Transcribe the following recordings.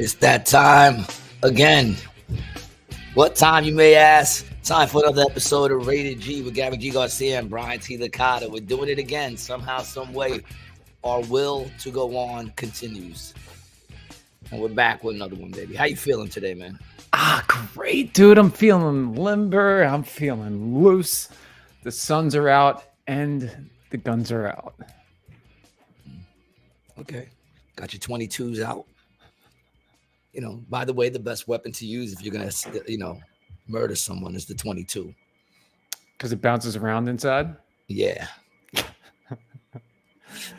It's that time again. What time, you may ask? Time for another episode of Rated G with Gary G. Garcia and Brian T. Licata. We're doing it again, somehow, some way. Our will to go on continues. And we're back with another one, baby. How you feeling today, man? Great, dude. I'm feeling limber. I'm feeling loose. The suns are out and the guns are out. Okay. Got your 22s out. You know, by the way, the best weapon to use if you're going to, murder someone is the 22. Because it bounces around inside? Yeah.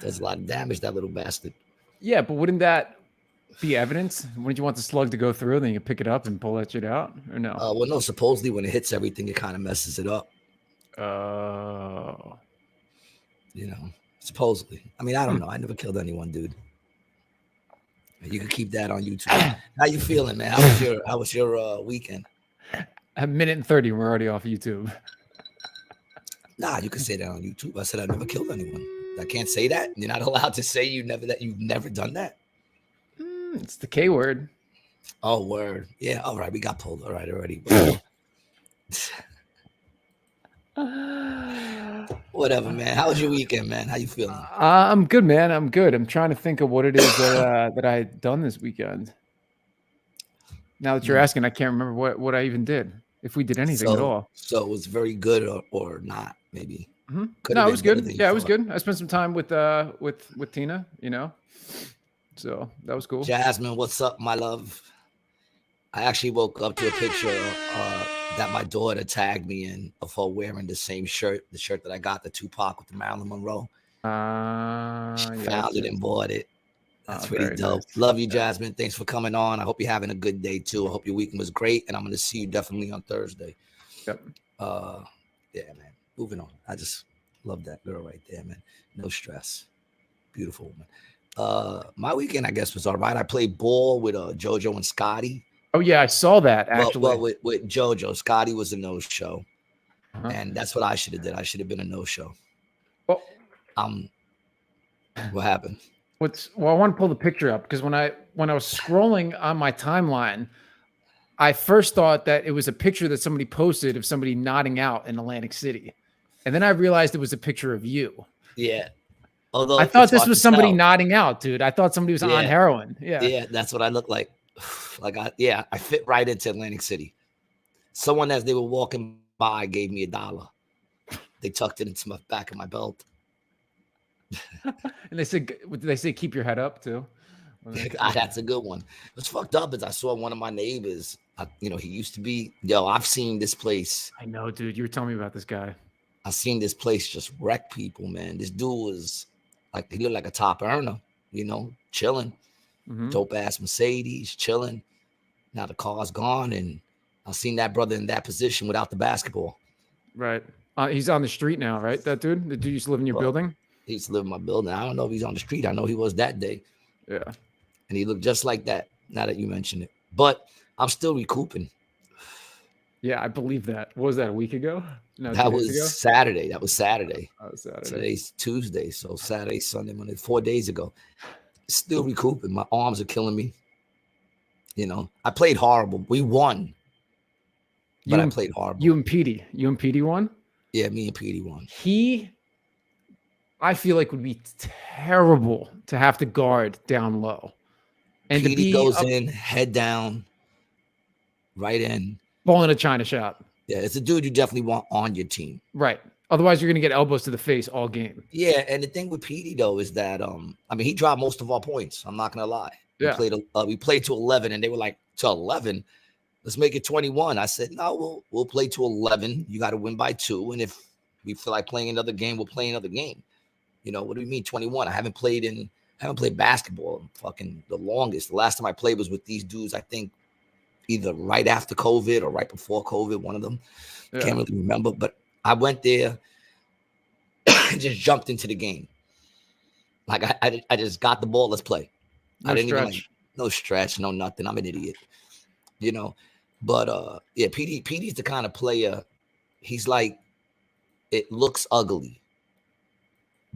Does a lot of damage, that little bastard. Yeah, but wouldn't that be evidence? Wouldn't you want the slug to go through, then you can pick it up and pull that shit out? Or no? Well, no, supposedly when it hits everything, it kind of messes it up. Oh. Supposedly. I mean, I don't know. I never killed anyone, dude. You can keep that on YouTube. How you feeling, man? How was your weekend? A minute and 30, we're already off YouTube. Nah, you can say that on YouTube. I said I never killed anyone. I can't say that. You're not allowed to say you've never done that. It's the K word. Oh, word. Yeah. All right. We got pulled. All right. Already. Whatever, man. How was your weekend, man? How you feeling? I'm good, man. I'm good. I'm trying to think of what it is that I had done this weekend. Now that you're asking, I can't remember what I even did. If we did anything at all. So it was very good or not, maybe. Mm-hmm. No, it was good. Yeah, it was good. I spent some time with Tina, So that was cool. Jasmine, what's up, my love? I actually woke up to a picture that my daughter tagged me in of her wearing the same shirt, the shirt that I got, the Tupac with the Marilyn Monroe. She found it and bought it. That's pretty dope. Nice. Love you, Jasmine. Thanks for coming on. I hope you're having a good day too. I hope your weekend was great, and I'm going to see you definitely on Thursday. Yep. Yeah, man. Moving on. I just love that girl right there, man. No stress. Beautiful woman. My weekend, I guess, was all right. I played ball with JoJo and Scotty. Oh yeah, I saw that actually. Well, with JoJo, Scotty was a no-show, and that's what I should have did. I should have been a no-show. Well, what happened? I want to pull the picture up because when I was scrolling on my timeline, I first thought that it was a picture that somebody posted of somebody nodding out in Atlantic City, and then I realized it was a picture of you. Yeah. Although I thought this was somebody nodding out, dude. I thought somebody was on heroin. Yeah, that's what I look like. I fit right into Atlantic City. Someone, as they were walking by, gave me $1. They tucked it into my back of my belt. And they say keep your head up too. That's a good one. What's fucked up is I saw one of my neighbors. He used to be. I've seen this place. I know, dude. You were telling me about this guy. I've seen this place just wreck people, man. This dude was he looked like a top earner, chilling. Mm-hmm. Dope ass Mercedes, chilling. Now the car's gone, and I've seen that brother in that position without the basketball. Right. He's on the street now, right? That dude? The dude used to live in your building? He used to live in my building. I don't know if he's on the street. I know he was that day. Yeah. And he looked just like that, now that you mention it. But I'm still recouping. Yeah, I believe that. What was that, a week ago? No, that was Saturday. That was Saturday. Oh, Saturday. Today's Tuesday. So Saturday, Sunday, Monday, 4 days ago. Still recouping. My arms are killing me. I played horrible. We won. But I played horrible. You and Petey won? Yeah, me and Petey won. I feel like would be terrible to have to guard down low. And Petey goes in, head down, right in. Ball in a China shop. Yeah, it's a dude you definitely want on your team. Right. Otherwise, you're going to get elbows to the face all game. Yeah, and the thing with Petey, though, is that, he dropped most of our points. I'm not going to lie. Yeah. We played to 11, and they were like, to 11? Let's make it 21. I said, no, we'll play to 11. You got to win by 2, and if we feel like playing another game, we'll play another game. What do you mean 21? I haven't played basketball fucking the longest. The last time I played was with these dudes, I think, either right after COVID or right before COVID, one of them. Yeah. Can't really remember, but I went there and just jumped into the game. Like I just got the ball. Let's play. No I didn't stretch. even no stretch, no nothing. I'm an idiot, But Petey's the kind of player. He's like, it looks ugly,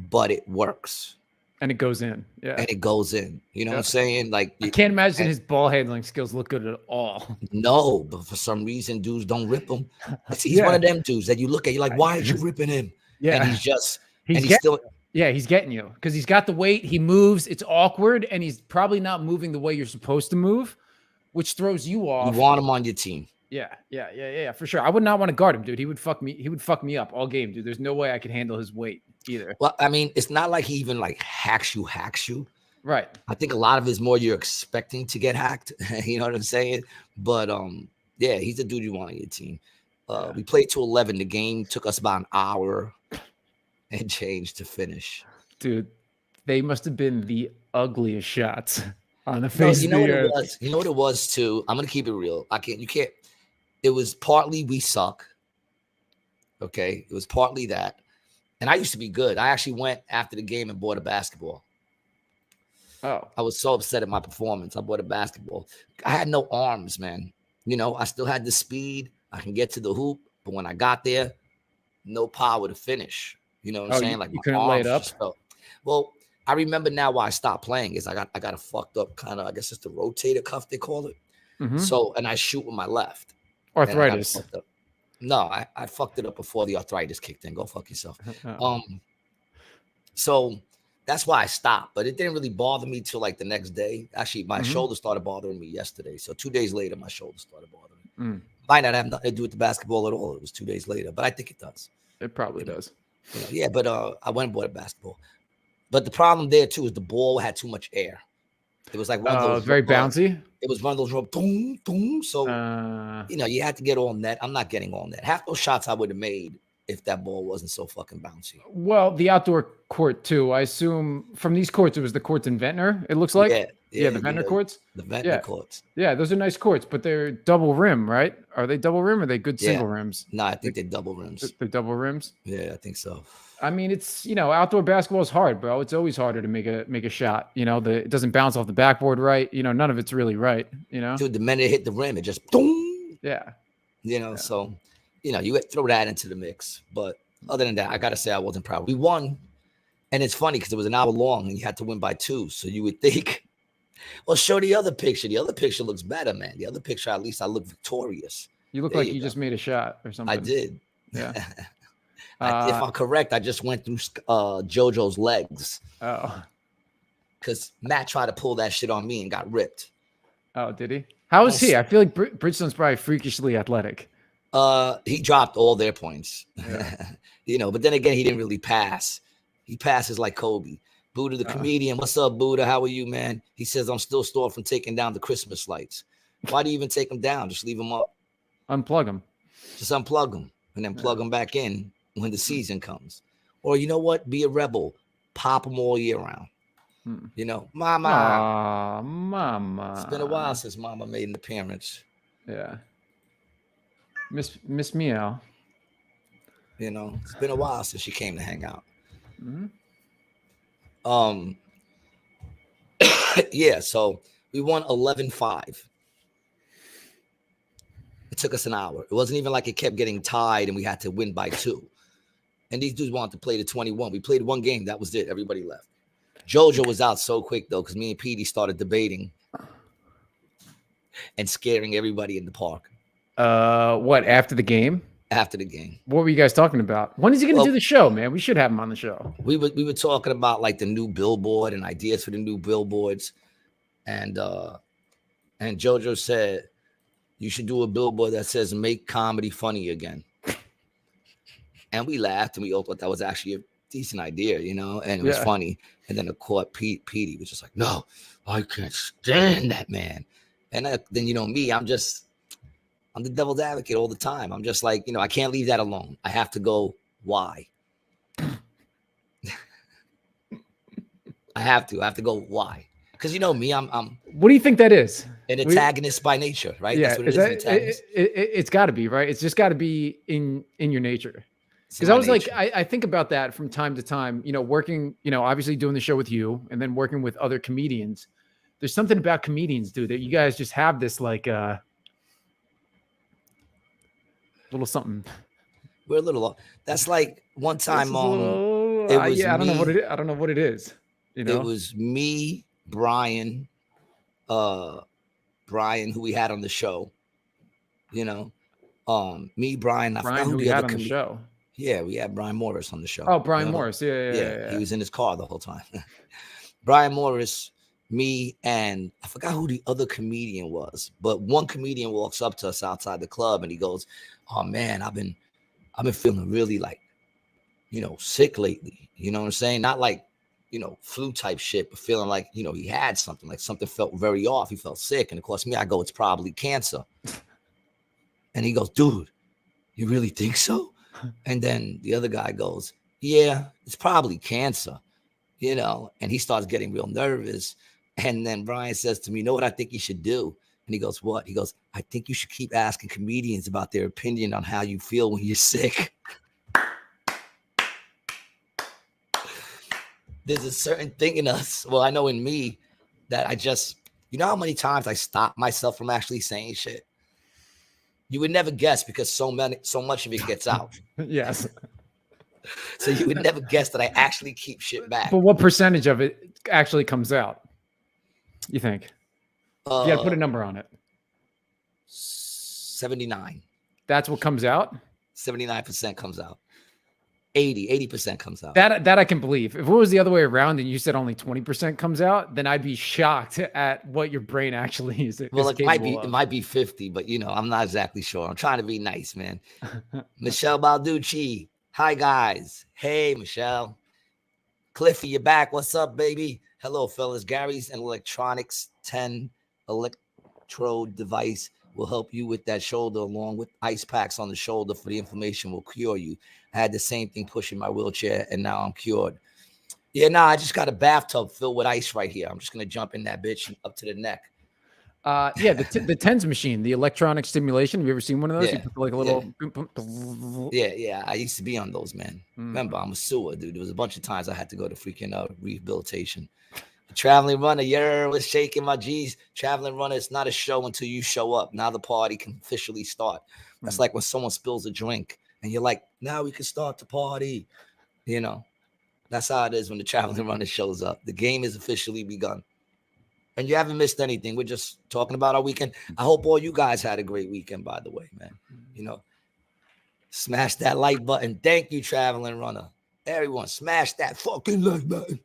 but it works. And it goes in. Yeah. And it goes in. You know what I'm saying? Like, I can't imagine his ball handling skills look good at all. No, but for some reason, dudes don't rip him. He's one of them dudes that you look at, you're like, why are you ripping him? Yeah. And he's getting you because he's got the weight. He moves. It's awkward. And he's probably not moving the way you're supposed to move, which throws you off. You want him on your team. Yeah, for sure. I would not want to guard him, dude. He would fuck me up all game, dude. There's no way I could handle his weight either. Well, I mean, it's not like he even like hacks you. Right. I think a lot of it is more you're expecting to get hacked. You know what I'm saying? But yeah, he's the dude you want on your team. We played to 11. The game took us about an hour and change to finish. Dude, they must have been the ugliest shots on the face of the earth. You know what it was too? I'm gonna keep it real. You can't. It was partly we suck. Okay, it was partly that. And I used to be good. I actually went after the game and bought a basketball. Oh. I was so upset at my performance. I bought a basketball. I had no arms, man. You know, I still had the speed. I can get to the hoop, but when I got there, no power to finish. You know what I'm saying? Like you couldn't lay it up. Well, I remember now why I stopped playing is I got a fucked up kind of, I guess it's the rotator cuff they call it. Mm-hmm. So, and I shoot with my left. Arthritis. No, I fucked it up before the arthritis kicked in. Go fuck yourself. So that's why I stopped, but it didn't really bother me till like the next day. Actually, my shoulder started bothering me yesterday. So 2 days later, my shoulder started bothering me. Might not have nothing to do with the basketball at all. It was 2 days later, but I think it does. It probably does. Yeah, but I went and bought a basketball. But the problem there too is the ball had too much air. It was like one of those very bouncy. It was one of those boom, boom. So you had to get all net. I'm not getting all net. Half those shots I would have made if that ball wasn't so fucking bouncy. Well, the outdoor court too. I assume from these courts, it was the courts in Ventnor. It looks like the Ventnor courts. The Ventnor courts. Yeah, those are nice courts, but they're double rim, right? Are they double rim or are they good single rims? No, I think they're double rims. They're double rims. Yeah, I think so. I mean, it's outdoor basketball is hard, bro. It's always harder to make a shot. It doesn't bounce off the backboard right. None of it's really right. Dude, the minute it hit the rim, it just boom. Yeah. So you throw that into the mix. But other than that, I gotta say I wasn't proud. We won, and it's funny because it was an hour long, and you had to win by 2. So you would think, well, show the other picture. The other picture looks better, man. The other picture, at least I look victorious. You look like you just made a shot or something. I did. Yeah. If I'm correct, I just went through JoJo's legs. Oh. Because Matt tried to pull that shit on me and got ripped. Oh, did he? How is he? I feel like Bridgestone's probably freakishly athletic. He dropped all their points. Yeah. But then again, he didn't really pass. He passes like Kobe. Buddha, the comedian. What's up, Buddha? How are you, man? He says, I'm still sore from taking down the Christmas lights. Why do you even take them down? Just leave them up. Unplug them. Just unplug them and then plug them back in when the season comes. Or you know what? Be a rebel. Pop them all year round. Mama. Mama. It's been a while since Mama made an appearance. Yeah. Miss Meow. It's been a while since she came to hang out. Mm-hmm. Yeah, so we won 11-5. It took us an hour. It wasn't even like it kept getting tied and we had to win by 2. And these dudes wanted to play to 21. We played one game. That was it. Everybody left. JoJo was out so quick, though, because me and Petey started debating and scaring everybody in the park. What, after the game? After the game. What were you guys talking about? When is he going to do the show, man? We should have him on the show. We were talking about like the new billboard and ideas for the new billboards. And JoJo said, you should do a billboard that says make comedy funny again. And we laughed and we all thought that was actually a decent idea, and it was funny. And then of course Petey was just like, no, I can't stand that man. And then me, I'm the devil's advocate all the time. I'm just like, I can't leave that alone. I have to go, why? I have to go, why? Because me, I'm what do you think that is? An antagonist by nature, right? Yeah, that's what it is. It's got to be, right? It's just got to be in your nature. Because I was nature. Like, I think about that from time to time, working, obviously doing the show with you and then working with other comedians. There's something about comedians, dude, that you guys just have this like little something. We're a little. That's like one time. I don't know what it is. You know, it was me, Brian, who we had on the show. You know, me, Brian. I forgot Brian, who who we the had other on the show. Yeah, we had Brian Morris on the show. Oh, Brian Remember? Morris. Yeah. He was in his car the whole time. Brian Morris, me, and I forgot who the other comedian was, but one comedian walks up to us outside the club and he goes, "Oh man, I've been feeling really like, sick lately. You know what I'm saying? Not like, flu type shit, but feeling like, he had something, like something felt very off. He felt sick. And of course, me, I go, it's probably cancer." And he goes, "Dude, you really think so?" And then the other guy goes, "Yeah, it's probably cancer." And he starts getting real nervous. And then Brian says to me, "You know what I think you should do?" And he goes, "What?" He goes, "I think you should keep asking comedians about their opinion on how you feel when you're sick." There's a certain thing in us, well, I know in me, that I just, how many times I stop myself from actually saying shit? You would never guess because so much of it gets out. Yes. So you would never guess that I actually keep shit back. But what percentage of it actually comes out, you think? You got to put a number on it. 79. That's what comes out? 79% comes out. 80% comes out. That I can believe. If it was the other way around and you said only 20% comes out, then I'd be shocked at what your brain actually is. Well, it might be 50, but I'm not exactly sure. I'm trying to be nice, man. Michelle Balducci. Hi, guys. Hey, Michelle. Cliffy, you're back. What's up, baby? Hello, fellas. Gary's and Electronics 10 electrode device will help you with that shoulder, along with ice packs on the shoulder for the inflammation will cure you. I had the same thing pushing my wheelchair, and now I'm cured. Yeah, I just got a bathtub filled with ice right here. I'm just going to jump in that bitch up to the neck. Yeah, the TENS machine, the electronic stimulation. Have you ever seen one of those? Yeah, you put like a little. Yeah. I used to be on those, man. Remember, I'm a sewer, dude. There was a bunch of times I had to go to freaking rehabilitation. The Traveling Runner, was shaking my G's. Traveling Runner, it's not a show until you show up. Now the party can officially start. That's like when someone spills a drink and you're like, now we can start the party. That's how it is when the Traveling Runner shows up. The game is officially begun. And you haven't missed anything. We're just talking about our weekend. I hope all you guys had a great weekend, by the way, man. Smash that like button. Thank you, Traveling Runner. Everyone, smash that fucking like button.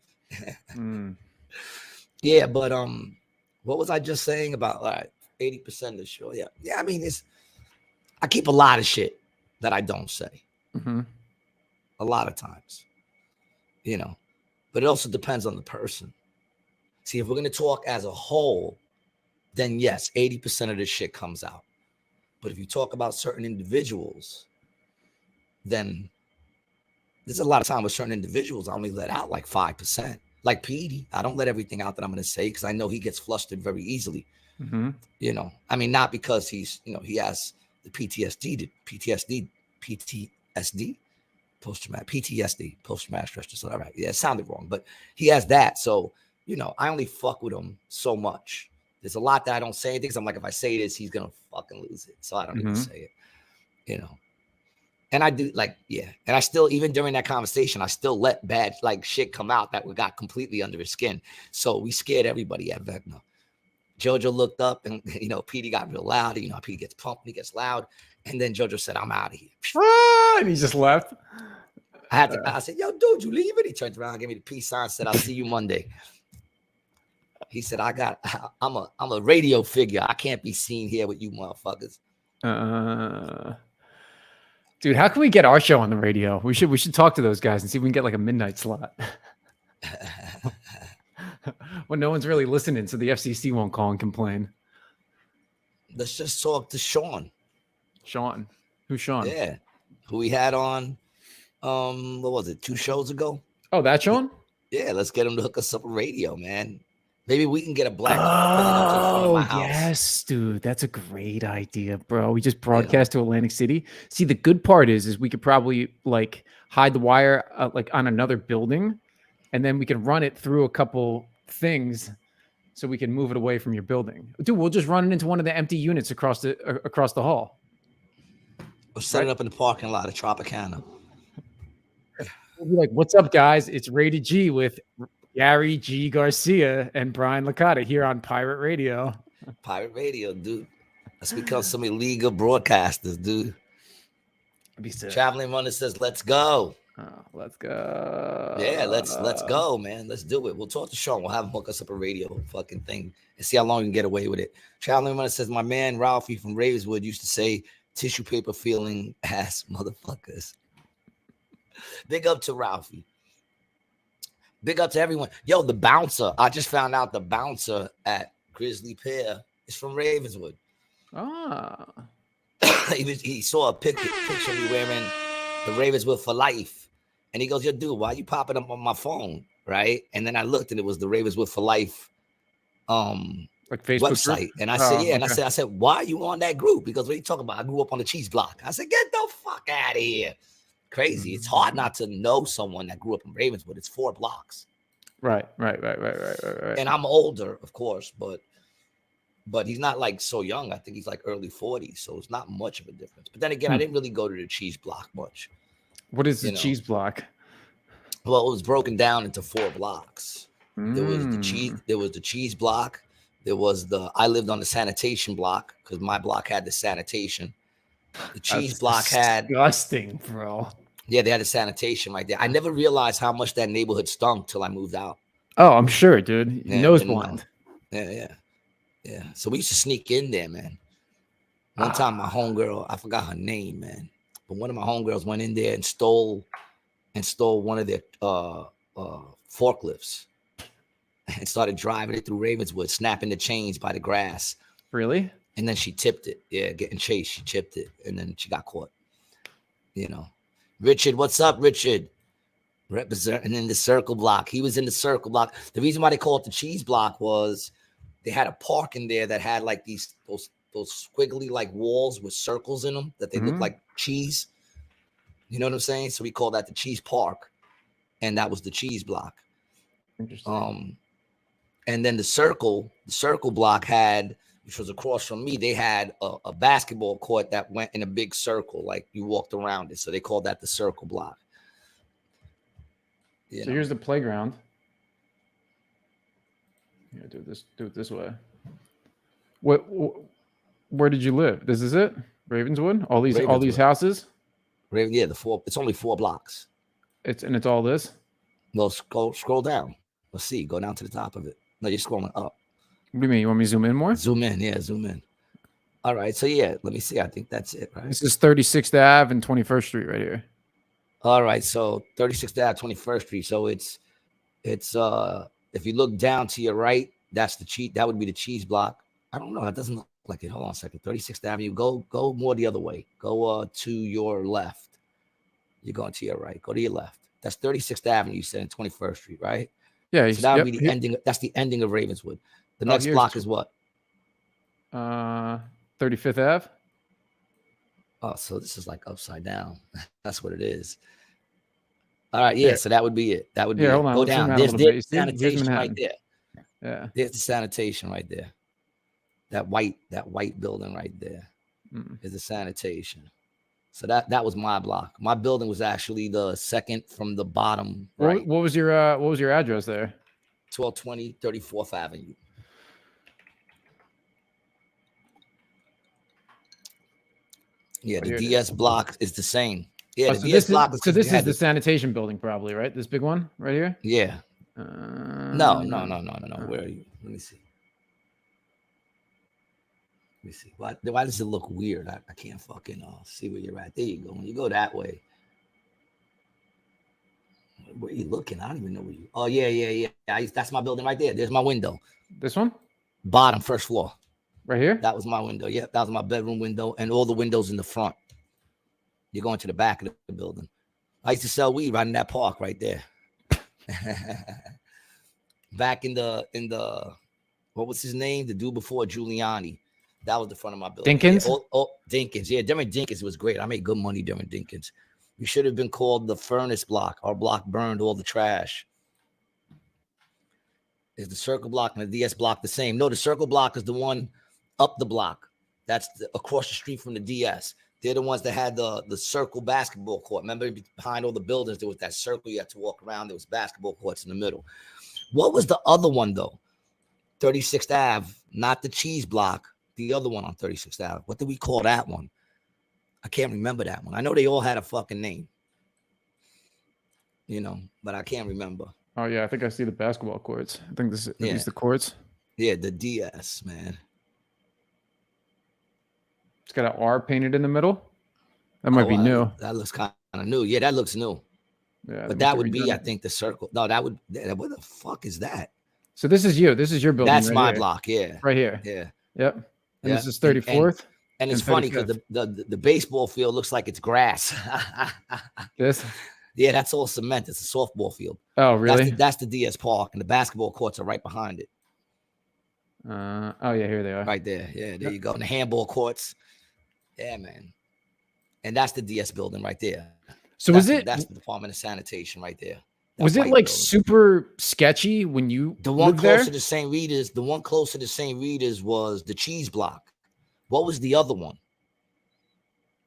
Yeah, but what was I just saying about 80% of the show? Yeah. I mean, I keep a lot of shit that I don't say. A lot of times, but it also depends on the person. See, if we're going to talk as a whole, then yes, 80% of this shit comes out. But if you talk about certain individuals, then there's a lot of time with certain individuals, I only let out like 5%. Like Petey, I don't let everything out that I'm going to say because I know he gets flustered very easily. I mean, not because he's, he has the PTSD, post-traumatic stress disorder. All right. Yeah, it sounded wrong, but he has that. So, I only fuck with him so much. There's a lot that I don't say things. I'm like, if I say this, he's going to fucking lose it. So I don't even say it, And I do and I still, even during that conversation, I still let bad shit come out that got completely under his skin. So we scared everybody at Vecna. Jojo looked up and, Petey got real loud. Petey gets pumped, he gets loud. And then Jojo said, "I'm out of here." And he just left. I said, "Yo, dude, you leaving?" He turned around, gave me the peace sign, said, "I'll see you Monday." He said, I'm a radio figure. I can't be seen here with you motherfuckers. Dude, how can we get our show on the radio? We should talk to those guys and see if we can get like a midnight slot. When no one's really listening, so the FCC won't call and complain. Let's just talk to Sean. Sean? Who's Sean? Yeah. Who we had on, what was it, 2 shows ago? Oh, that Sean? Yeah, let's get him to hook us up a radio, man. Maybe we can get a black. Oh, yes, dude. That's a great idea, bro. We just broadcast to Atlantic City. See, the good part is we could probably hide the wire on another building, and then we can run it through a couple things so we can move it away from your building. Dude, we'll just run it into one of the empty units across the hall. Or set it up in the parking lot of Tropicana. We'll be like, "What's up, guys? It's Rated G with Gary G. Garcia and Brian Licata here on Pirate Radio. Pirate Radio, dude. Let's become some illegal broadcasters, dude. Traveling Runner says, let's go. Oh, let's go. Yeah, let's go, man. Let's do it. We'll talk to Sean. We'll have him hook us up a radio fucking thing and see how long we can get away with it. Traveling Runner says, my man Ralphie from Ravenswood used to say tissue paper feeling ass motherfuckers. Big up to Ralphie. Big up to everyone. Yo, the bouncer. I just found out the bouncer at Grizzly Pear is from Ravenswood. Ah. He saw a picture of me wearing the Ravenswood for life. And he goes, yo, dude, why are you popping up on my phone? Right. And then I looked and it was the Ravenswood for life like Facebook website. Group? And I said, yeah. Okay. And I said, why are you on that group? Because what are you talking about? I grew up on the cheese block. I said, get the fuck out of here. Crazy. It's hard not to know someone that grew up in Ravenswood. It's 4 blocks. Right. And I'm older, of course, but he's not like so young. I think he's like early 40s, so it's not much of a difference. But then again, I didn't really go to the cheese block much. What is the cheese block? Well, it was broken down into 4 blocks. There was the cheese block. There was I lived on the sanitation block because my block had the sanitation. The cheese block had disgusting, bro. Yeah, they had a sanitation right there. I never realized how much that neighborhood stunk till I moved out. Oh, I'm sure, dude. Nose blind. Yeah. So we used to sneak in there, man. One time, my homegirl, I forgot her name, man, but one of my homegirls went in there and stole one of their forklifts and started driving it through Ravenswood, snapping the chains by the grass. Really? And then she tipped it. Yeah, getting chased. She tipped it, and then she got caught. You know, Richard, what's up, Richard? Representing in the circle block. He was in the circle block. The reason why they call it the cheese block was they had a park in there that had like those squiggly like walls with circles in them that they look like cheese. You know what I'm saying? So we call that the cheese park, and that was the cheese block. Interesting. And then the circle block had, which was across from me, they had a basketball court that went in a big circle, like you walked around it. So they called that the circle block. So here's the playground. Yeah, do it this way. Where did you live? This is it? Ravenswood? All these houses? Yeah, it's only 4 blocks. It's all this? Well, scroll down. Let's see. Go down to the top of it. No, you're scrolling up. What do you mean? You want me to zoom in more? Zoom in, yeah, zoom in. All right, so yeah, let me see. I think that's it, right? This is 36th Ave and 21st Street right here. All right, so 36th Ave, 21st Street. So it's if you look down to your right, that's that would be the cheese block. I don't know. That doesn't look like it. Hold on a second. 36th Avenue. Go more the other way. Go to your left. You're going to your right. Go to your left. That's 36th Avenue. You said in 21st Street, right? Yeah. So that would be the ending. That's the ending of Ravenswood. The next block is what? 35th Ave. Oh, so this is like upside down. That's what it is. All right, yeah. So that would be it. That would be it. Go down. There's the sanitation right there. Yeah. There's the sanitation right there. That white building right there is the sanitation. So that was my block. My building was actually the second from the bottom. Right. What was your address there? 1220 34th Avenue. Yeah, the DS block is the same. Yeah, the DS block. So this is the sanitation building, probably, right? This big one right here. Yeah. No. Where are you? Let me see. Why does it look weird? I can't fucking see where you're at. There you go. When you go that way, where are you looking? I don't even know where you. Oh yeah. That's my building right there. There's my window. This one? Bottom, first floor. Right here? That was my window. Yeah, that was my bedroom window, and all the windows in the front. You're going to the back of the building. I used to sell weed right in that park right there. Back in the what was his name? The dude before Giuliani. That was the front of my building. Dinkins? Yeah, Dinkins. Yeah, during Dinkins, it was great. I made good money during Dinkins. We should have been called the furnace block. Our block burned all the trash. Is the circle block and the DS block the same? No, the circle block is the one up the block. That's across the street from the DS. They're the ones that had the circle basketball court. Remember, behind all the buildings, there was that circle you had to walk around. There was basketball courts in the middle. What was the other one though? 36th Ave, not the cheese block. The other one on 36th Ave. What did we call that one? I can't remember that one. I know they all had a fucking name. You know, but I can't remember. Oh yeah, I think I see the basketball courts. I think this is these the courts. Yeah, the DS, man. It's got an R painted in the middle. That might be new. That looks kind of new. Yeah, that looks new. Yeah, but that would be, I think, the circle. No, that would. What the fuck is that? So this is you. This is your building. That's right my here. Block. Yeah. Right here. Yeah. Yep. And this is 34th. And it's funny because the baseball field looks like it's grass. This. Yeah, that's all cement. It's a softball field. Oh, really? That's the DS Park, and the basketball courts are right behind it. Oh yeah, here they are. Right there. Yeah, there you go. And the handball courts. Yeah, man. And that's the DS building right there. So that's Was it like super sketchy when you the one closer to St. Rita's? The one closer to St. Rita's was the cheese block. What was the other one?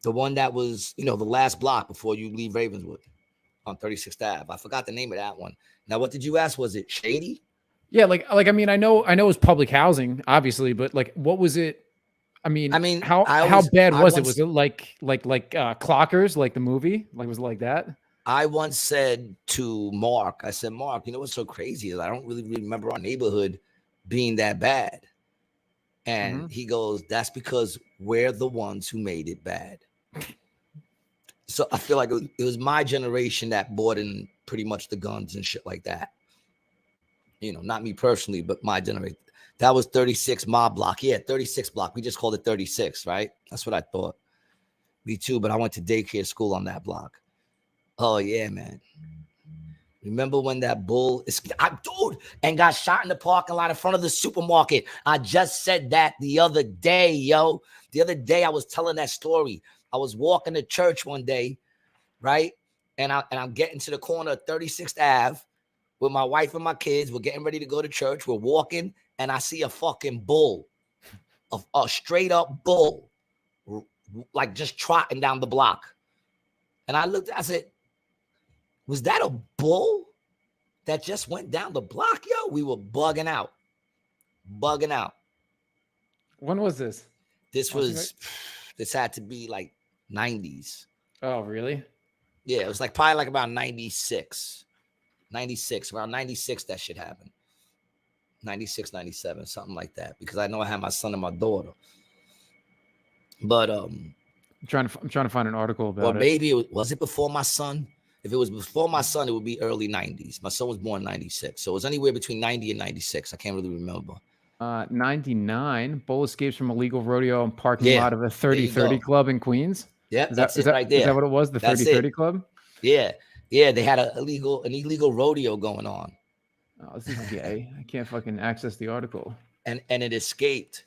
The one that was, the last block before you leave Ravenswood on 36th Ave. I forgot the name of that one. Now, what did you ask? Was it shady? Yeah, I mean, I know it was public housing, obviously, but like, what was it? I mean, how bad was it? Was it like Clockers, like the movie? Like, was it like that? I once said to Mark, I said, Mark, you know what's so crazy is I don't really remember our neighborhood being that bad. And he goes, that's because we're the ones who made it bad. So I feel like it was my generation that bought in pretty much the guns and shit like that. Not me personally, but my generation. That was 36 mob block. Yeah, 36 block. We just called it 36, right? That's what I thought. Me too, but I went to daycare school on that block. Oh, yeah, man. Remember when that bull and got shot in the parking lot in front of the supermarket? I just said that the other day, yo. The other day I was telling that story. I was walking to church one day, right? And I'm getting to the corner of 36th Ave with my wife and my kids. We're getting ready to go to church. We're walking, and I see a fucking bull, a straight up bull, like just trotting down the block. And I looked, I said, was that a bull that just went down the block, yo? We were bugging out. When was this? This had to be like 90s. Oh, really? Yeah, it was probably like about 96. 96, around 96 that shit happened. 96, 97, something like that. Because I know I had my son and my daughter. But I'm trying to find an article about it. Or maybe was it before my son? If it was before my son, it would be early 90s. My son was born in 96. So it was anywhere between 90 and 96. I can't really remember. 99, bull escapes from a legal rodeo and parking lot of a 30-30 club in Queens. Yeah, that's it right there. Is that what it was? The 30-30 club? Yeah. Yeah, they had an illegal rodeo going on. Oh, this is gay. I can't fucking access the article. And it escaped.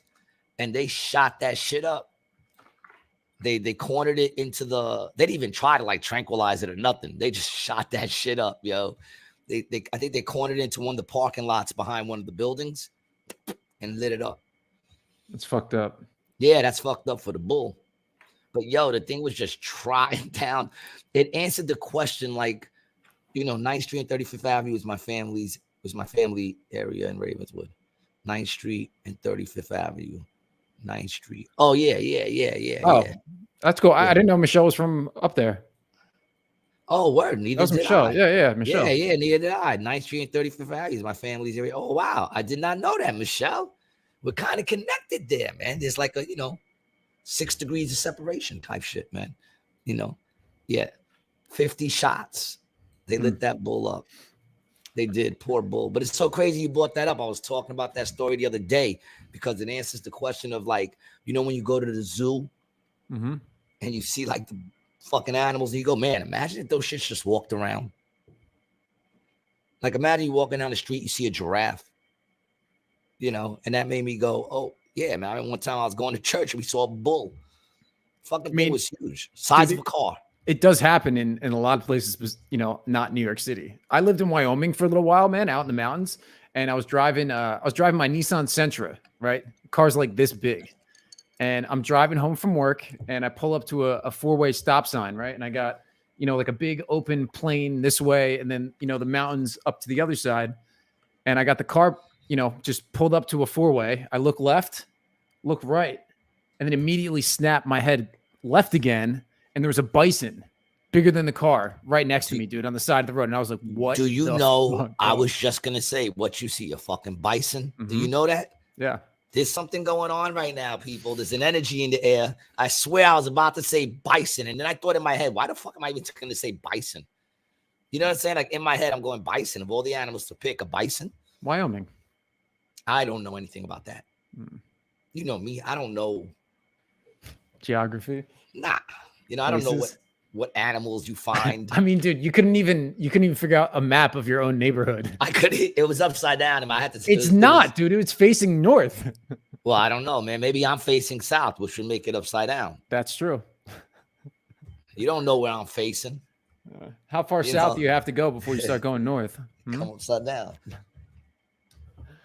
And they shot that shit up. They cornered it into they didn't even try to tranquilize it or nothing. They just shot that shit up, yo. I think they cornered it into one of the parking lots behind one of the buildings and lit it up. It's fucked up. Yeah, that's fucked up for the bull. But yo, the thing was just trotting down. It answered the question 9th Street and 35th Avenue was my family area in Ravenswood. 9th Street and 35th Avenue. 9th Street. Oh, yeah. Oh, yeah. That's cool. I didn't know Michelle was from up there. Oh, word. Neither did Michelle. I. Yeah, Michelle. Yeah, neither did I. 9th Street and 35th Avenue is my family's area. Oh, wow. I did not know that, Michelle. We're kind of connected there, man. There's 6 degrees of separation type shit, man. Yeah. 50 shots. They lit that bull up. They did, poor bull. But it's so crazy you brought that up. I was talking about that story the other day because it answers the question of when you go to the zoo and you see the fucking animals and you go, man, imagine if those shits just walked around. Imagine you walking down the street, you see a giraffe, and that made me go, oh, yeah, man. I remember one time I was going to church and we saw a bull. Fucking thing was huge. Size of a car. It does happen in a lot of places, not New York City. I lived in Wyoming for a little while, man, out in the mountains. And I was driving my Nissan Sentra, right? Car's like this big. And I'm driving home from work and I pull up to a 4-way stop sign, right? And I got, a big open plain this way. And then, the mountains up to the other side. and I got the car, just pulled up to a 4-way. I look left, look right, and then immediately snapped my head left again, and there was a bison bigger than the car right next to me, dude, on the side of the road. And I was like, what? Do you know, I was just going to say, what you see, a fucking bison? Mm-hmm. Do you know that? Yeah. There's something going on right now, people. There's an energy in the air. I swear I was about to say bison. And then I thought in my head, why the fuck am I even going to say bison? You know what I'm saying? Like in my head, I'm going bison. Of all the animals to pick, a bison? Wyoming. I don't know anything about that. You know me. I don't know. Geography? Nah. I don't know what animals you find. I mean, dude, you couldn't even figure out a map of your own neighborhood. I could. It was upside down, and I had to. It's not, dude. It's facing north. Well, I don't know, man. Maybe I'm facing south, which would make it upside down. That's true. You don't know where I'm facing. How far south do you have to go before you start going north? Come upside down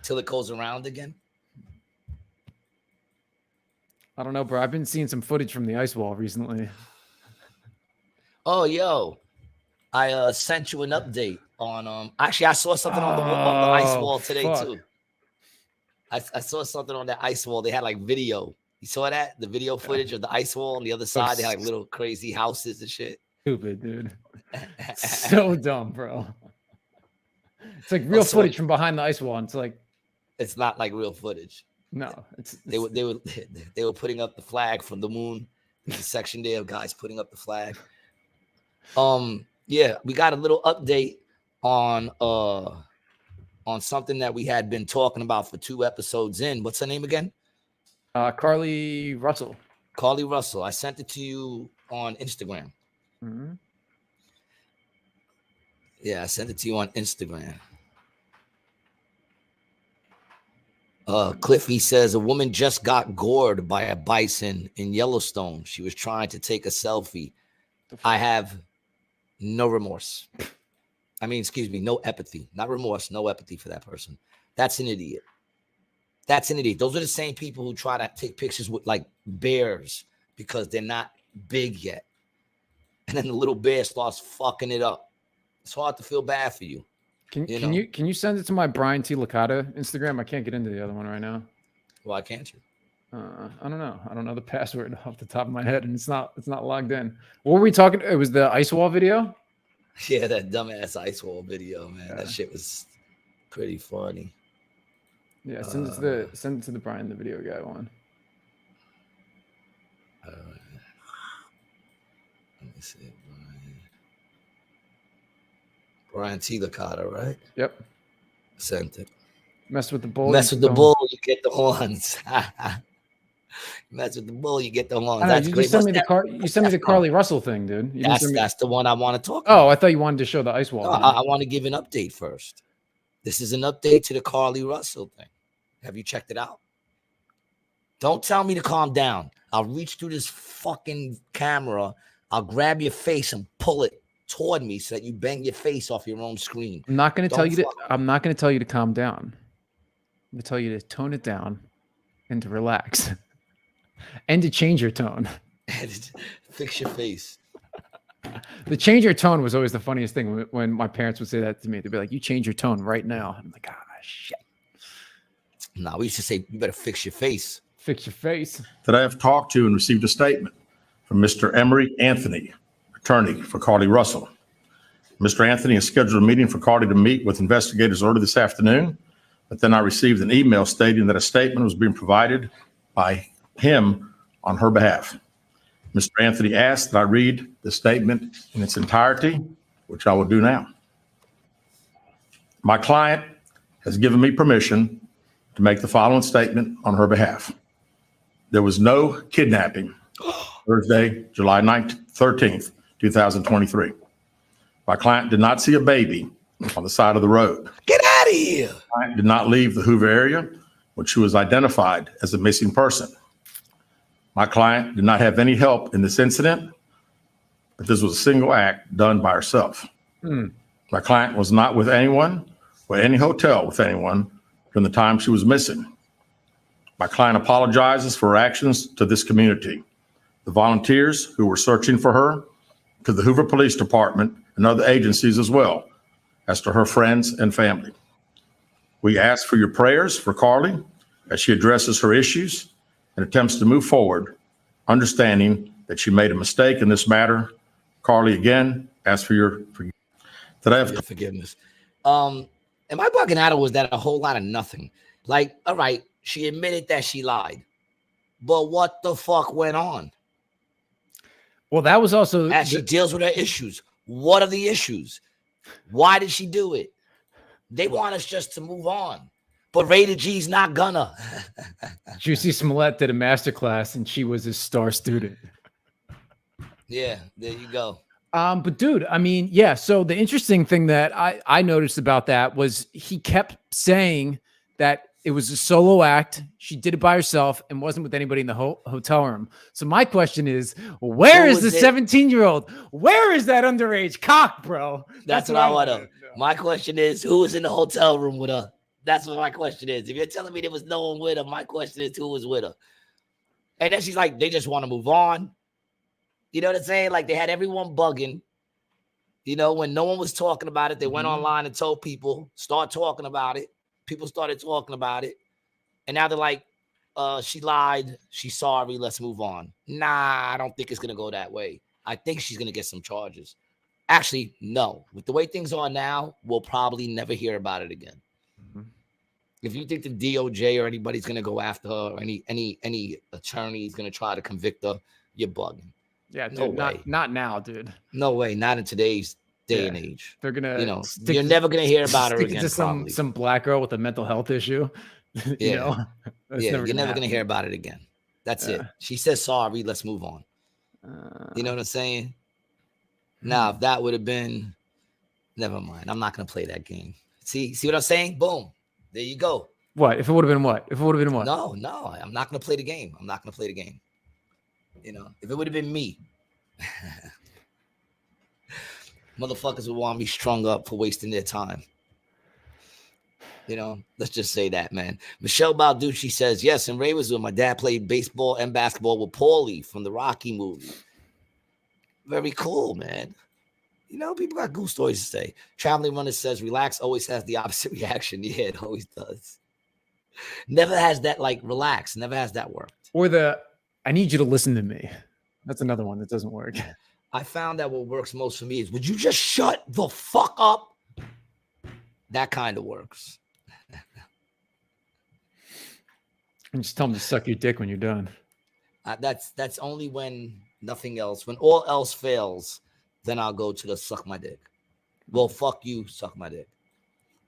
till it goes around again. I don't know, bro. I've been seeing some footage from the ice wall recently. Oh, yo, I sent you an update on actually I saw something on the ice wall today too. I saw something on that ice wall. They had like video. You saw that? The video footage of the ice wall on the other side. They had like little crazy houses and shit. Stupid, dude. So dumb, bro. It's like real footage from behind the ice wall. And it's like it's not like real footage. No, they were putting up the flag from the moon. There's a section there of guys putting up the flag. Yeah, we got a little update on something that we had been talking about for 2 episodes in. What's her name again? Carly Russell. Carly Russell. I sent it to you on Instagram. Mm-hmm. Yeah, I sent it to you on Instagram. Cliffy says a woman just got gored by a bison in Yellowstone. She was trying to take a selfie. I have no remorse. I mean, excuse me, no empathy, not remorse, no empathy for that person. That's an idiot. That's an idiot. Those are the same people who try to take pictures with like bears because they're not big yet. And then the little bear starts fucking it up. It's hard to feel bad for you. Can you send it to my Brian T. Licata Instagram? I can't get into the other one right now. Why can't you? I don't know. I don't know the password off the top of my head, and it's not logged in. What were we talking? It was the ice wall video. Yeah, that dumbass ice wall video, man. Yeah. That shit was pretty funny. Yeah, send it to the Brian the video guy one. Let me see. Brian T. Licata, right? Yep. Sent it. Mess with the bull. Mess with the bull, you get the horns. Mess with the bull, you get the horns. That's you great. Send me the Carly Russell thing, dude. That's the one I want to talk about. Oh, I thought you wanted to show the ice wall. No, I want to give an update first. This is an update to the Carly Russell thing. Have you checked it out? Don't tell me to calm down. I'll reach through this fucking camera. I'll grab your face and pull it toward me so that you bang your face off your own screen. I'm not going to tell you to calm down. I'm going to tell you to tone it down and to relax and to change your tone. Fix your face. The change your tone was always the funniest thing when my parents would say that to me. They'd be like, you change your tone right now. I'm like, shit. No, we used to say, you better fix your face. Fix your face. That I have talked to and received a statement from Mr. Emery Anthony, attorney for Carly Russell. Mr. Anthony has scheduled a meeting for Carly to meet with investigators early this afternoon, but then I received an email stating that a statement was being provided by him on her behalf. Mr. Anthony asked that I read the statement in its entirety, which I will do now. My client has given me permission to make the following statement on her behalf. There was no kidnapping Thursday, July 13th, 2023. My client did not see a baby on the side of the road. Get out of here. My client did not leave the Hoover area when she was identified as a missing person. My client did not have any help in this incident, but this was a single act done by herself. My client was not with anyone or any hotel with anyone during the time she was missing. My client apologizes for her actions to this community, the volunteers who were searching for her, to the Hoover Police Department and other agencies as well as to her friends and family. We ask for your prayers for Carly as she addresses her issues and attempts to move forward, understanding that she made a mistake in this matter. Carly, again, ask for your forgiveness. Am I bugging out, or was that a whole lot of nothing? Like, all right, she admitted that she lied, but what the fuck went on? Well, that was also as she deals with her issues. What are the issues? Why did she do it? They want us just to move on, but Rated G's not gonna. Juicy Smollett did a masterclass, and she was his star student. Yeah, there you go. But dude, I mean, yeah. So the interesting thing that I noticed about that was he kept saying that it was a solo act. She did it by herself and wasn't with anybody in the hotel room. So my question is, where is the 17-year-old? Where is that underage cock, bro? That's what I want to know. My question is, who was in the hotel room with her? That's what my question is. If you're telling me there was no one with her, my question is, who was with her? And then she's like, they just want to move on. You know what I'm saying? Like, they had everyone bugging. You know, when no one was talking about it, they went online and told people, start talking about it. People started talking about it. And now they're like, she lied. She's sorry. Let's move on. Nah, I don't think it's going to go that way. I think she's going to get some charges. Actually, no. With the way things are now, we'll probably never hear about it again. If you think the DOJ or anybody's going to go after her, or any attorney is going to try to convict her, you're bugging. Yeah, dude, no way. Not now, dude. No way, not in today's day and age. They're gonna, you're never gonna hear about her again. To some black girl with a mental health issue. You know? You're never gonna hear about it again. That's it. She says sorry. Let's move on. You know what I'm saying? Now, if that would have been, never mind. I'm not gonna play that game. See what I'm saying? Boom. There you go. What? If it would have been what? No, I'm not gonna play the game. You know, if it would have been me, motherfuckers would want me strung up for wasting their time. You know, let's just say that, man. Michelle Balducci says, yes, in Ravenswood, my dad played baseball and basketball with Paulie from the Rocky movie. Very cool, man. You know, people got cool stories to say. Traveling Runner says, relax always has the opposite reaction. Yeah, it always does. Never has that, like, relax. Never has that worked. Or I need you to listen to me. That's another one that doesn't work. I found that what works most for me is, would you just shut the fuck up? That kind of works. And just tell them to suck your dick when you're done. That's only when nothing else. When all else fails, then I'll go to the suck my dick. Well, fuck you, suck my dick.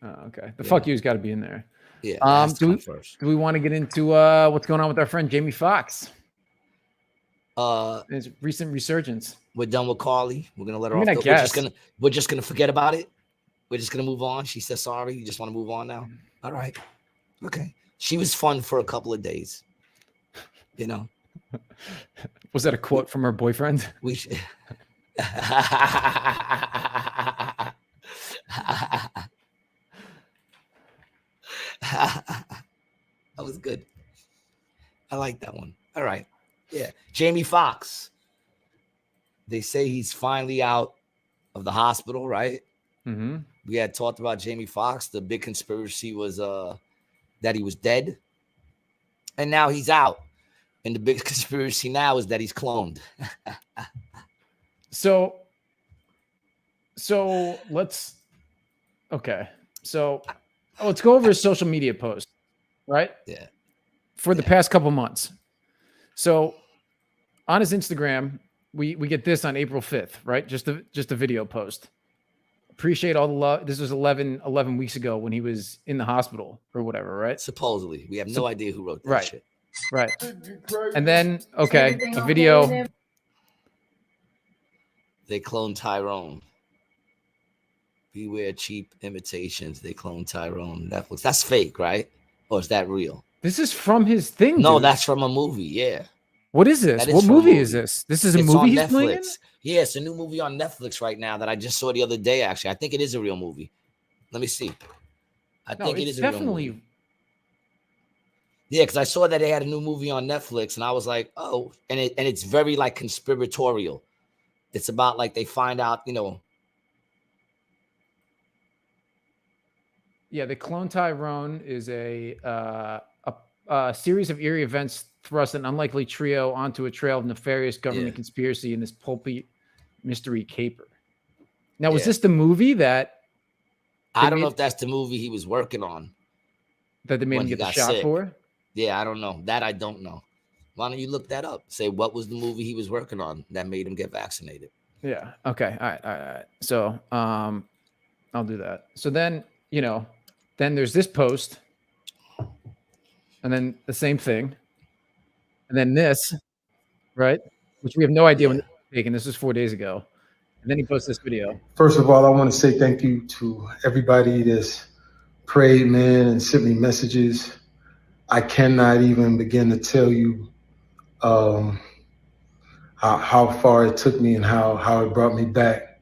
Oh, okay. The fuck you's got to be in there. Yeah. Do we want to get into what's going on with our friend Jaime Foxx? His recent resurgence. We're done with Carly. We're gonna let her off. I guess. We're just gonna forget about it. We're just gonna move on. She said sorry. You just want to move on now. All right. Okay. She was fun for a couple of days. You know. Was that a quote from her boyfriend? We should. That was good. I like that one. All right. Yeah. Jaime Foxx. They say he's finally out of the hospital, right? Mm-hmm. We had talked about Jaime Foxx. The big conspiracy was that he was dead. And now he's out. And the big conspiracy now is that he's cloned. So let's go over his social media post, right? Yeah. For the past couple months. So on his Instagram, we get this on April 5th, right? Just a video post. Appreciate all the love. This was 11 weeks ago when he was in the hospital or whatever, right? Supposedly. We have no idea who wrote that shit. Right. And then, a video. They cloned Tyrone. Beware cheap imitations. They cloned Tyrone. Netflix. That's fake, right? Or is that real? This is from his thing. No, dude. That's from a movie. Yeah. What is this? What movie is this? This is a movie he's playing in? Yeah, it's a new movie on Netflix right now that I just saw the other day, actually. I think it is a real movie. Let me see. I think it is a real movie. Yeah, because I saw that they had a new movie on Netflix, and I was like, oh, and it's very like conspiratorial. It's about like they find out, Yeah, the Clone Tyrone is a series of eerie events thrust an unlikely trio onto a trail of nefarious government conspiracy in this pulpy mystery caper. Now, was this the movie that I don't know if that's the movie he was working on that they made him get the shot for? Yeah, I don't know. That I don't know. Why don't you look that up? Say what was the movie he was working on that made him get vaccinated? Yeah. Okay. All right. So, I'll do that. So then, then there's this post, and then the same thing, and then this, right? Which we have no idea when this was taken. This was 4 days ago, and then he posts this video. First of all, I want to say thank you to everybody that's prayed, man, and sent me messages. I cannot even begin to tell you how far it took me and how it brought me back.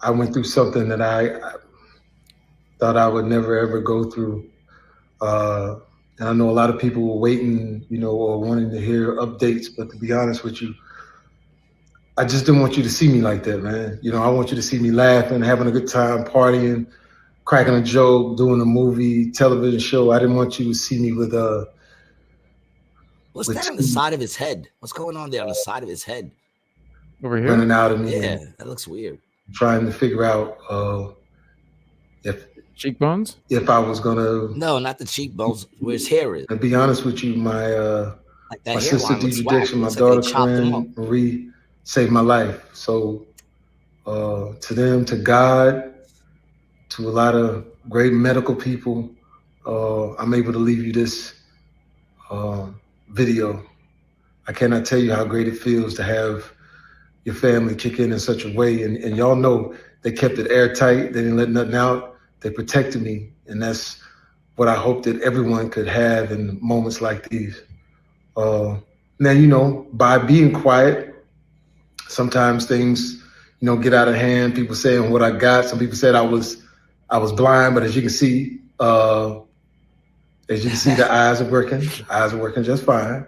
I went through something that I thought I would never ever go through. And I know a lot of people were waiting, or wanting to hear updates, but to be honest with you, I just didn't want you to see me like that, man. I want you to see me laughing, having a good time, partying, cracking a joke, doing a movie, television show. I didn't want you to see me with What's that on the side of his head? What's going on there on the side of his head? Over here? Running out of me. Yeah, that looks weird. Trying to figure out if cheekbones? If I was gonna No, not the cheekbones, where his hair is. To be honest with you, my sister Deidre Dixon, my daughter Corinne Marie saved my life. So to them, to God, to a lot of great medical people, I'm able to leave you this video. I cannot tell you how great it feels to have your family kick in such a way. And y'all know they kept it airtight. They didn't let nothing out. They protected me. And that's what I hope that everyone could have in moments like these. Now, by being quiet, sometimes things, get out of hand. People saying what I got. Some people said I was blind, but as you can see, the eyes are working. Eyes are working just fine.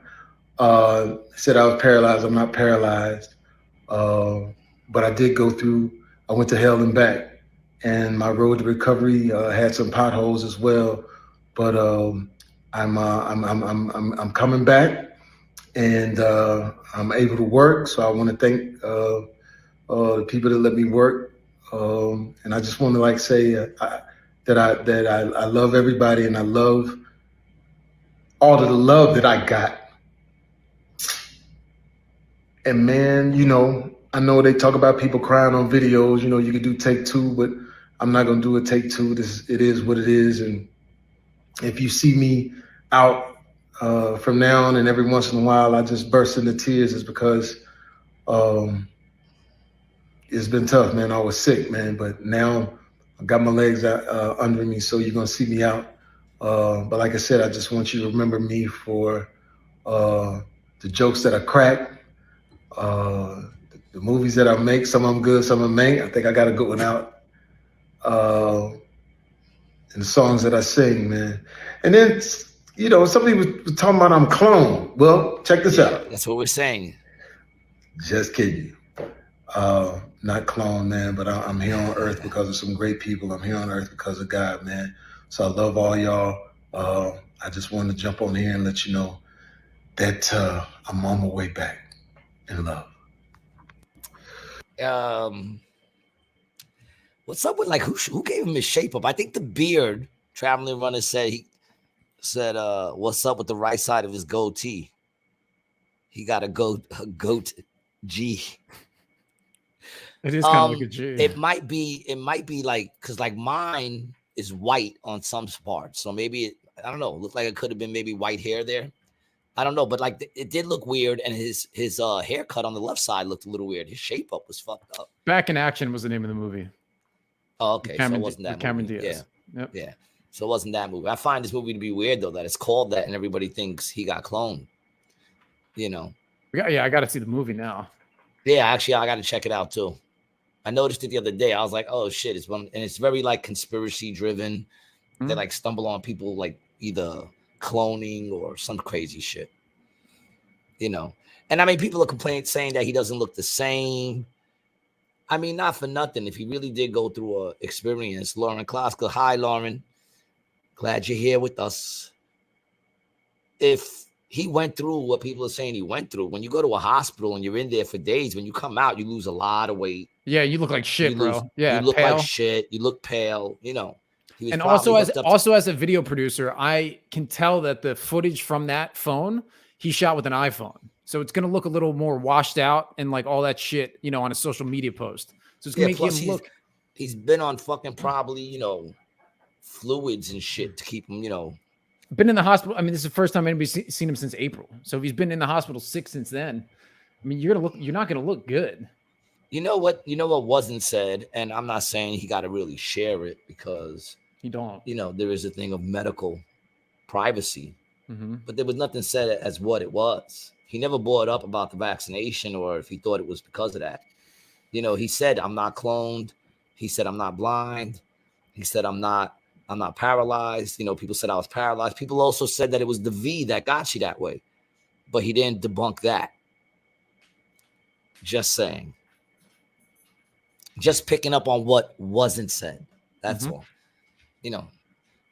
Said I was paralyzed. I'm not paralyzed. But I did go through, I went to hell and back, and my road to recovery had some potholes as well. But I'm coming back, and I'm able to work. So I want to thank the people that let me work, and I just want to say that I love everybody, and I love all of the love that I got. And man, I know they talk about people crying on videos. You could do take two, but I'm not gonna do a take two. It is what it is. And if you see me out from now on, and every once in a while I just burst into tears, is because it's been tough, man. I was sick, man, but now I got my legs out, under me, so you're gonna see me out. But like I said, I just want you to remember me for the jokes that I crack. The movies that I make, some of them good, some of them ain't. I think I got a good one out. And the songs that I sing, man. And then, somebody was talking about I'm clone. Well, check this out. That's what we're saying. Just kidding. Not clone, man, but I'm here on earth because of some great people. I'm here on earth because of God, man. So I love all y'all. I just wanted to jump on here and let you know that I'm on my way back. In love. What's up with who gave him his shape up? I think the beard traveling runner said what's up with the right side of his goatee? He got a goat G. It is kind of like a G. It might be because mine is white on some parts, so maybe I don't know. It looked like it could have been maybe white hair there. I don't know, but it did look weird, and his haircut on the left side looked a little weird. His shape up was fucked up. Back in Action was the name of the movie. Oh, okay. So it wasn't that Cameron movie. Diaz. Yeah. Yep. Yeah. So it wasn't that movie. I find this movie to be weird though, that it's called that and everybody thinks he got cloned. I got to see the movie now. Yeah, actually, I got to check it out too. I noticed it the other day. I was like, oh shit, and it's very conspiracy driven. Mm-hmm. They stumble on people either cloning or some crazy shit, and I mean people are complaining saying that he doesn't look the same, I mean, not for nothing. If he really did go through a experience, Lauren Kloska, hi, Lauren. Glad you're here with us. If he went through what people are saying he went through, when you go to a hospital and you're in there for days, when you come out, you lose a lot of weight. Yeah, you look like shit, bro. Yeah, you look pale. like shit. You look pale. You know. He was And probably also as a video producer, I can tell that the footage from that phone he shot with an iPhone, so it's gonna look a little more washed out and like all that shit, you know, on a social media post. So it's gonna make him look. He's been on fucking probably, you know, fluids and shit to keep him, you know. Been in the hospital. I mean, this is the first time anybody's seen him since April. So if he's been in the hospital since then, I mean, you're not gonna look good. You know what wasn't said, and I'm not saying he got to really share it because you don't. You know, there is a thing of medical privacy, mm-hmm. but there was nothing said as what it was. He never brought up about the vaccination or if he thought it was because of that. You know, he said, I'm not cloned. He said, I'm not blind. He said, I'm not paralyzed. You know, people said I was paralyzed. People also said that it was the V that got you that way, but he didn't debunk that. Just saying. Just picking up on what wasn't said. That's all. You know,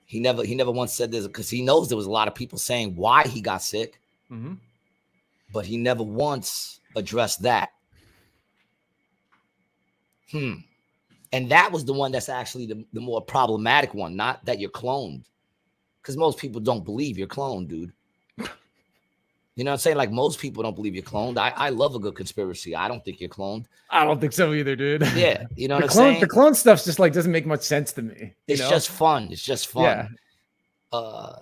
he never once said this because he knows there was a lot of people saying why he got sick, but he never once addressed that. And that was the one that's actually the more problematic one, not that you're cloned. Because most people don't believe you're cloned, dude. You know what I'm saying? Like most people don't believe you're cloned. I love a good conspiracy. I don't think you're cloned. I don't think so either, dude. Yeah. You know what I'm saying? The clone stuff's just like doesn't make much sense to me. It's just fun. It's just fun. Yeah.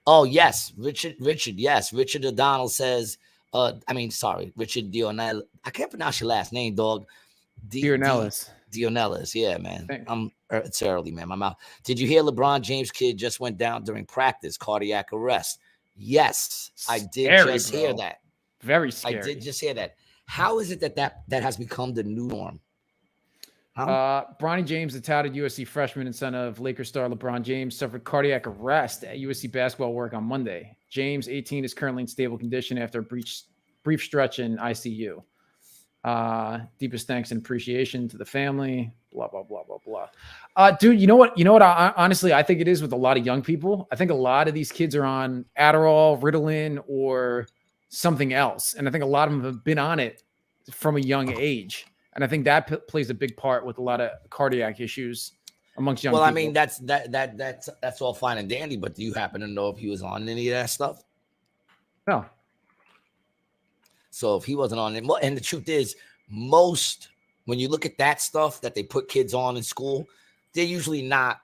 Oh, yes. Richard, yes. Richard O'Donnell says, Richard Dionel. I can't pronounce your last name, dog. Dionellis. Yeah, man. It's early, man. My mouth. Did you hear LeBron James' kid just went down during practice? Cardiac arrest. Yes, I did hear that. Very scary. I did just hear that. How is it that has become the new norm? Bronny James, the touted USC freshman and son of Lakers star LeBron James, suffered cardiac arrest at USC basketball work on Monday. James, 18, is currently in stable condition after a brief stretch in ICU. Deepest thanks and appreciation to the family. Blah blah blah blah blah. Dude, you know what? Honestly, I think it is with a lot of young people. I think a lot of these kids are on Adderall, Ritalin, or something else, and I think a lot of them have been on it from a young age. And I think that plays a big part with a lot of cardiac issues amongst young people. Well, I mean, that's all fine and dandy, but do you happen to know if he was on any of that stuff? No. So if he wasn't on it, and the truth is, when you look at that stuff that they put kids on in school, they're usually not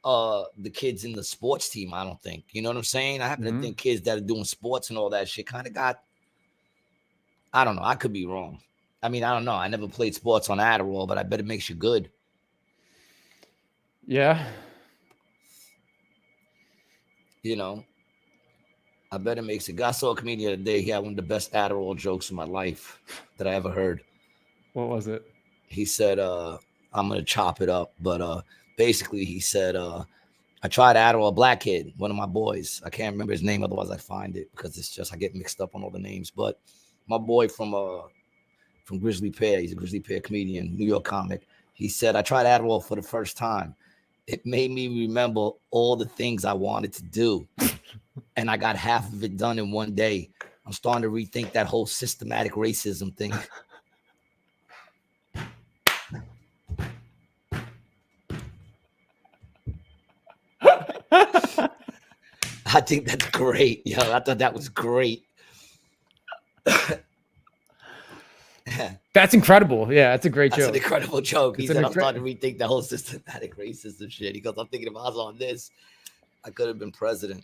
the kids in the sports team, I don't think. You know what I'm saying? I happen to think kids that are doing sports and all that shit kind of got, I don't know. I could be wrong. I mean, I don't know. I never played sports on Adderall, but I bet it makes you good. Yeah. You know, I bet it makes it. I saw a comedian the other day. He had one of the best Adderall jokes in my life that I ever heard. What was it? He said, I'm going to chop it up. But basically, he said, I tried Adderall, a black kid, one of my boys. I can't remember his name. Otherwise, I find it because it's just I get mixed up on all the names. But my boy from Grizzly Pear, he's a Grizzly Pear comedian, New York comic. He said, I tried Adderall for the first time. It made me remember all the things I wanted to do. And I got half of it done in one day. I'm starting to rethink that whole systematic racism thing. I think that's great. Yo, I thought that was great. That's incredible. Yeah, that's a great joke. That's an incredible joke. He said, I'm starting to rethink the whole systematic racism shit. He goes, I'm thinking if I was on this, I could have been president.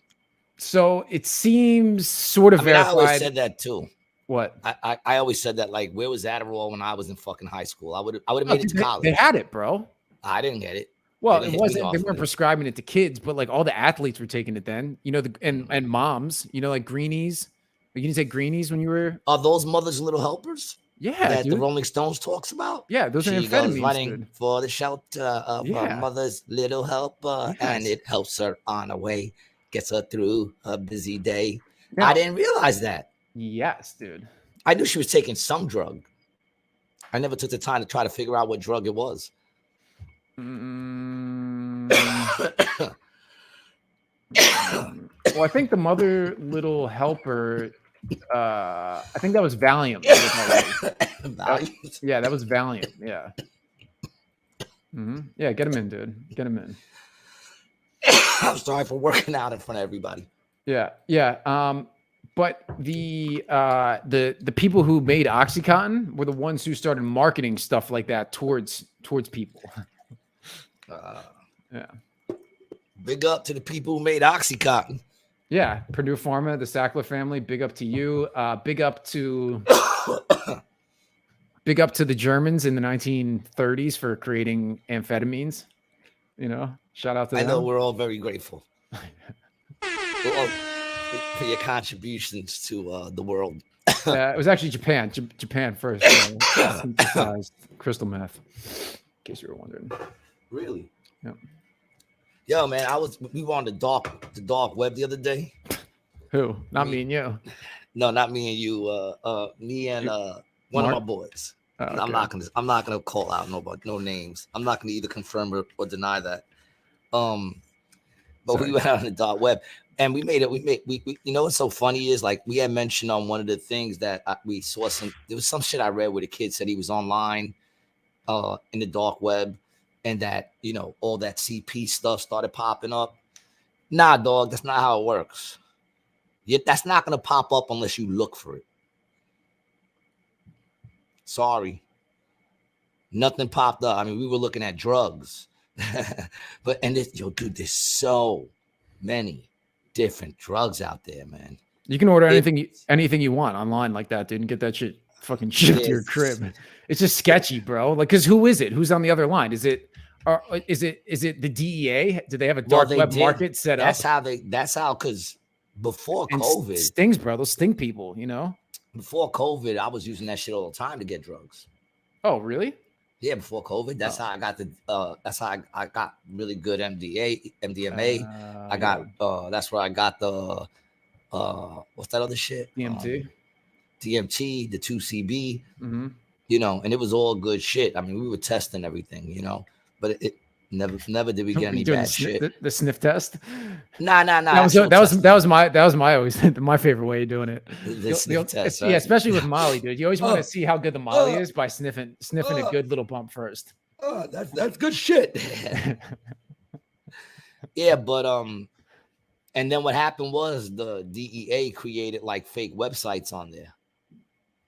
So it seems sort of verified. I always said that too. What? I always said that, like, where was Adderall when I was in fucking high school? I would have made it to college. They had it, bro. I didn't get it. Well, it wasn't. They weren't prescribing it to kids, but like all the athletes were taking it then. You know, and moms. You know, like greenies. You didn't say greenies when you were. Are those mothers little helpers? Yeah, that the Rolling Stones talks about. Yeah, those are amphetamines. She goes running for the shelter of her mother's little helper, and it helps her on her way, gets her through a busy day. No. I didn't realize that. Yes, dude. I knew she was taking some drug. I never took the time to try to figure out what drug it was. Well, I think the Mother Little Helper. I think that was Valiant. Valiant? Yeah, that was Valiant. Yeah. Yeah, get him in, dude. Get him in. I'm sorry for working out in front of everybody. Yeah. But the people who made OxyContin were the ones who started marketing stuff like that towards people. Yeah. Big up to the people who made OxyContin. Yeah, Purdue Pharma, the Sackler family. Big up to you. Big up to the Germans in the 1930s for creating amphetamines. Shout out to them. I know we're all very grateful for your contributions to the world. It was actually Japan. Japan first. Synthesized crystal meth. In case you were wondering. Really? Yeah. Yo, man, we were on the dark web the other day. Who? Not me and you. No, not me and you. Me and one of my boys. Oh, okay. I'm not gonna call out no names. I'm not gonna either confirm or deny that. But we went out on the dark web and we made you know what's so funny is like we had mentioned on one of the things that we saw there was some shit I read where the kid said he was online in the dark web and that all that CP stuff started popping up. Nah, dog, that's not how it works. That's not gonna pop up unless you look for it. Sorry. Nothing popped up. I mean, we were looking at drugs. Dude, there's so many different drugs out there, man. You can order anything you want online like that, dude, and get that shit fucking shipped to your crib. It's just sketchy, bro. Like, cause who is it? Who's on the other line? Is it the DEA? Do they have a dark web market set up? That's how, cause before COVID stings, bro. Those sting people, Before COVID, I was using that shit all the time to get drugs. Oh, really? Yeah, before COVID, that's how I got I got really good MDMA. I got that's where I got the what's that other shit? DMT, the 2CB. And it was all good shit. I mean, we were testing everything, but it never did we get any bad shit. The sniff test? Nah. That was my always my favorite way of doing it. The sniff test, right? Yeah, especially with Molly, dude. You always want to see how good the Molly is by sniffing a good little bump first. That's good shit. Yeah, but and then what happened was the DEA created like fake websites on there.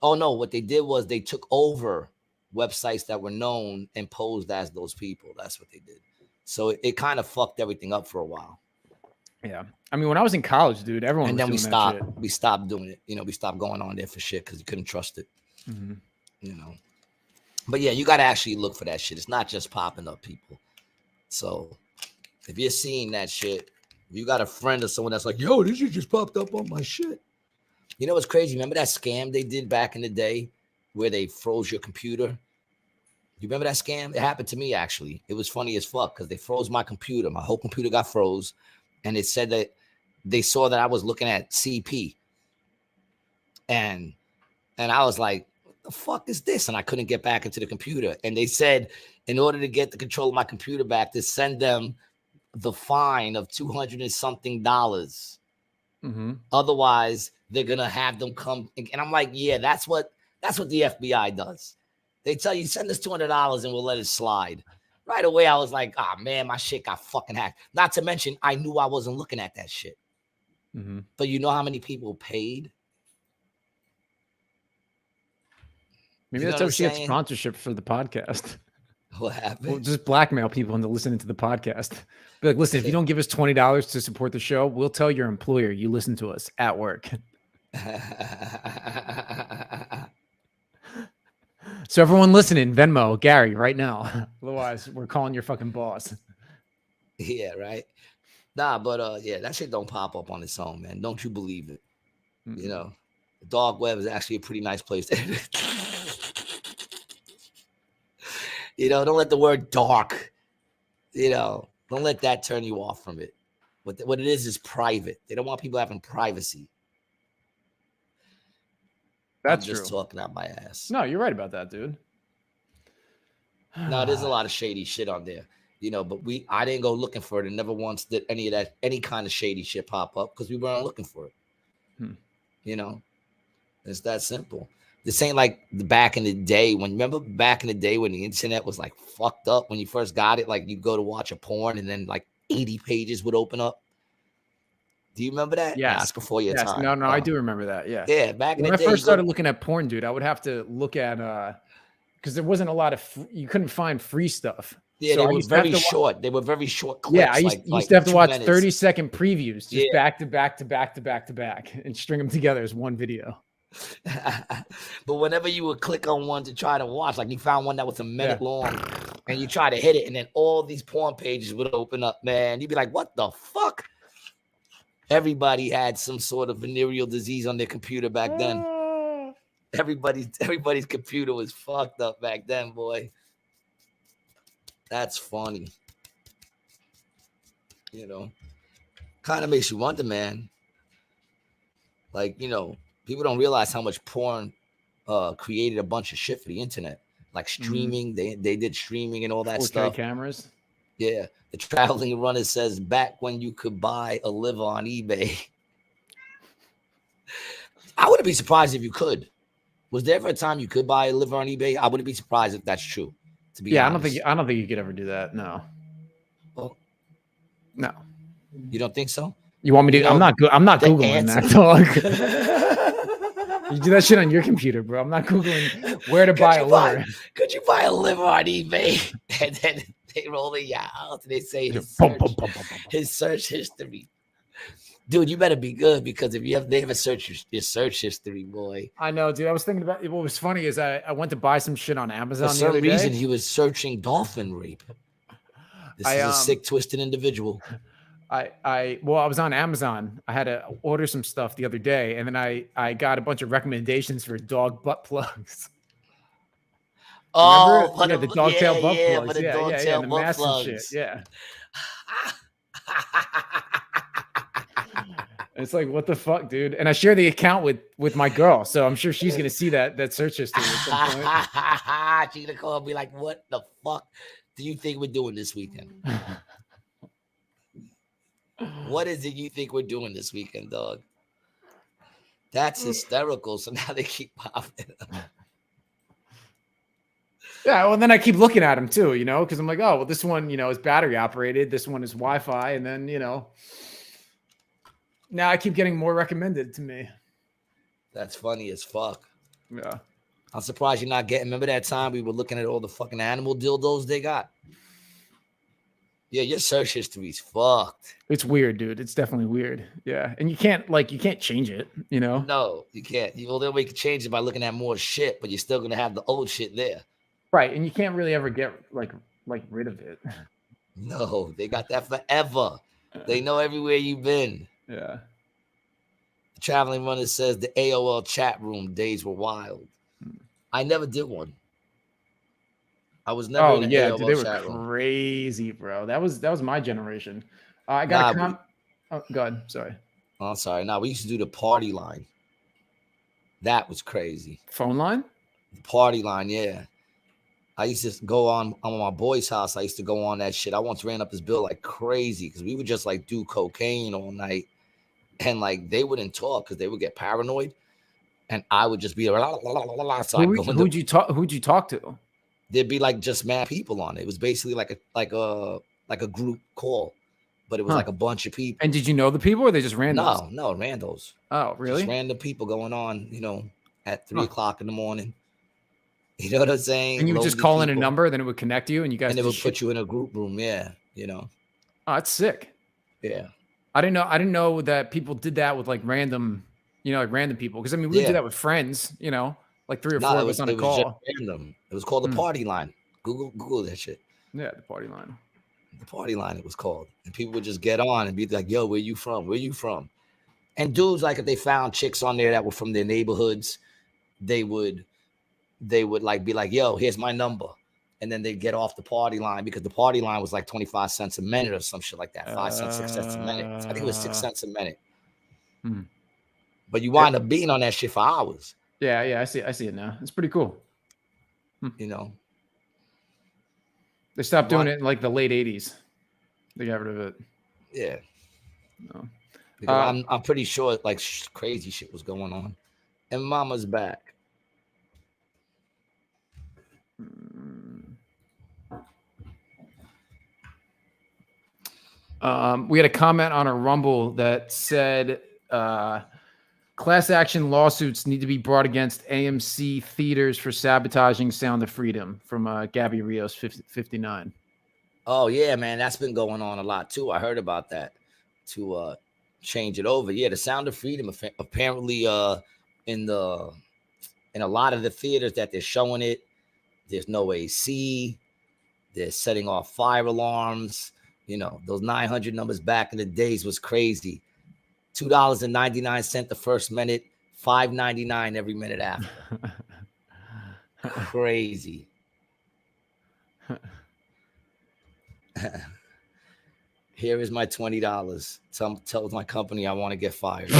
Oh no, what they did was they took over websites that were known and posed as those people. That's what they did. So it kind of fucked everything up for a while. Yeah. I mean, when I was in college, dude, everyone and was then doing that shit. We stopped doing it. We stopped going on there for shit because you couldn't trust it. But yeah, you got to actually look for that shit. It's not just popping up, people. So if you're seeing that shit, if you got a friend or someone that's like, yo, this shit just popped up on my shit. You know what's crazy? Remember that scam they did back in the day where they froze your computer? You remember that scam? It happened to me, actually. It was funny as fuck because they froze my computer. My whole computer got froze. And it said that they saw that I was looking at CP. And I was like, what the fuck is this? And I couldn't get back into the computer. And they said, in order to get the control of my computer back, to send them the fine of $200 and something. Otherwise, they're going to have them come. And I'm like, yeah, that's what the FBI does. They tell you, send us $200 and we'll let it slide. Right away, I was like, man, my shit got fucking hacked. Not to mention, I knew I wasn't looking at that shit. But you know how many people paid? Maybe that's how she gets sponsorship for the podcast. What happened? We'll just blackmail people into listening to the podcast. Be like, listen, if you don't give us $20 to support the show, we'll tell your employer you listen to us at work. So everyone listening, Venmo, Gary, right now. Otherwise, we're calling your fucking boss. Yeah, right. Nah, but yeah, that shit don't pop up on its own, man. Don't you believe it? The dark web is actually a pretty nice place. Don't let the word dark, don't let that turn you off from it. What it is private. They don't want people having privacy. That's just true. Talking out my ass. No, you're right about that, dude. No, there's a lot of shady shit on there, you know. But I didn't go looking for it, and never once did any kind of shady shit pop up because we weren't looking for it. You know, it's that simple. This ain't like the back in the day remember back in the day when the internet was like fucked up when you first got it. Like you go to watch a porn and then like 80 pages would open up. Do you remember that? Yes. That's before your time. No, I do remember that. Yeah. Yeah. Back in the day. When I first started looking at porn, dude, I would have to look at because there wasn't a lot of you couldn't find free stuff. Yeah, so they were very short. They were very short clips. Yeah, I used to have to watch 2 minutes. 30-second previews just back to back to back to back to back and string them together as one video. But whenever you would click on one to try to watch, like you found one that was a minute long and you try to hit it, and then all these porn pages would open up, man. You'd be like, what the fuck? Everybody had some sort of venereal disease on their computer back then. Everybody's computer was fucked up back then, boy. That's funny. You know, kind of makes you wonder, man. Like, you know, people don't realize how much porn created a bunch of shit for the internet. Like streaming, they did streaming and all that 4K stuff. cameras. Yeah. The Traveling Runner says back when you could buy a liver on eBay. I wouldn't be surprised if you could. Was there ever a time you could buy a liver on eBay? I wouldn't be surprised if that's true. To be honest. I don't think you could ever do that. No. Well, no. You don't think so? You want me to? I'm not Googling that, dog. You do that shit on your computer, bro. I'm not Googling where to buy a liver. Could you buy a liver on eBay? And then they roll it out and they say his search history. Dude, you better be good because if they ever search your search history, boy. I know, dude. I was thinking about what was funny is I went to buy some shit on Amazon. For some reason, he was searching dolphin rape. This is a sick, twisted individual. I was on Amazon. I had to order some stuff the other day, and then I got a bunch of recommendations for dog butt plugs. Oh, the dog tail butt plugs. Yeah, the mask and shit. Yeah. It's like, what the fuck, dude? And I share the account with my girl, so I'm sure she's gonna see that search history at some point. She's gonna call and be like, "What the fuck do you think we're doing this weekend? What is it you think we're doing this weekend, dog?" That's hysterical. So now they keep popping up. Yeah, well, and then I keep looking at them too, you know, because I'm like, oh, well, this one, you know, is battery operated. This one is Wi-Fi, and then, you know. Now I keep getting more recommended to me. That's funny as fuck. Yeah. I'm surprised you're not getting. Remember that time we were looking at all the fucking animal dildos they got? Yeah, your search history's fucked. It's weird, dude. It's definitely weird. Yeah. And you can't change it, you know? No, you can't. Well, then we can change it by looking at more shit, but you're still gonna have the old shit there. Right. And you can't really ever get like rid of it. No, they got that forever. They know everywhere you've been. Yeah. The Traveling Runner says the AOL chat room days were wild. I never did one. I was never in the AOL dude, they chat were room. crazy, bro. That was my generation. I got go ahead. Sorry. Oh, I'm sorry. No, we used to do the party line. That was crazy. Phone line? The party line, yeah. I used to go on my boy's house. I used to go on that shit. I once ran up his bill like crazy because we would just like do cocaine all night. And like they wouldn't talk because they would get paranoid. And I would just be la, la, la, la, la. So who'd you talk to? There'd be like just mad people on it. It was basically like a group call, but it was like a bunch of people. And did you know the people or they just randos? No, randos. Oh, really? Just random people going on, you know, at 3 o'clock in the morning. You know what I'm saying? And you would just call in a number, then it would connect you, and you guys. And it would put you in a group room, yeah. You know. Oh, that's sick. Yeah. I didn't know that people did that with like random people. Because I mean, we would do that with friends, you know, like 3 or 4 of us on a call. Just random. It was called the party line. Google that shit. Yeah, the party line. The party line, it was called. And people would just get on and be like, "Yo, where you from? Where you from?" And dudes, like if they found chicks on there that were from their neighborhoods, they would like be like, "Yo, here's my number." And then they'd get off the party line because the party line was like 25 cents a minute or some shit like that. 5 cents, 6 cents a minute. I think it was 6 cents a minute. But you wind up being on that shit for hours. Yeah, I see it now. It's pretty cool. You know. They stopped doing it in like the late 80s. They got rid of it. Yeah. No. Because I'm pretty sure like crazy shit was going on. And Mama's back. We had a comment on a Rumble that said class action lawsuits need to be brought against AMC Theaters for sabotaging Sound of Freedom from Gabby Rios 59. Oh yeah, man, that's been going on a lot too. I heard about that to change it over. Yeah, the Sound of Freedom apparently in a lot of the theaters that they're showing it, there's no AC. They're setting off fire alarms. You know, those 900 numbers back in the days was crazy. $2.99 the first minute, $5.99 every minute after. Crazy. Here is my $20. Tell my company I want to get fired.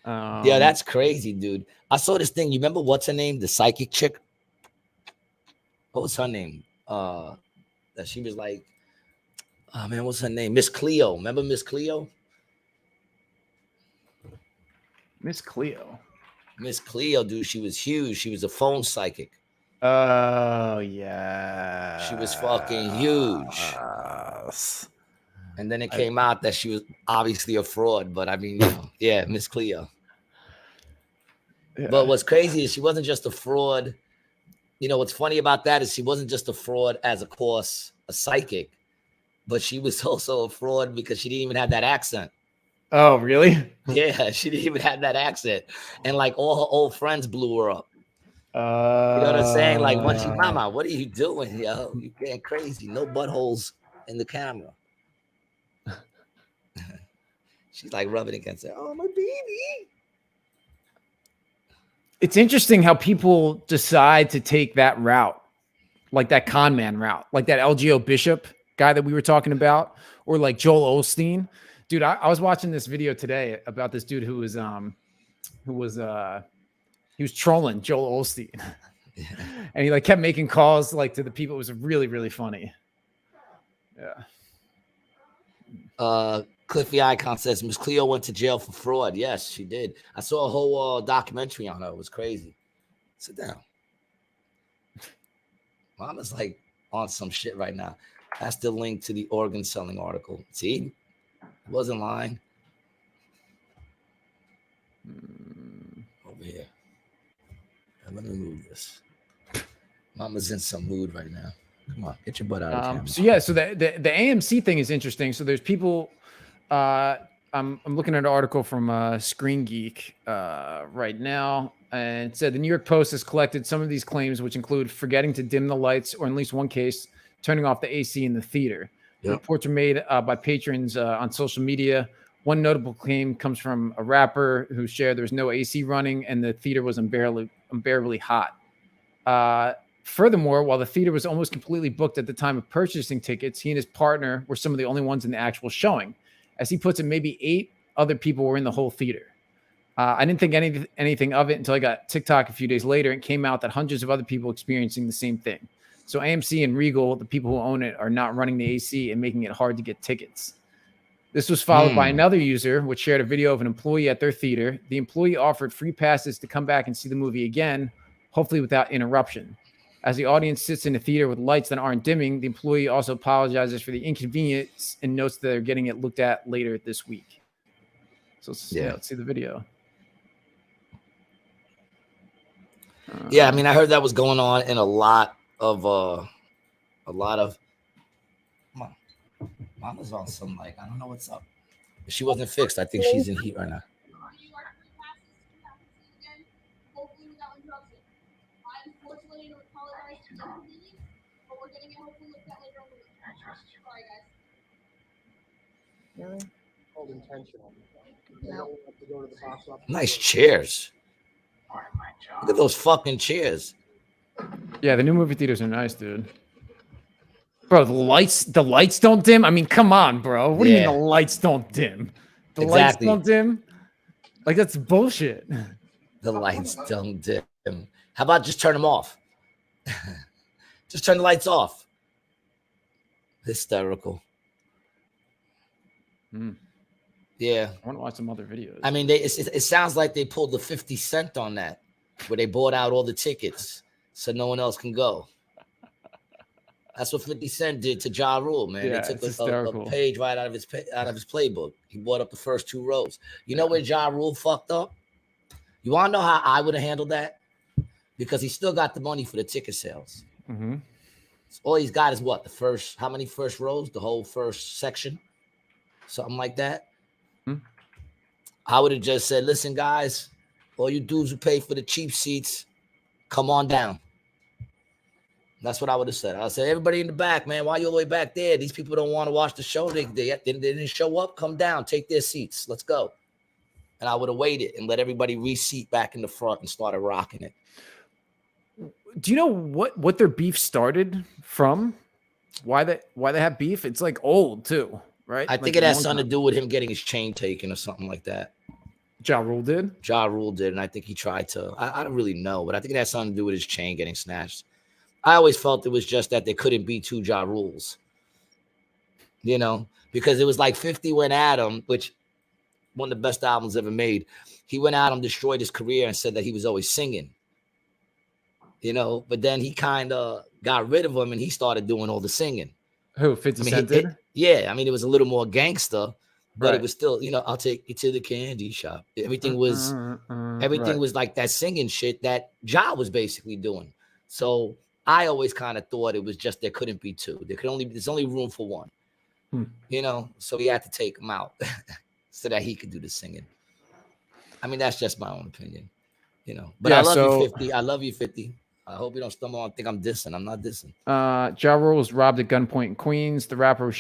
Yeah, that's crazy, dude. I saw this thing. You remember what's her name? The psychic chick. What was her name? That she was like, oh man, what's her name? Miss Cleo. Remember Miss Cleo? Miss Cleo. Miss Cleo, dude. She was huge. She was a phone psychic. Oh yeah. She was fucking huge. And then it came out that she was obviously a fraud, but I mean, you know, yeah, Miss Cleo. Yeah. But what's crazy is she wasn't just a fraud. You know, what's funny about that is she wasn't just a fraud as, of course, a psychic, but she was also a fraud because she didn't even have that accent. Oh, really? Yeah, she didn't even have that accent. And like all her old friends blew her up. You know what I'm saying? Like, once you, mama, what are you doing, yo? You getting crazy. No buttholes in the camera. She's like rubbing against it. Oh, my baby. It's interesting how people decide to take that route, like that con man route, like that LGO Bishop guy that we were talking about, or like Joel Osteen. Dude, I was watching this video today about this dude who was trolling Joel Osteen. And he like kept making calls like to the people. It was really, really funny. Yeah. Cliffy Icon says Miss Cleo went to jail for fraud. Yes, she did. I saw a whole documentary on her. It was crazy. Sit down. Mama's like on some shit right now. That's the link to the organ selling article. See? I wasn't lying. Over here. Let me move this. Mama's in some mood right now. Come on, get your butt out of camera. So yeah, so the AMC thing is interesting. So there's people. I'm looking at an article from Screen Geek right now, and it said the New York Post has collected some of these claims, which include forgetting to dim the lights, or in at least one case, turning off the AC in the theater. Yep. The reports are made by patrons on social media. One notable claim comes from a rapper who shared there was no AC running and the theater was unbearably hot. Furthermore, while the theater was almost completely booked at the time of purchasing tickets, he and his partner were some of the only ones in the actual showing. As he puts it, maybe 8 other people were in the whole theater. I didn't think anything of it until I got TikTok a few days later, and it came out that hundreds of other people experiencing the same thing. So AMC and Regal, the people who own it, are not running the AC and making it hard to get tickets. This was followed by another user, which shared a video of an employee at their theater. The employee offered free passes to come back and see the movie again, hopefully without interruption. As the audience sits in the theater with lights that aren't dimming, the employee also apologizes for the inconvenience and notes that they're getting it looked at later this week. So let's see the video. Yeah, I mean, I heard that was going on in a lot of Mama's on some, like, I don't know what's up. If she wasn't fixed, I think she's in heat right now. Nice chairs. Look at those fucking chairs. Yeah, the new movie theaters are nice, dude. Bro, the lights don't dim. I mean, come on, bro. What do you mean the lights don't dim? The lights don't dim? Like, that's bullshit. The lights don't dim. How about just turn them off? Just turn the lights off. Hysterical. Yeah. I want to watch some other videos. I mean, it sounds like they pulled the 50 Cent on that, where they bought out all the tickets so no one else can go. That's what 50 Cent did to Ja Rule, man. Yeah, they took a page right out of his playbook. He bought up the first 2 rows. You know where Ja Rule fucked up? You want to know how I would have handled that? Because he still got the money for the ticket sales. Mm-hmm. So all he's got is what? How many first rows? The whole first section? Something like that. Mm-hmm. I would have just said, listen, guys, all you dudes who pay for the cheap seats, come on down. That's what I would have said. I would say, everybody in the back, man, why you all the way back there? These people don't want to watch the show. They didn't show up. Come down. Take their seats. Let's go. And I would have waited and let everybody reseat back in the front and started rocking it. Do you know what their beef started from? Why they have beef? It's like old too, right? I think it has something to do with him getting his chain taken or something like that. Ja Rule did? Ja Rule did, and I think he tried to. I don't really know, but I think it has something to do with his chain getting snatched. I always felt it was just that there couldn't be 2 Ja Rules. You know, because it was like 50 went at him, which one of the best albums ever made. He went at him, destroyed his career, and said that he was always singing. You know, but then he kind of got rid of him and he started doing all the singing. Who, 50 Cent did? Yeah, I mean, it was a little more gangster, but Right. It was still, you know, I'll take you to the candy shop. Everything was right. was like that singing shit that Ja was basically doing. So I always kind of thought it was just there couldn't be 2. There's only room for 1. You know, so he had to take him out so that he could do the singing. I mean, that's just my own opinion, you know. But Yeah, I love you, 50. I love you, 50. I hope you don't stumble on and think I'm dissing. I'm not dissing. Ja Rule was robbed at gunpoint in Queens. The rapper was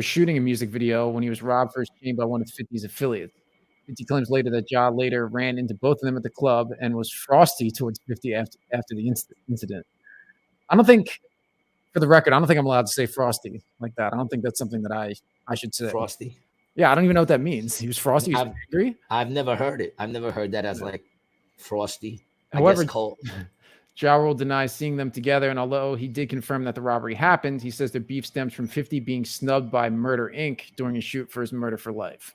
shooting a music video when he was robbed for his chain by one of 50's affiliates. 50 claims later that Ja later ran into both of them at the club and was frosty towards 50 after the incident. I don't think, for the record, I don't think I'm allowed to say frosty like that. I don't think that's something that I should say. Frosty? Yeah, I don't even know what that means. He was frosty. He was angry. I've never heard it. I've never heard that as like frosty. However, I guess cold. Ja Rule denies seeing them together, and although he did confirm that the robbery happened, he says the beef stems from 50 being snubbed by Murder Inc. during a shoot for his Murder for Life.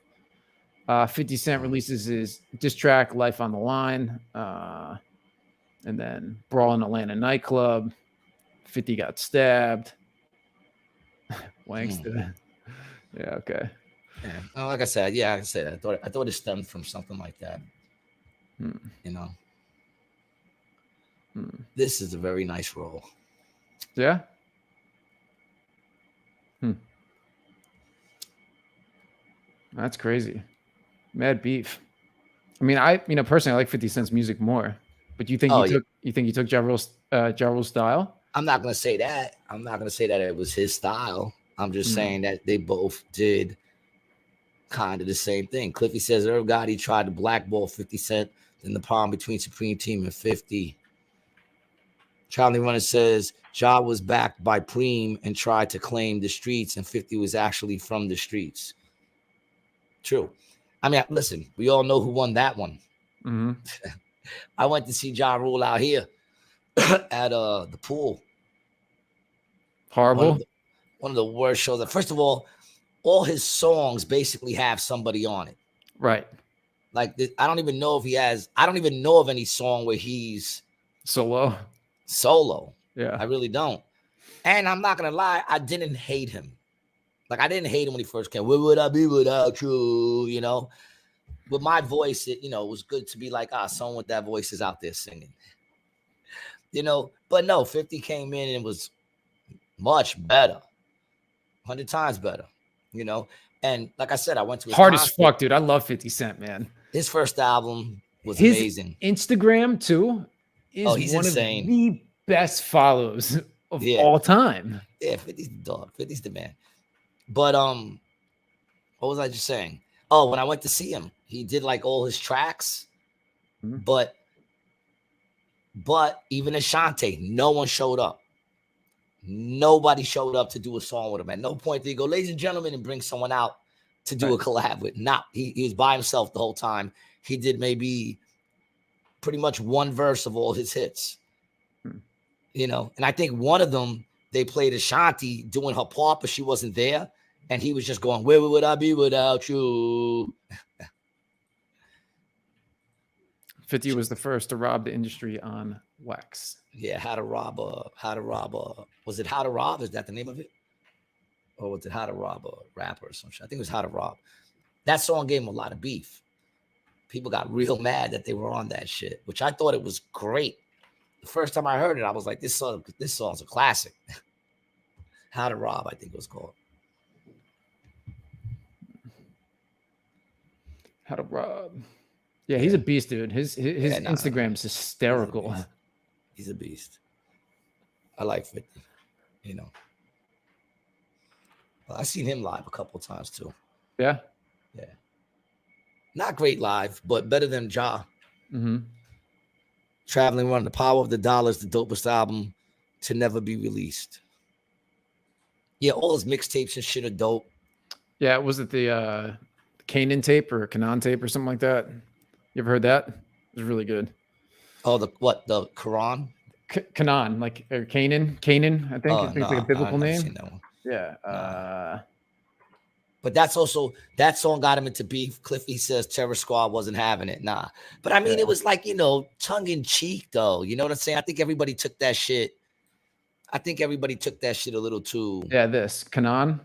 50 Cent releases his diss track, Life on the Line, and then Brawl in Atlanta nightclub. 50 got stabbed. Wanks did it. Yeah, okay. Yeah. Oh, like I said, I thought it stemmed from something like that. You know. This is a very nice role. Yeah. That's crazy. Mad beef. I mean, personally, I like 50 Cent's music more. But you think he took Ja Rule's style? I'm not gonna say that. I'm not gonna say that it was his style. I'm just saying that they both did kind of the same thing. Cliffy says Irv Gotti tried to blackball 50 Cent in the problem between Supreme Team and 50. Charlie Runner says Ja was backed by Preem and tried to claim the streets, and 50 was actually from the streets. True. I mean, listen, we all know who won that one. I went to see Ja Rule out here at the pool. Horrible. One of the worst shows. First of all his songs basically have somebody on it. Right. Like, I don't even know of any song where he's solo. Yeah. I really don't. And I'm not going to lie, I didn't hate him. Like, I didn't hate him when he first came. Where would I be without you? You know, with my voice, it was good to be like, someone with that voice is out there singing. You know, but no, 50 came in and was much better. 100 times better, you know. And like I said, I went to his hard concert. as fuck, dude. I love 50 Cent, man. His first album was his amazing. Instagram too is he's one insane. Of the best follows of all time. Yeah, 50's the dog. 50's the man. But what was I just saying? Oh, when I went to see him, he did like all his tracks, but even Ashanti, no one showed up. Nobody showed up to do a song with him. At no point did he go, ladies and gentlemen, and bring someone out to do a collab with. He was by himself the whole time. He did maybe pretty much one verse of all his hits. You know, and I think one of them, they played Ashanti doing her part, but she wasn't there. And he was just going, where would I be without you? 50 was the first to rob the industry on wax. Yeah, How to Rob was it How to Rob? Is that the name of it? Or was it How to Rob a Rapper or some shit? I think it was How to Rob. That song gave him a lot of beef. People got real mad that they were on that shit, which I thought it was great. The first time I heard it, I was like, this song's a classic. How to Rob, I think it was called. How to Rob. Yeah, he's a beast, dude. His Instagram is hysterical. He's a beast. I like 50, you know. Well, I've seen him live a couple of times too. Yeah. Yeah. Not great live, but better than Ja. Mm-hmm. Traveling Run, The Power of the Dollar is the dopest album to never be released. Yeah, all his mixtapes and shit are dope. Yeah, was it the Canaan tape or Canaan tape or something like that? You ever heard that? It was really good. Oh, the Quran? Canaan, like or Canaan, I think. I think it's like a biblical name. Seen that one. Yeah. But that's also, that song got him into beef. Cliffy says Terror Squad wasn't having it. Nah. But I mean, it was like, you know, tongue in cheek though. You know what I'm saying? I think everybody took that shit. a little too. Yeah, this Canaan.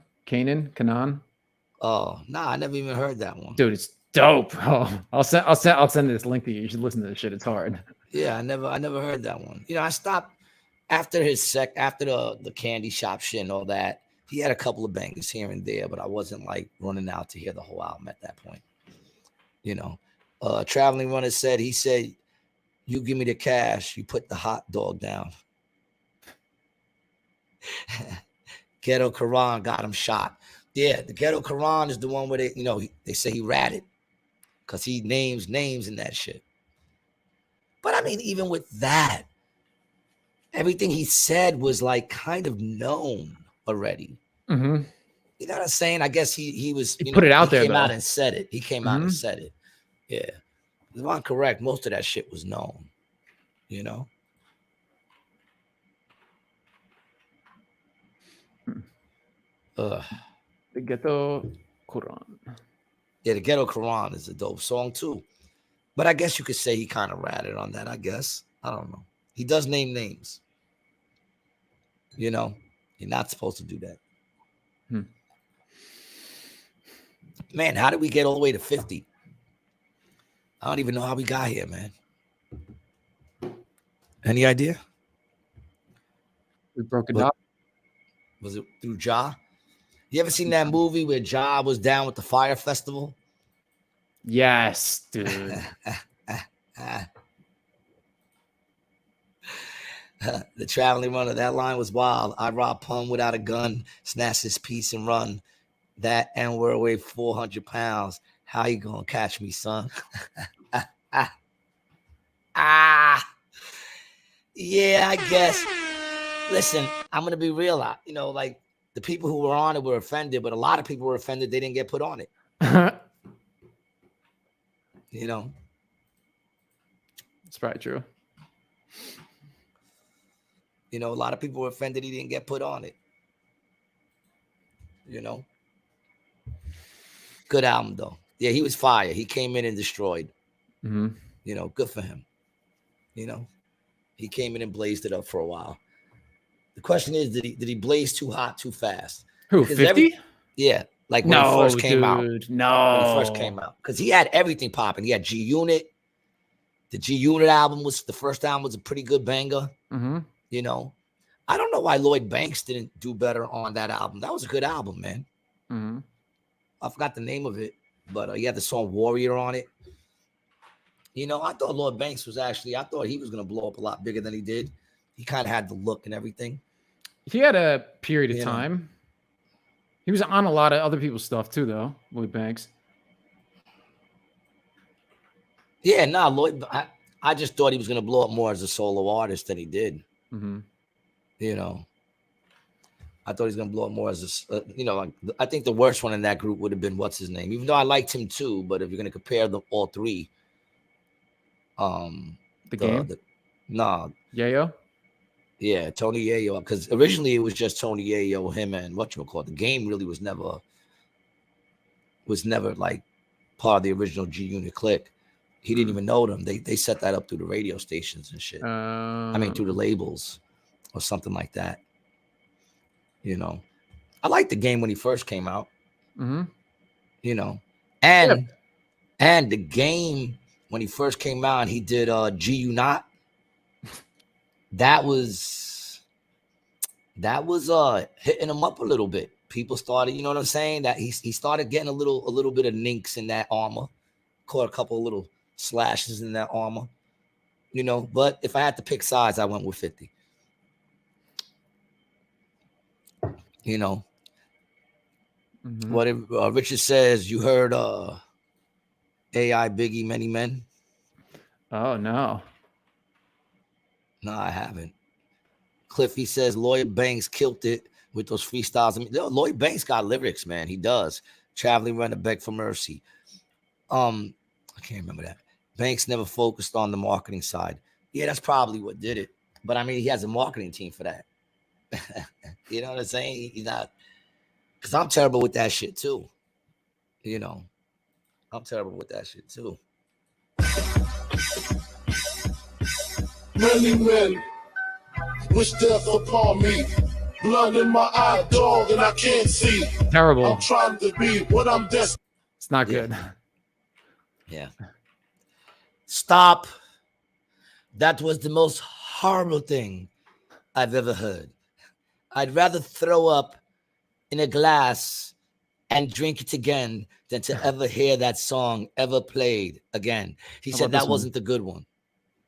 Oh, nah, I never even heard that one. Dude, it's dope. Oh, I'll send this link to you. You should listen to this shit. It's hard. Yeah, I never heard that one. You know, I stopped after the candy shop shit and all that. He had a couple of bangers here and there, but I wasn't like running out to hear the whole album at that point. You know, Traveling Runner said, you give me the cash, you put the hot dog down. Ghetto Quran got him shot. Yeah, the Ghetto Quran is the one where they say he ratted because he names names in that shit. But I mean, even with that, everything he said was like kind of known already. Mm-hmm. You know what I'm saying? I guess he put it out there. He came out and said it. Yeah. If I'm correct, most of that shit was known. You know? The Ghetto Quran. Yeah, the Ghetto Quran is a dope song too. But I guess you could say he kind of ratted on that, I guess. I don't know. He does name names. You know, you're not supposed to do that. Man, how did we get all the way to 50? I don't even know how we got here, man. Any idea? We broke it up. Was it through Ja? You ever seen that movie where Ja was down with the Fire Festival? Yes, dude. The Traveling Runner, that line was wild. I rob Pun without a gun, snatch his piece and run. That N-word weighed 400 pounds. How you gonna catch me, son? Yeah, I guess. Listen, I'm gonna be real. You know, like the people who were on it were offended, but a lot of people were offended they didn't get put on it. You know, it's probably true. You know, a lot of people were offended he didn't get put on it. You know, good album though. Yeah, he was fire. He came in and destroyed. Mm-hmm. You know, good for him. You know, he came in and blazed it up for a while. The question is, did he blaze too hot, too fast? Who, 50? Yeah, like when he first came out. No, when he first came out, because he had everything popping. He had G Unit. The G Unit album the first album was a pretty good banger. Mm-hmm. You know, I don't know why Lloyd Banks didn't do better on that album. That was a good album, man. Mm-hmm. I forgot the name of it, but he had the song Warrior on it. You know, I thought Lloyd Banks I thought he was going to blow up a lot bigger than he did. He kind of had the look and everything. He had a period of time. He was on a lot of other people's stuff too, though, Lloyd Banks. Yeah, Lloyd, I just thought he was going to blow up more as a solo artist than he did. Mm-hmm. You know, I thought he was going to blow up more as I think the worst one in that group would have been what's his name, even though I liked him too. But if you're going to compare all three, Game? No. Yayo? Yeah, Tony Yayo. Because originally it was just Tony Yayo, him, and whatchamacallit. The game really was never like part of the original G Unit clique. He didn't even know them. They set that up through the radio stations and shit. I mean, through the labels or something like that. You know, I liked the game when he first came out. Mm-hmm. You know, and the game when he first came out, he did G U Not. That was hitting him up a little bit. People started, you know what I'm saying? That he started getting a little bit of ninks in that armor. Caught a couple of little slashes in that armor. You know, but if I had to pick sides, I went with 50. You know. Mm-hmm. What if Richard says, you heard AI Biggie Many Men? Oh no. No, I haven't. Cliffy says Lloyd Banks killed it with those freestyles. I mean, Lloyd Banks got lyrics, man. He does. Traveling Run to Beg for Mercy. I can't remember that. Banks never focused on the marketing side. Yeah, that's probably what did it. But I mean, he has a marketing team for that. You know what I'm saying? He's not, because I'm terrible with that shit too. You know, I'm terrible with that shit too. Many men wish death upon me. Blood in my eye, dog, and I can't see. Terrible. I'm trying to be what I'm destined. It's not good. Yeah. Stop. That was the most horrible thing I've ever heard. I'd rather throw up in a glass and drink it again than to ever hear that song ever played again. He said that wasn't the good one.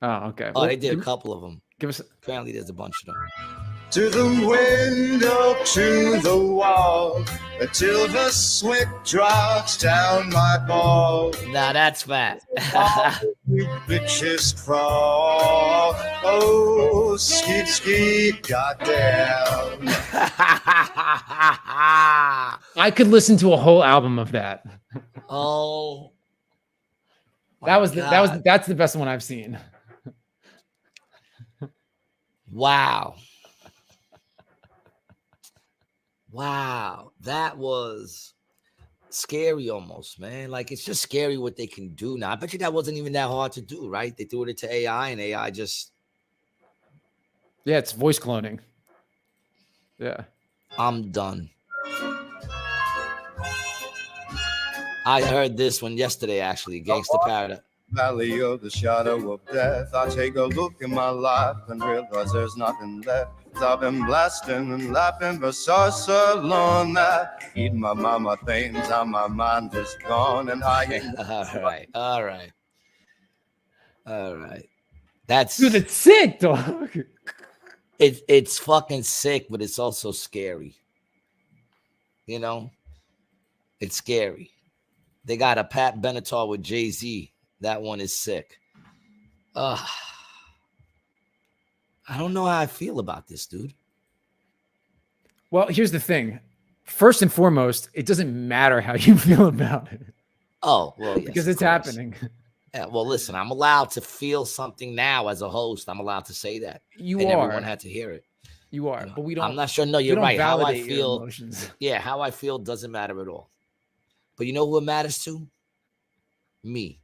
Oh, okay. Oh, they did a couple of them. Give us. Apparently, there's a bunch of them. To the window, to the wall, until the sweat drops down my balls. Now that's fat. You bitches crawl. Oh, skeet, skeet, goddamn. I could listen to a whole album of that. Oh, that's the best one I've seen. Wow. Wow, that was scary almost, man. Like, it's just scary what they can do now. I bet you that wasn't even that hard to do, right? They threw it into AI and AI just... Yeah, it's voice cloning. Yeah. I'm done. I heard this one yesterday, actually. Gangsta Paradise. Valley of the shadow of death. I take a look in my life and realize there's nothing left. I've been blasting and laughing for so long that eating my mama things on my mind is gone and I ain't. All right. That's dude, it's sick, dog. It's fucking sick, but it's also scary. You know, it's scary. They got a Pat Benatar with Jay-Z. That one is sick. I don't know how I feel about this, dude. Well, here's the thing. First and foremost, it doesn't matter how you feel about it. Oh, well, yes, because it's happening. Yeah, well, listen, I'm allowed to feel something now as a host. I'm allowed to say that. Everyone had to hear it. You are, but we don't. I'm not sure. No, you're right. How I feel. Yeah, how I feel doesn't matter at all. But you know who it matters to? Me.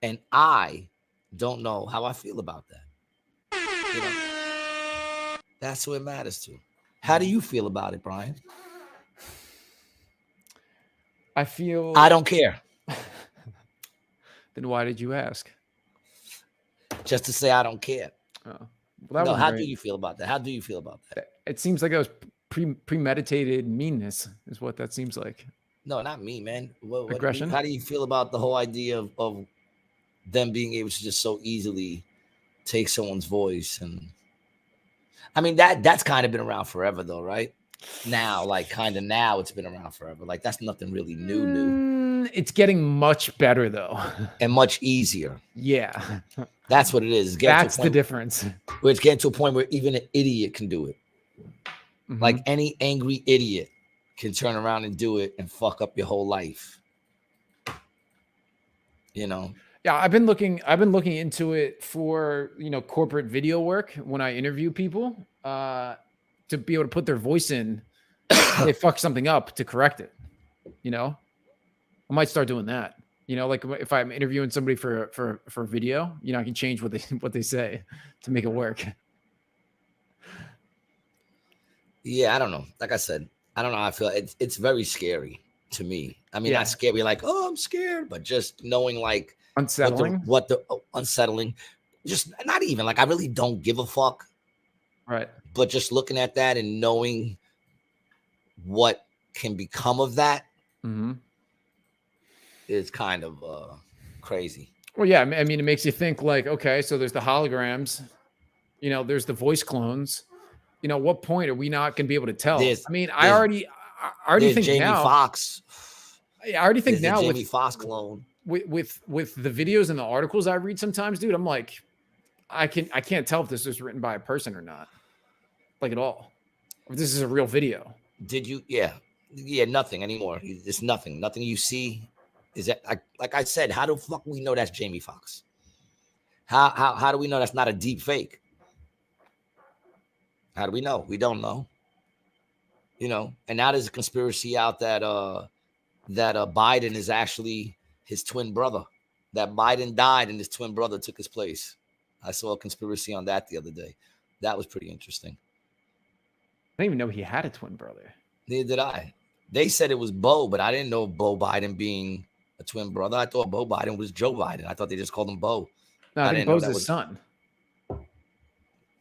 And I don't know how I feel about that. You know? That's who it matters to. How do you feel about it, Brian? I feel... I don't care. Then why did you ask? Just to say I don't care. Oh. Well, no, how do you feel about that? How do you feel about that? It seems like it was premeditated meanness is what that seems like. No, not me, man. Aggression? How do you feel about the whole idea of them being able to just so easily take someone's voice? And I mean, that's kind of been around forever though, right? Now, like now it's been around forever. Like that's nothing really new. It's getting much better though. And much easier. Yeah. That's what it is. That's the difference. Where it's getting to a point where even an idiot can do it. Mm-hmm. Like any angry idiot can turn around and do it and fuck up your whole life. You know, Yeah, I've been looking into it for, corporate video work when I interview people, to be able to put their voice in, they fuck something up to correct it. I might start doing that. Like if I'm interviewing somebody for video, I can change what they say to make it work. Yeah, I don't know. Like I said, I don't know how I feel. It's very scary to me. I mean, not scary like, oh, I'm scared, but just knowing like Unsettling. Unsettling. Just not even like I really don't give a fuck. Right. But just looking at that and knowing what can become of that is kind of crazy. Well, yeah, I mean, it makes you think like, okay, so there's the holograms, there's the voice clones. What point are we not going to be able to tell? I already think Jamie now. Foxx. I already think now Jamie Foxx clone. With the videos and the articles I read sometimes, dude, I'm like, I can't tell if this was written by a person or not, like at all. If this is a real video. Did you? Yeah, nothing anymore. It's nothing. Nothing you see is that like I said. How the fuck we know that's Jamie Foxx? How do we know that's not a deep fake? How do we know? We don't know. And now there's a conspiracy out that Biden is actually his twin brother. That Biden died and his twin brother took his place. I saw a conspiracy on that the other day. That was pretty interesting. I didn't even know he had a twin brother. Neither did I. They said it was Bo, but I didn't know Bo Biden being a twin brother. I thought Bo Biden was Joe Biden. I thought they just called him Bo. No, I think Bo's his son.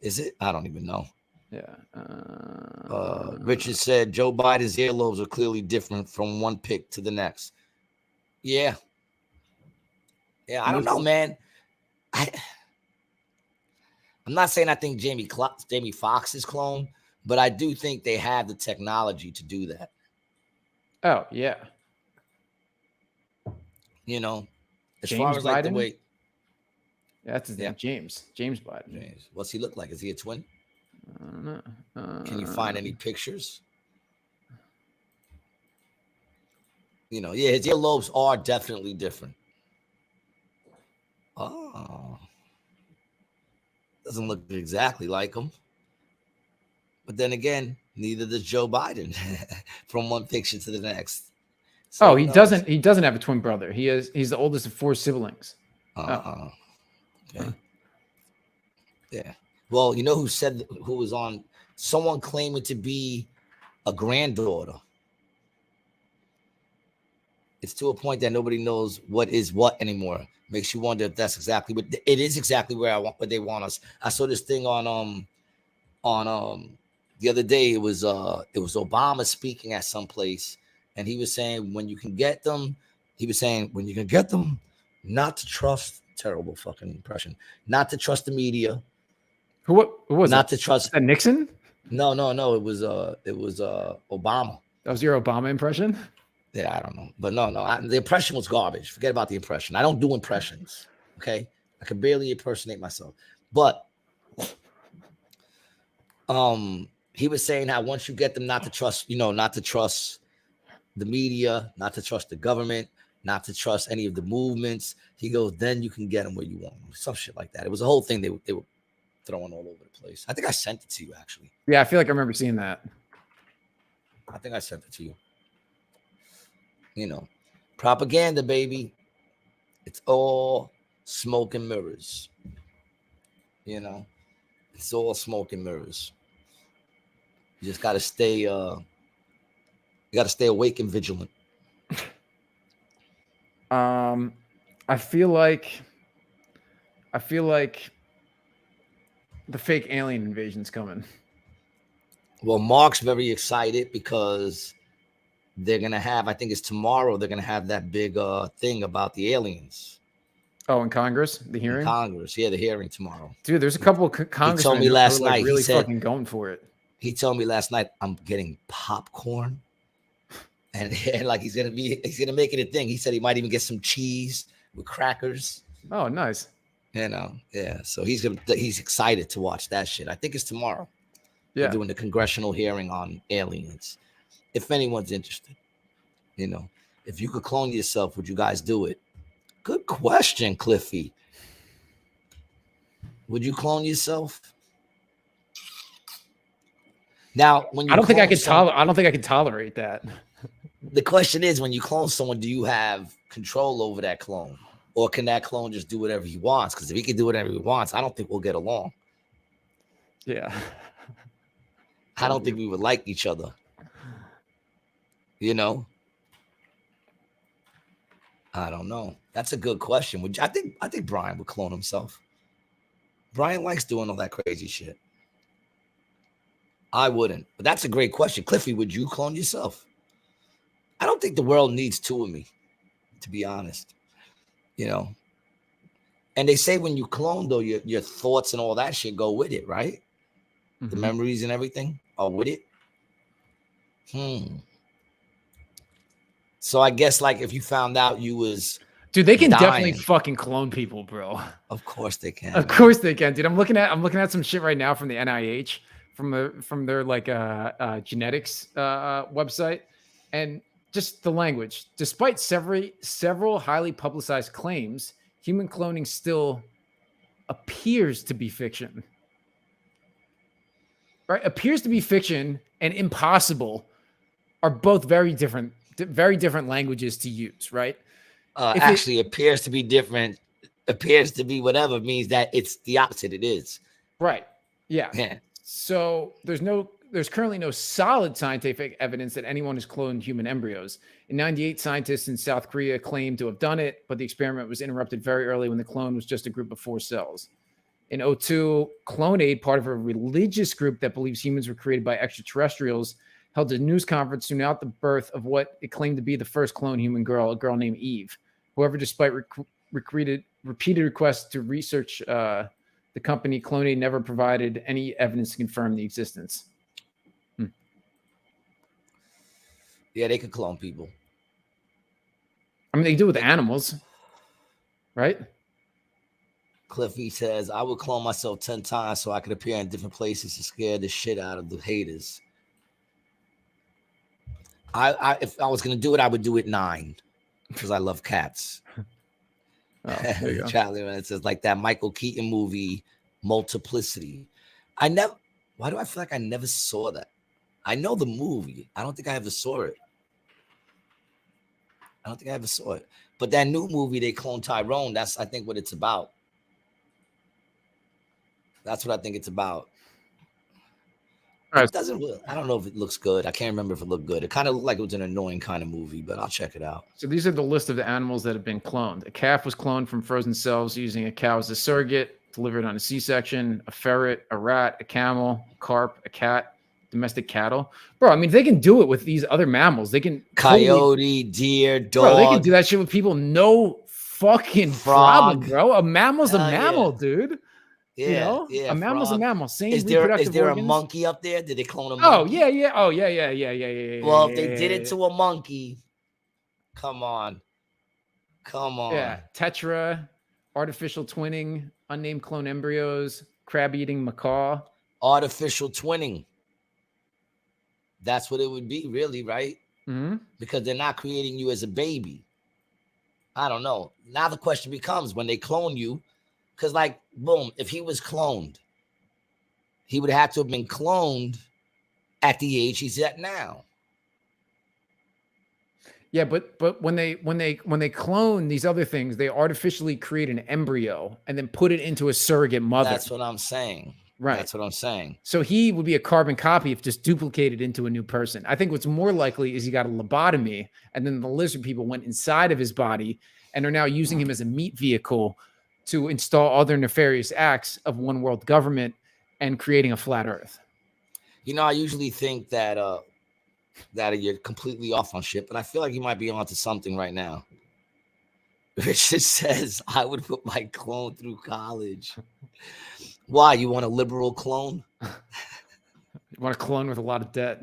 Is it? I don't even know. Yeah. Richard said Joe Biden's earlobes are clearly different from one pic to the next. Yeah. Yeah, I don't know, man. I'm not saying I think Jamie Foxx is clone, but I do think they have the technology to do that. Oh, yeah. As James far as like Biden? the way. Yeah, that's his name, James Biden. James. What's he look like? Is he a twin? I don't know. Can you find any pictures? His earlobes are definitely different. Oh. Doesn't look exactly like him. But then again, neither does Joe Biden from one picture to the next. So he doesn't have a twin brother. He's the oldest of 4 siblings. Okay. Yeah. Well, who was on someone claiming to be a granddaughter. It's to a point that nobody knows what is what anymore. Makes you wonder if that's exactly what it is. Exactly where they want us. I saw this thing on the other day. It was Obama speaking at some place, and he was saying when you can get them, not to trust. Terrible fucking impression. Not to trust the media. Who was not that? To trust that Nixon? No. It was Obama. That was your Obama impression? Yeah, I don't know, but no. The impression was garbage. Forget about the impression. I don't do impressions. Okay, I can barely impersonate myself. But he was saying how once you get them not to trust the media, not to trust the government, not to trust any of the movements. He goes, then you can get them where you want them. Some shit like that. It was a whole thing they were throwing all over the place. I think I sent it to you, actually. Yeah, I feel like I remember seeing that. I think I sent it to you. Propaganda, baby. It's all smoke and mirrors. It's all smoke and mirrors. You just got to stay, awake and vigilant. I feel like the fake alien invasion's coming. Well, Mark's very excited because they're going to have, I think it's tomorrow, they're going to have that big thing about the aliens. Oh, in Congress? The hearing? In Congress, yeah, the hearing tomorrow. Dude, there's a couple of congressmen he told me last night, really fucking going for it. He told me last night, I'm getting popcorn. And like he's gonna make it a thing. He said he might even get some cheese with crackers. Oh, nice. Yeah. So he's excited to watch that shit. I think it's tomorrow. Yeah. They're doing the congressional hearing on aliens. If anyone's interested, if you could clone yourself, would you guys do it? Good question, Cliffy. Would you clone yourself? Now, when you I don't think I clone could tolerate. I don't think I could tolerate that. The question is, when you clone someone, do you have control over that clone, or can that clone just do whatever he wants? Because if he can do whatever he wants, I don't think we'll get along. Yeah. I don't think we would like each other. You know? I don't know. That's a good question. I think Brian would clone himself. Brian likes doing all that crazy shit. I wouldn't. But that's a great question. Cliffy, would you clone yourself? I don't think the world needs two of me, to be honest. You know? And they say when you clone, though, your thoughts and all that shit go with it, right? Mm-hmm. The memories and everything are with it. So I guess, like, if you found out you was dude, they can dying, definitely fucking clone people, bro. Of course they can. Of course they can, dude. I'm looking at some shit right now from the NIH, from their like genetics website, and just the language. Despite several highly publicized claims, human cloning still appears to be fiction. Right? Appears to be fiction and impossible are both very different languages to use, right? Actually, appears to be different, appears to be whatever means that it's the opposite. It is. Right. Yeah. So there's currently no solid scientific evidence that anyone has cloned human embryos. In 1998, scientists in South Korea claimed to have done it, but the experiment was interrupted very early when the clone was just a group of 4 cells. In 2002, CloneAid, part of a religious group that believes humans were created by extraterrestrials, held a news conference soon after the birth of what it claimed to be the first clone human girl, a girl named Eve. However, despite repeated requests to research the company, CloneAid never provided any evidence to confirm the existence. Yeah, they could clone people. I mean, they do it with animals, right? Cliffy says, I would clone myself 10 times so I could appear in different places to scare the shit out of the haters. If I was going to do it, I would do it 9 because I love cats. Charlie, when it says like that Michael Keaton movie, Multiplicity. Why do I feel like I never saw that? I know the movie. I don't think I ever saw it. But that new movie, they cloned Tyrone. That's, I think, what it's about. That's what I think it's about. It doesn't. I don't know if it looks good. I can't remember if it looked good. It kind of looked like it was an annoying kind of movie, but I'll check it out. So these are the list of the animals that have been cloned. A calf was cloned from frozen cells using a cow as a surrogate, delivered on a C-section. A ferret, a rat, a camel, a carp, a cat, domestic cattle. Bro, I mean, they can do it with these other mammals. They can coyote, deer, dog. Bro, they can do that shit with people. No fucking problem, bro. A mammal's a mammal, dude. Yeah, you know? Yeah. A mammal's a mammal. Same is reproductive there organs. A monkey up there? Did they clone a monkey? Oh, yeah. Oh, yeah. Well, if they did it to a monkey, come on. Yeah, tetra, artificial twinning, unnamed clone embryos, crab-eating macaw. Artificial twinning. That's what it would be, really, right? Mm-hmm. Because they're not creating you as a baby. I don't know. Now the question becomes, when they clone you, because, like, boom, if he was cloned, he would have to have been cloned at the age he's at now. Yeah, but when they clone these other things, they artificially create an embryo and then put it into a surrogate mother. That's what I'm saying. Right. That's what I'm saying. So he would be a carbon copy if just duplicated into a new person. I think what's more likely is he got a lobotomy, and then the lizard people went inside of his body and are now using him as a meat vehicle to install other nefarious acts of one world government and creating a flat earth. You know, I usually think that you're completely off on shit, but I feel like you might be onto something right now. Richard says, I would put my clone through college. Why? You want a liberal clone? You want a clone with a lot of debt?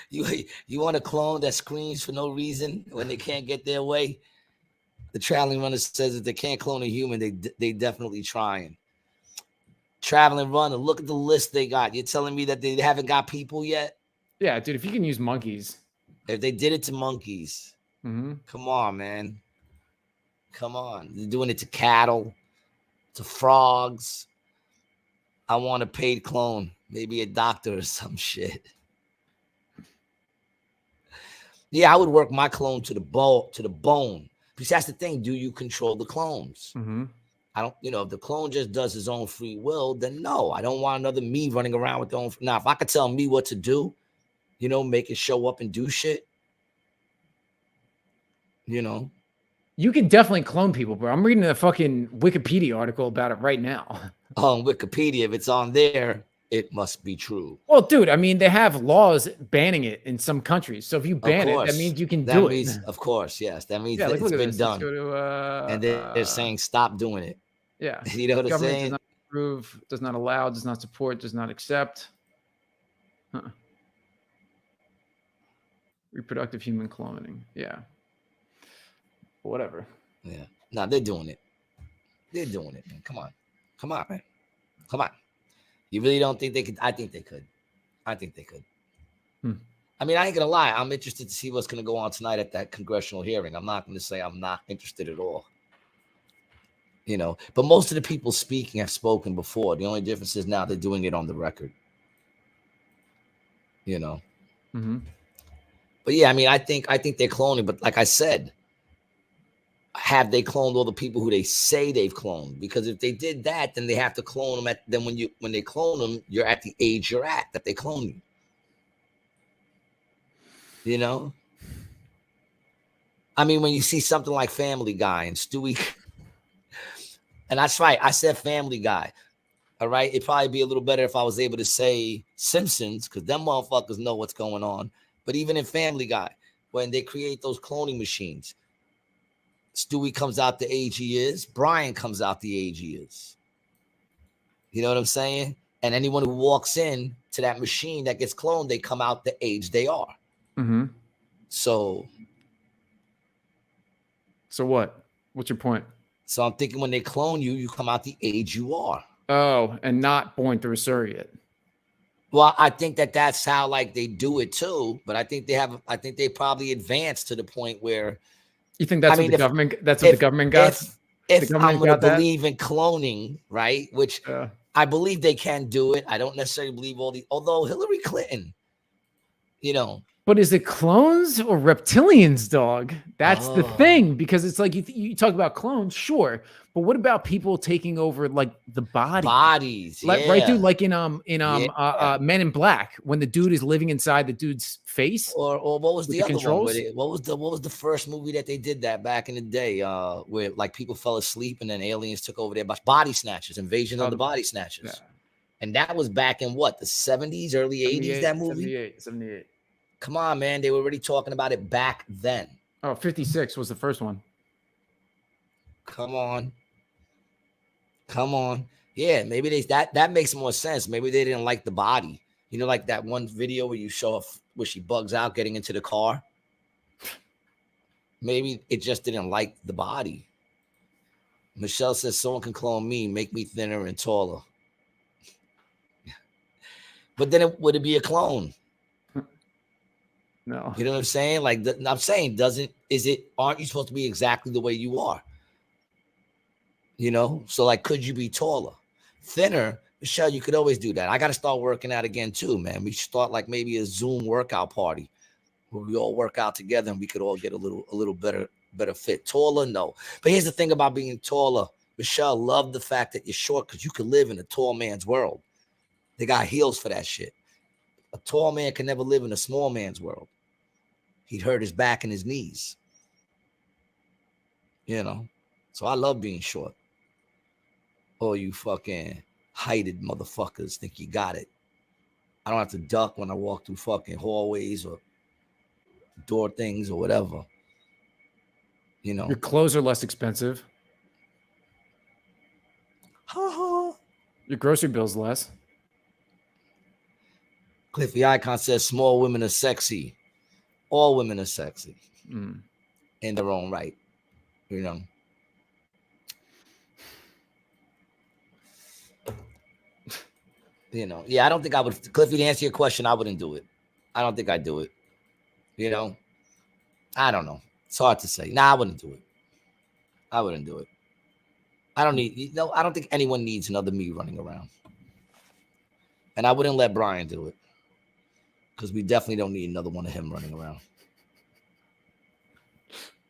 You want a clone that screams for no reason when they can't get their way? The Traveling Runner says if they can't clone a human, they definitely trying. Traveling Runner, look at the list they got. You're telling me that they haven't got people yet? Yeah, dude, if you can use monkeys. If they did it to monkeys, come on, man. Come on. They're doing it to cattle, to frogs. I want a paid clone, maybe a doctor or some shit. Yeah, I would work my clone to the bone. Because that's the thing. Do you control the clones? Mm-hmm. I don't, if the clone just does his own free will, then no, I don't want another me running around with their own. Now, if I could tell me what to do, make it show up and do shit, You can definitely clone people, bro. I'm reading a fucking Wikipedia article about it right now. On Wikipedia, if it's on there, it must be true. Well, dude, I mean, they have laws banning it in some countries. So if you ban it, that means you can do it. Of course, yes. That means it's been done. And they're saying stop doing it. Yeah. You know what I'm saying? Does not approve, does not allow, does not support, does not accept. Reproductive human cloning. Yeah. Whatever. Yeah. No, they're doing it. They're doing it, man. Come on, man. Come on. You really don't think they could? I think they could. I mean, I ain't gonna lie. I'm interested to see what's gonna go on tonight at that congressional hearing. I'm not gonna say I'm not interested at all. But most of the people speaking have spoken before. The only difference is now they're doing it on the record. Mm-hmm. But yeah, I mean, I think they're cloning. But like I said, have they cloned all the people who they say they've cloned? Because if they did that, then they have to clone them. Then when they clone them, you're at the age you're at that they clone you. I mean, when you see something like Family Guy and Stewie, and that's right, I said Family Guy. All right, it'd probably be a little better if I was able to say Simpsons, because them motherfuckers know what's going on. But even in Family Guy, when they create those cloning machines, Stewie comes out the age he is. Brian comes out the age he is. You know what I'm saying? And anyone who walks in to that machine that gets cloned, they come out the age they are. Mm-hmm. So what? What's your point? So I'm thinking when they clone you, you come out the age you are. Oh, and not born through a surrogate. Well, I think that's how they do it too. But I think they probably advanced to the point where. You think that's what the government? That's what the government got. If I'm going to believe in cloning, right? Which I believe they can do it. I don't necessarily believe although Hillary Clinton, But is it clones or reptilians, dog? That's the thing, because it's like you talk about clones, sure, but what about people taking over the body? Bodies, yeah. Right, dude. Like in Men in Black, when the dude is living inside the dude's face. Or what was the other controls? One? What was the first movie that they did that back in the day? Where people fell asleep and then aliens took over their body snatchers, Invasion of the Body Snatchers, yeah. And that was back in what, the 70s, early 80s. That movie, 78. Come on, man. They were already talking about it back then. Oh, 56 was the first one. Come on. Yeah, maybe that makes more sense. Maybe they didn't like the body. Like that one video where you show up where she bugs out getting into the car. Maybe it just didn't like the body. Michelle says someone can clone me, make me thinner and taller. But then would it be a clone? No. You know what I'm saying? I'm saying, aren't you supposed to be exactly the way you are? So could you be taller? Thinner? Michelle, you could always do that. I got to start working out again too, man. We should start maybe a Zoom workout party where we all work out together and we could all get a little better fit. Taller? No. But here's the thing about being taller. Michelle, love the fact that you're short because you can live in a tall man's world. They got heels for that shit. A tall man can never live in a small man's world. He'd hurt his back and his knees. So I love being short. Oh, you fucking heighted motherfuckers think you got it. I don't have to duck when I walk through fucking hallways or door things or whatever. Your clothes are less expensive. Your grocery bill's less. Cliffy Icon says small women are sexy. All women are sexy in their own right. Yeah, I don't think I would. Cliffy, to answer your question, I wouldn't do it. I don't think I'd do it. I don't know. It's hard to say. Nah, I wouldn't do it. I wouldn't do it. I don't need, I don't think anyone needs another me running around. And I wouldn't let Brian do it. Because we definitely don't need another one of him running around.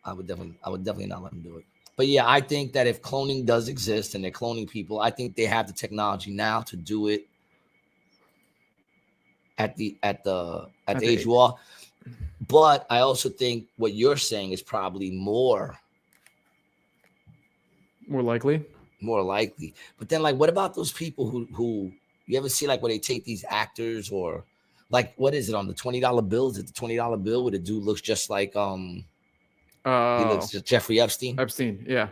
I would definitely not let him do it. But yeah, I think that if cloning does exist and they're cloning people, I think they have the technology now to do it at the age you are. But I also think what you're saying is probably more likely. But then, like, what about those people who you ever see, like, where they take these actors, or like, what is it on the $20 bill? Is it the $20 bill where the dude looks just like he looks just Jeffrey Epstein? Yeah.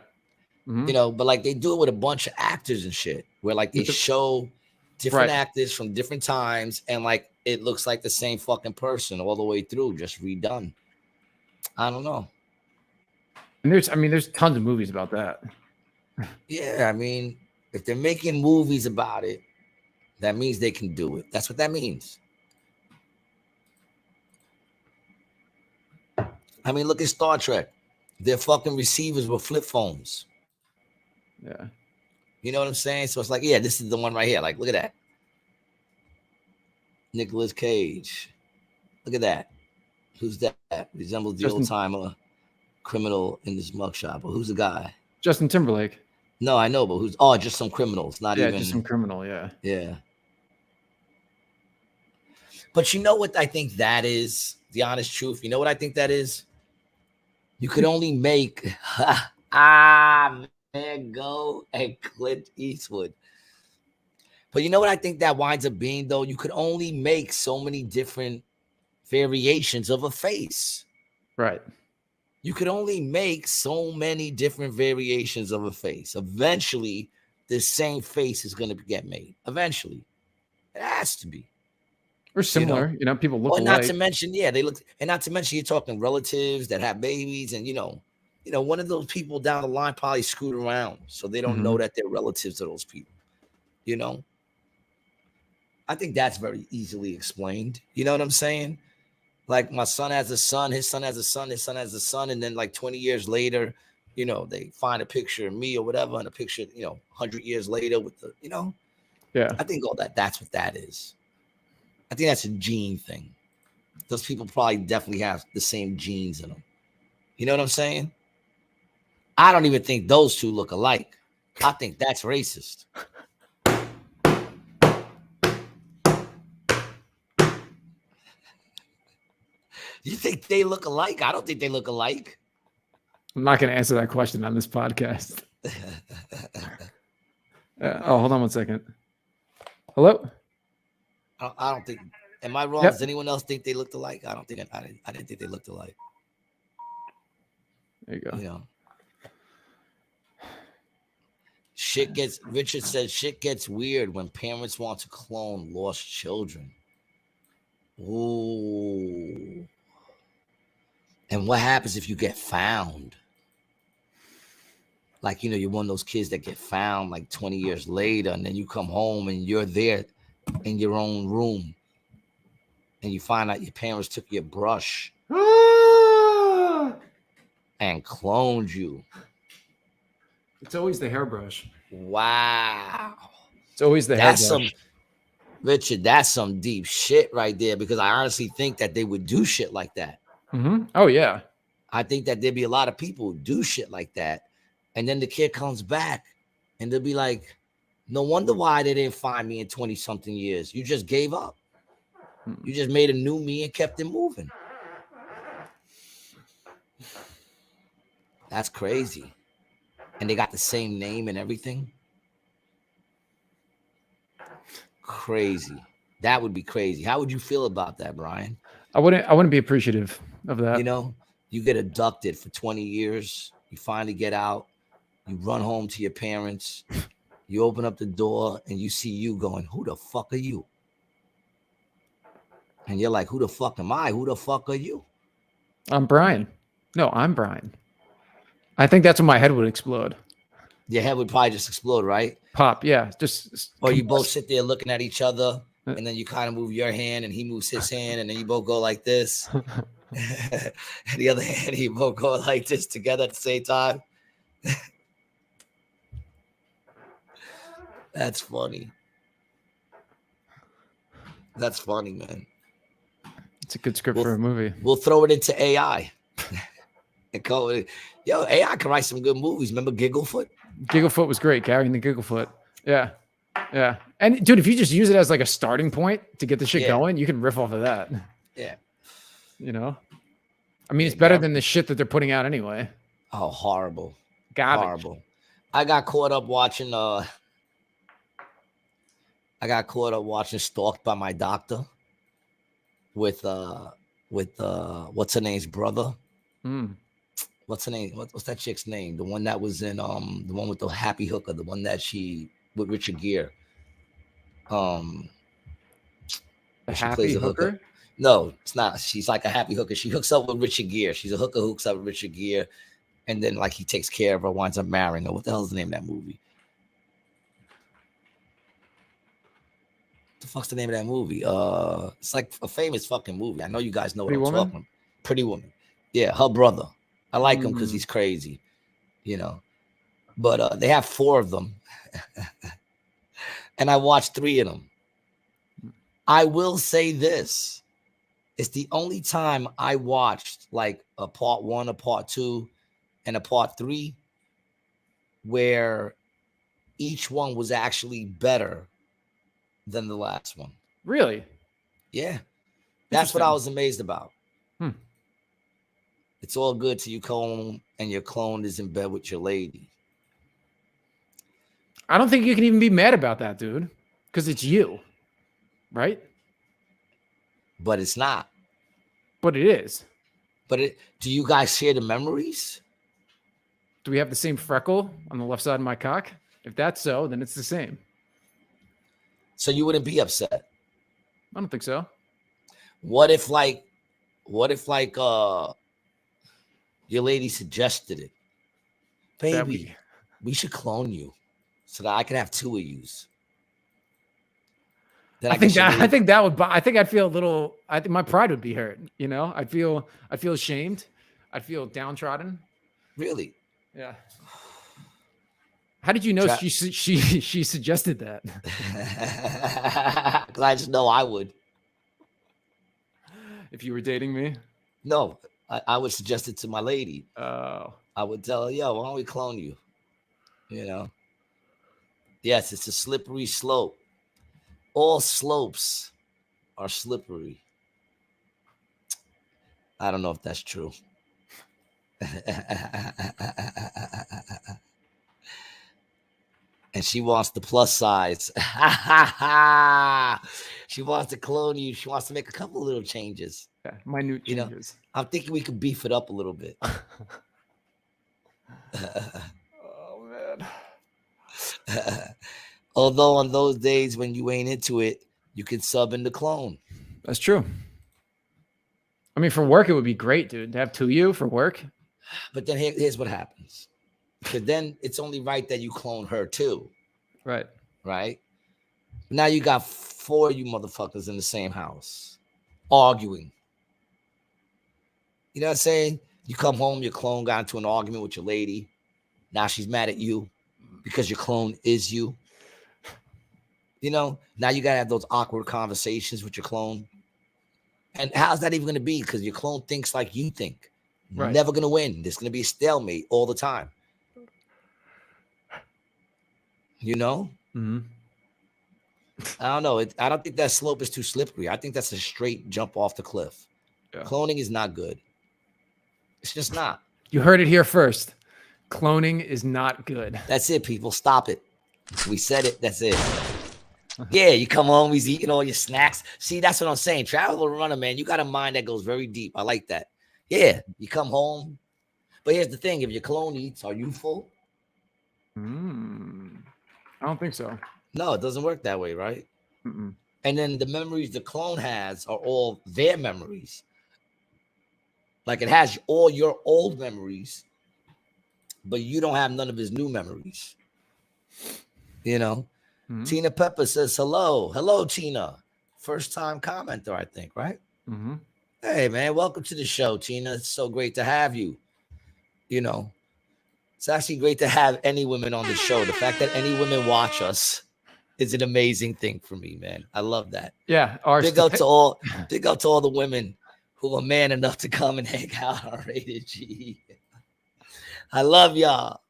Mm-hmm. But like they do it with a bunch of actors and shit, where like they show different actors from different times, and like it looks like the same fucking person all the way through, just redone. I don't know. And there's tons of movies about that. Yeah, I mean, if they're making movies about it, that means they can do it. That's what that means. I mean, look at Star Trek. Their fucking receivers were flip phones. Yeah. You know what I'm saying? So it's like, yeah, this is the one right here. Like, look at that. Nicolas Cage. Look at that. Who's that? Resembles the old timer criminal in this mugshot. But who's the guy? Justin Timberlake. No, I know, but who's just some criminals, not even just some criminal, yeah. Yeah. But you know what I think that is? The honest truth. You know what I think that is? You could only make man, go and Clint Eastwood. But you know what I think that winds up being, though? You could only make so many different variations of a face. Right. You could only make so many different variations of a face. Eventually, the same face is going to get made. Eventually. It has to be. Or similar, people look alike. Not to mention, they look, and not to mention you're talking relatives that have babies, and one of those people down the line probably screwed around, so they don't know that they're relatives to those people. I think that's very easily explained. You know what I'm saying? Like, my son has a son, his son has a son, his son has a son, and then like 20 years later, they find a picture of me or whatever, and a picture, 100 years later with the, Yeah. I think that's what that is. I think that's a gene thing. Those people probably definitely have the same genes in them. You know what I'm saying? I don't even think those two look alike. I think that's racist. You think they look alike? I don't think they look alike. I'm not going to answer that question on this podcast. Hold on one second. Hello? I don't think. Am I wrong? Yep. Does anyone else think they looked alike? I don't think. I didn't think they looked alike. There you go. Richard says shit gets weird when parents want to clone lost children. Ooh. And what happens if you get found? Like, you're one of those kids that get found like 20 years later, and then you come home and you're there in your own room, and you find out your parents took your brush and cloned you. It's always the hairbrush. Wow. It's always the hairbrush. Richard, that's some deep shit right there, because I honestly think that they would do shit like that. Mm-hmm. Oh, yeah. I think that there'd be a lot of people who do shit like that, and then the kid comes back, and they'll be like, no wonder why they didn't find me in 20-something years. You just gave up. You just made a new me and kept it moving. That's crazy. And they got the same name and everything. Crazy. That would be crazy. How would you feel about that, Brian? I wouldn't be appreciative of that. You get abducted for 20 years. You finally get out. You run home to your parents. You open up the door and you see you going, who the fuck are you? And you're like, who the fuck am I? Who the fuck are you? I'm Brian. No, I'm Brian. I think that's when my head would explode. Your head would probably just explode, right? Pop, yeah. Just or you both sit there looking at each other, and then you kind of move your hand and he moves his hand, and then you both go like this. And the other hand, you both go like this together at the same time. That's funny. That's funny, man. It's a good script for a movie. We'll throw it into AI. And call it, yo, AI can write some good movies. Remember Gigglefoot? Gigglefoot was great, carrying the Gigglefoot. Yeah. Yeah. And dude, if you just use it as like a starting point to get the shit going, you can riff off of that. Yeah. You know? I mean, it's better than the shit that they're putting out anyway. Oh, horrible. Garbage. Horrible. I got caught up watching Stalked by My Doctor with what's her name's brother? What's her name? What's that chick's name? The one that was in the one with the happy hooker, the one that she with Richard Gere. The happy hooker? No, it's not. She's like a happy hooker. She hooks up with Richard Gere. She's a hooker who hooks up with Richard Gere, and then like he takes care of her, winds up marrying her. What the hell is the name of that movie? What the fuck's the name of that movie? It's like a famous fucking movie. I know you guys know what I'm talking about. Pretty Woman. Yeah, her brother. I like him because he's crazy, you know. But they have 4 of them. And I watched 3 of them. I will say this. It's the only time I watched like a part 1, a part 2, and a part 3 where each one was actually better than the last one. Really? Yeah. That's what I was amazed about. It's all good till you come home and your clone is in bed with your lady. I don't think you can even be mad about that, dude, because it's you, right? But it's not. But it is. Do you guys share the memories? Do we have the same freckle on the left side of my cock? If that's so, then it's the same. So you wouldn't be upset? I don't think so. What if your lady suggested it? Baby, we should clone you so that I can have 2 of yous. I think I'd feel a little, I think my pride would be hurt. You know, I'd feel ashamed. I'd feel downtrodden. Really? Yeah. How did you know she suggested that? Because I just know I would. If you were dating me? No, I would suggest it to my lady. Oh. I would tell her, yo, why don't we clone you? You know? Yes, it's a slippery slope. All slopes are slippery. I don't know if that's true. And she wants the plus size. She wants to clone you. She wants to make a couple little changes. Yeah, minute changes. I'm thinking we could beef it up a little bit. Oh, man. Although on those days when you ain't into it, you can sub in the clone. That's true. I mean, for work, it would be great, dude, to have 2 of you for work. But then here's what happens. Because then it's only right that you clone her too. Right. Right? Now you got 4 of you motherfuckers in the same house arguing. You know what I'm saying? You come home, your clone got into an argument with your lady. Now she's mad at you because your clone is you. You know, now you got to have those awkward conversations with your clone. And how's that even going to be? Because your clone thinks like you think. Right. Never going to win. There's going to be a stalemate all the time. You know? Mm-hmm. I don't know. I don't think that slope is too slippery. I think that's a straight jump off the cliff. Yeah. Cloning is not good. It's just not. You heard it here first. Cloning is not good. That's it, people. Stop it. We said it. That's it. Yeah, you come home, he's eating all your snacks. See, that's what I'm saying. Travel runner, man, you got a mind that goes very deep. I like that. Yeah, you come home. But here's the thing. If your clone eats, are you full? I don't think so. No, it doesn't work that way, right? Mm-mm. And then the memories the clone has are all their memories. Like it has all your old memories, but you don't have none of his new memories. You know? Mm-hmm. Tina Pepper says, hello. Hello, Tina. First time commenter, I think, right? Mm-hmm. Hey, man, welcome to the show, Tina. It's so great to have you. You know, It's actually great to have any women on the show. The fact that any women watch us is an amazing thing for me, man. I love that. Yeah. Big up to all the women who are man enough to come and hang out on Rated G. I love y'all.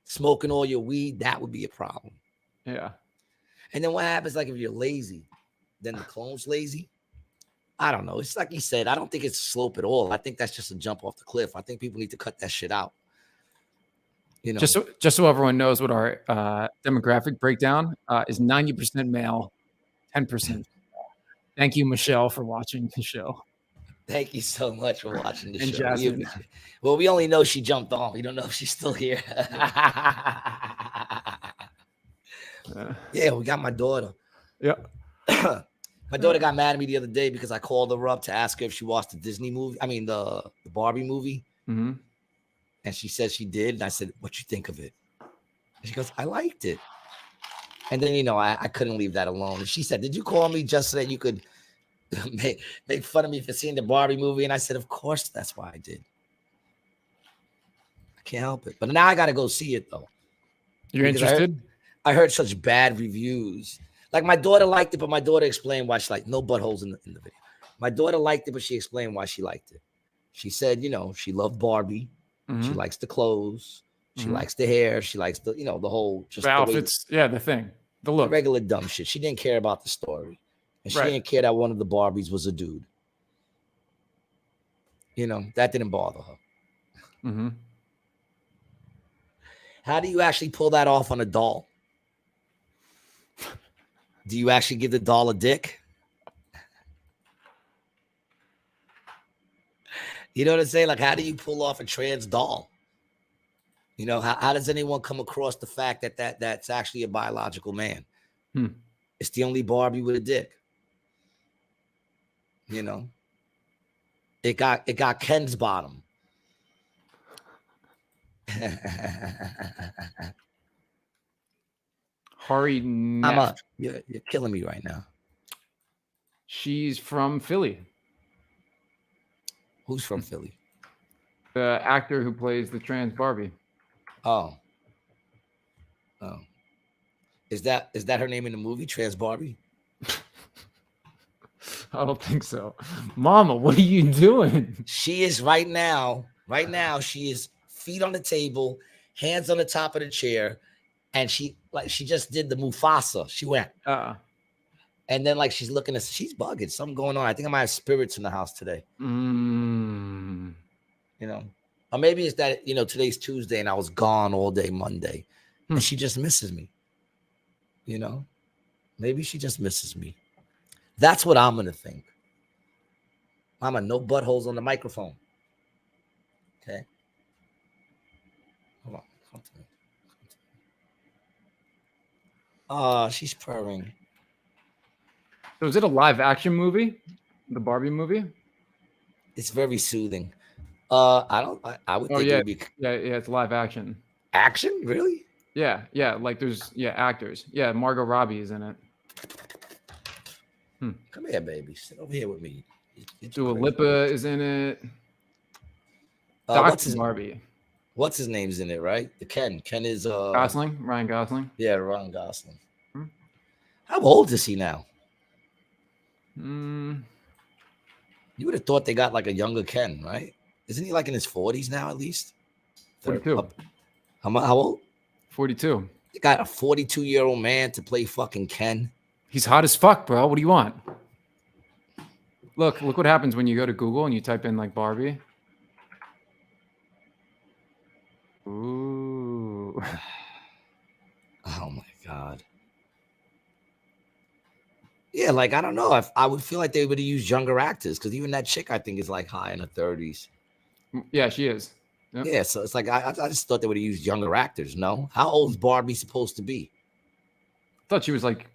Smoking all your weed, that would be a problem. Yeah. And then what happens, like, if you're lazy? Then the clone's lazy? I don't know. It's like he said, I don't think it's slope at all. I think that's just a jump off the cliff. I think people need to cut that shit out. You know, Just so everyone knows what our demographic breakdown is: 90% male, 10%. Thank you, Michelle, for watching the show. thank you so much for watching the And show. Jasmine. We only know she jumped on. We don't know if she's still here. Yeah, we got my daughter. Yeah. My daughter got mad at me the other day because I called her up to ask her if she watched the Disney movie. I mean, the Barbie movie. Mm-hmm. And she said she did. And I said, "What you think of it?" And she goes, "I liked it." And then, you know, I couldn't leave that alone. And she said, "Did you call me just so that you could make fun of me for seeing the Barbie movie?" And I said, "Of course, that's why I did. I can't help it." But now I got to go see it, though. You're Because interested? I heard such bad reviews. Like, my daughter liked it, but my daughter explained why she liked it. No buttholes in the video. My daughter liked it, but she explained why she liked it. She said, you know, she loved Barbie. Mm-hmm. She likes the clothes. She likes the hair. She likes the, you know, the whole just the outfits. Yeah, the thing. The look. The regular dumb shit. She didn't care about the story. And she didn't care that one of the Barbies was a dude. You know, that didn't bother her. Mm-hmm. How do you actually pull that off on a doll? Do you actually give the doll a dick? You know what I'm saying? Like, how do you pull off a trans doll? You know, how does anyone come across the fact that that's actually a biological man? It's the only Barbie with a dick. You know, it got Ken's bottom. Hari Neff. You're killing me right now. She's from Philly. Who's from Philly? The actor who plays the trans Barbie. Oh. Is that her name in the movie, Trans Barbie? I don't think so. Mama, what are you doing? She is right now, she is feet on the table, hands on the top of the chair, and she just did the Mufasa. She went. And then, like, she's looking at, she's bugging. Something going on. I think I might have spirits in the house today. You know, or maybe it's that, you know, today's Tuesday and I was gone all day Monday, and she just misses me. You know, maybe she just misses me. That's what I'm gonna think. Mama, no buttholes on the microphone. Okay. Hold on. Come to me. Oh, she's purring. So is it a live action movie? The Barbie movie? It's very soothing. I would think it would be it's live action. Action? Really? Yeah. Like there's actors. Yeah, Margot Robbie is in it. Come here, baby. Sit over here with me. Dua Lipa is in it. Barbie. What's his name's in it, right? The Ken. Ken is Gosling, Ryan Gosling. Yeah, Ryan Gosling. How old is he now? You would have thought they got like a younger Ken, right? Isn't he like in his 40s now at least? 42. How old? 42. You got a 42-year-old man to play fucking Ken. He's hot as fuck, bro. What do you want? Look what happens when you go to Google and you type in like Barbie. Ooh. Oh my God. Yeah, like, I don't know. I would feel like they would have used younger actors, because even that chick, I think, is like high in her 30s. Yeah, she is. Yep. Yeah, so it's like I just thought they would have used younger actors. No, how old is Barbie supposed to be? I thought she was like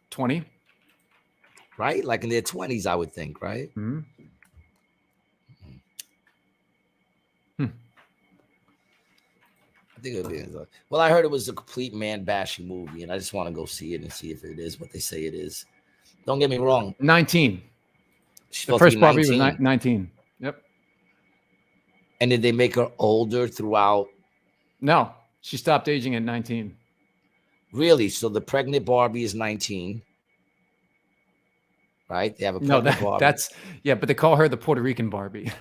20, right? Like in their 20s, I would think, right? Mm-hmm. I think it would be. Well, I heard it was a complete man bashing movie, and I just want to go see it and see if it is what they say it is. Don't get me wrong. 19. The first Barbie was 19. Yep. And did they make her older throughout? No, she stopped aging at 19. Really? So the pregnant Barbie is 19, right? They have a pregnant Barbie. That's but they call her the Puerto Rican Barbie.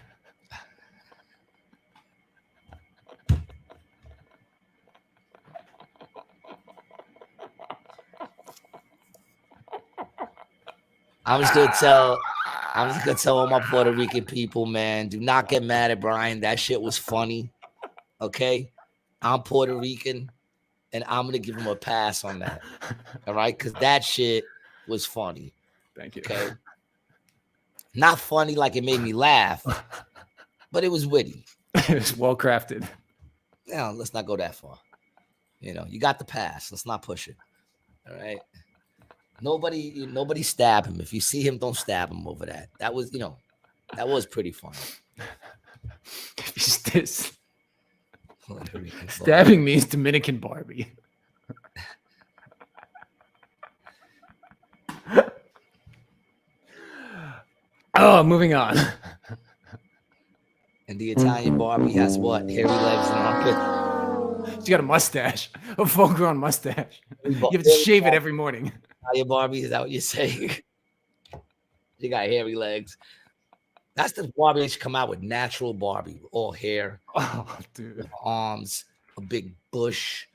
I'm just gonna tell all my Puerto Rican people, man, do not get mad at Brian. That shit was funny. Okay? I'm Puerto Rican, and I'm gonna give him a pass on that. All right, because that shit was funny. Thank you. Okay. Not funny like it made me laugh, but it was witty. It was well crafted. Now, let's not go that far. You got the pass. Let's not push it. All right. Nobody stab him. If you see him, don't stab him over that. That was, that was pretty funny. Stabbing me is Dominican Barbie. Oh, moving on. And the Italian Barbie has what? Hairy legs and armpits. She got a mustache, a full-grown mustache. You have to shave it every morning. Italian Barbie, is that what you're saying? She got hairy legs. That's the Barbie that should come out with natural Barbie, all hair, dude, arms, a big bush,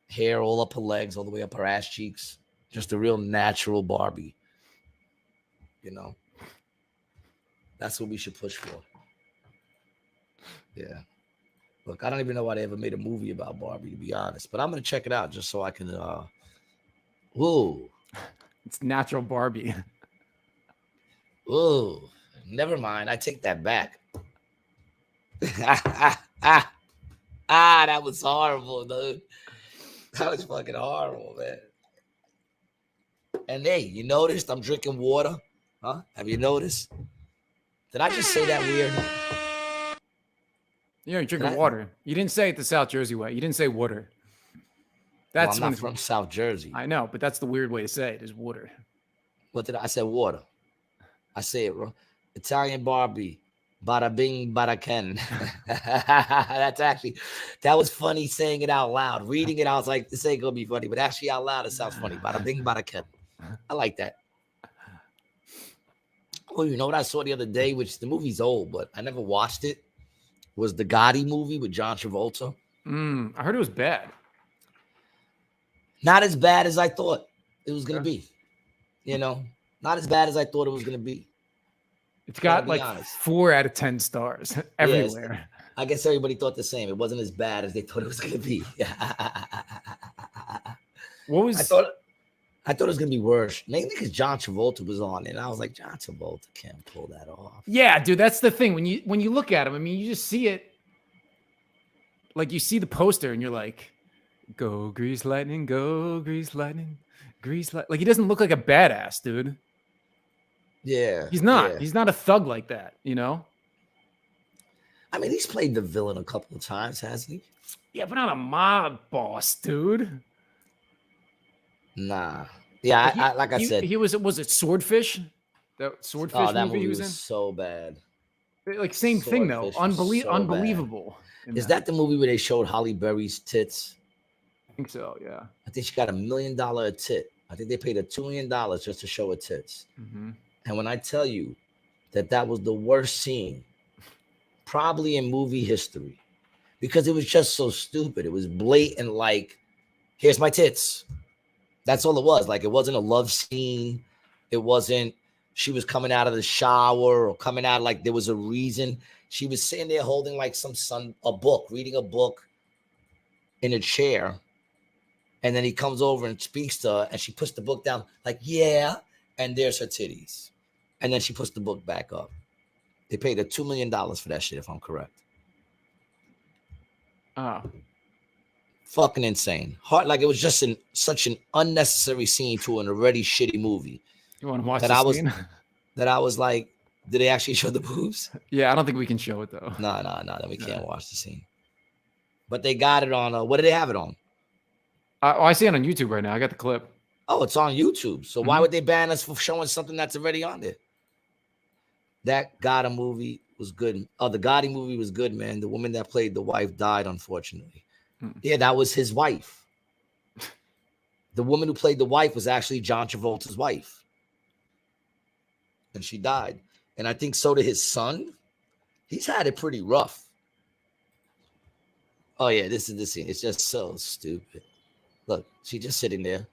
hair all up her legs, all the way up her ass cheeks. Just a real natural Barbie. That's what we should push for. Yeah. Look, I don't even know why they ever made a movie about Barbie, to be honest. But I'm gonna check it out just so I can. Whoa. It's natural Barbie. Whoa. Never mind. I take that back. That was horrible, dude. That was fucking horrible, man. And hey, you noticed I'm drinking water? Huh? Have you noticed? Did I just say that weird? Yeah, you're drinking water. You didn't say it the South Jersey way. You didn't say water. That's I'm not from South Jersey. I know, but that's the weird way to say it is water. What did I say? Water. I say it wrong. Italian Barbie. Bada bing, bada ken. That was funny saying it out loud. Reading it, I was like, this ain't gonna be funny, but actually out loud, it sounds funny. Bada bing, bada ken. I like that. Oh, you know what I saw the other day, which the movie's old, but I never watched it, was the Gotti movie with John Travolta. I heard it was bad. Not as bad as I thought it was going to be. Not as bad as I thought it was going to be. It's got like 4 out of 10 stars everywhere. Yes, I guess everybody thought the same. It wasn't as bad as they thought it was going to be. What was... I thought it was gonna be worse, mainly because John Travolta was on it. And I was like, John Travolta can't pull that off. Yeah, dude, that's the thing. When you look at him, I mean, you just see it. Like you see the poster, and you're like, "Go grease lightning, go grease lightning, grease light." Like he doesn't look like a badass, dude. Yeah, he's not. Yeah. He's not a thug like that, I mean, he's played the villain a couple of times, hasn't he? Yeah, but not a mob boss, dude. Nah. Yeah, like I said. He was it Swordfish? That Swordfish that movie he was in? So bad. Like same thing though. Unbelievable. Is that the movie where they showed Halle Berry's tits? I think so, yeah. I think she got $1 million a tit. I think they paid her $2 million just to show her tits. Mm-hmm. And when I tell you that was the worst scene, probably in movie history, because it was just so stupid. It was blatant, like, here's my tits. That's all it was. Like, it wasn't a love scene. It wasn't she was coming out of the shower or coming out like there was a reason. She was sitting there holding like reading a book in a chair. And then he comes over and speaks to her and she puts the book down like, yeah. And there's her titties. And then she puts the book back up. They paid her $2 million for that shit, if I'm correct. Oh. Fucking insane. Like it was just such an unnecessary scene to an already shitty movie. You want to watch the scene? That I was like, did they actually show the boobs? Yeah, I don't think we can show it though. No, then we can't watch the scene. But they got it on. What do they have it on? I see it on YouTube right now. I got the clip. Oh, it's on YouTube. So why would they ban us for showing something that's already on there? That Gotti movie was good. The Gotti movie was good, man. The woman that played the wife died, unfortunately. Yeah, that was his wife. The woman who played the wife was actually John Travolta's wife. And she died. And I think so did his son. He's had it pretty rough. Oh, yeah, this is the scene. It's just so stupid. Look, she's just sitting there.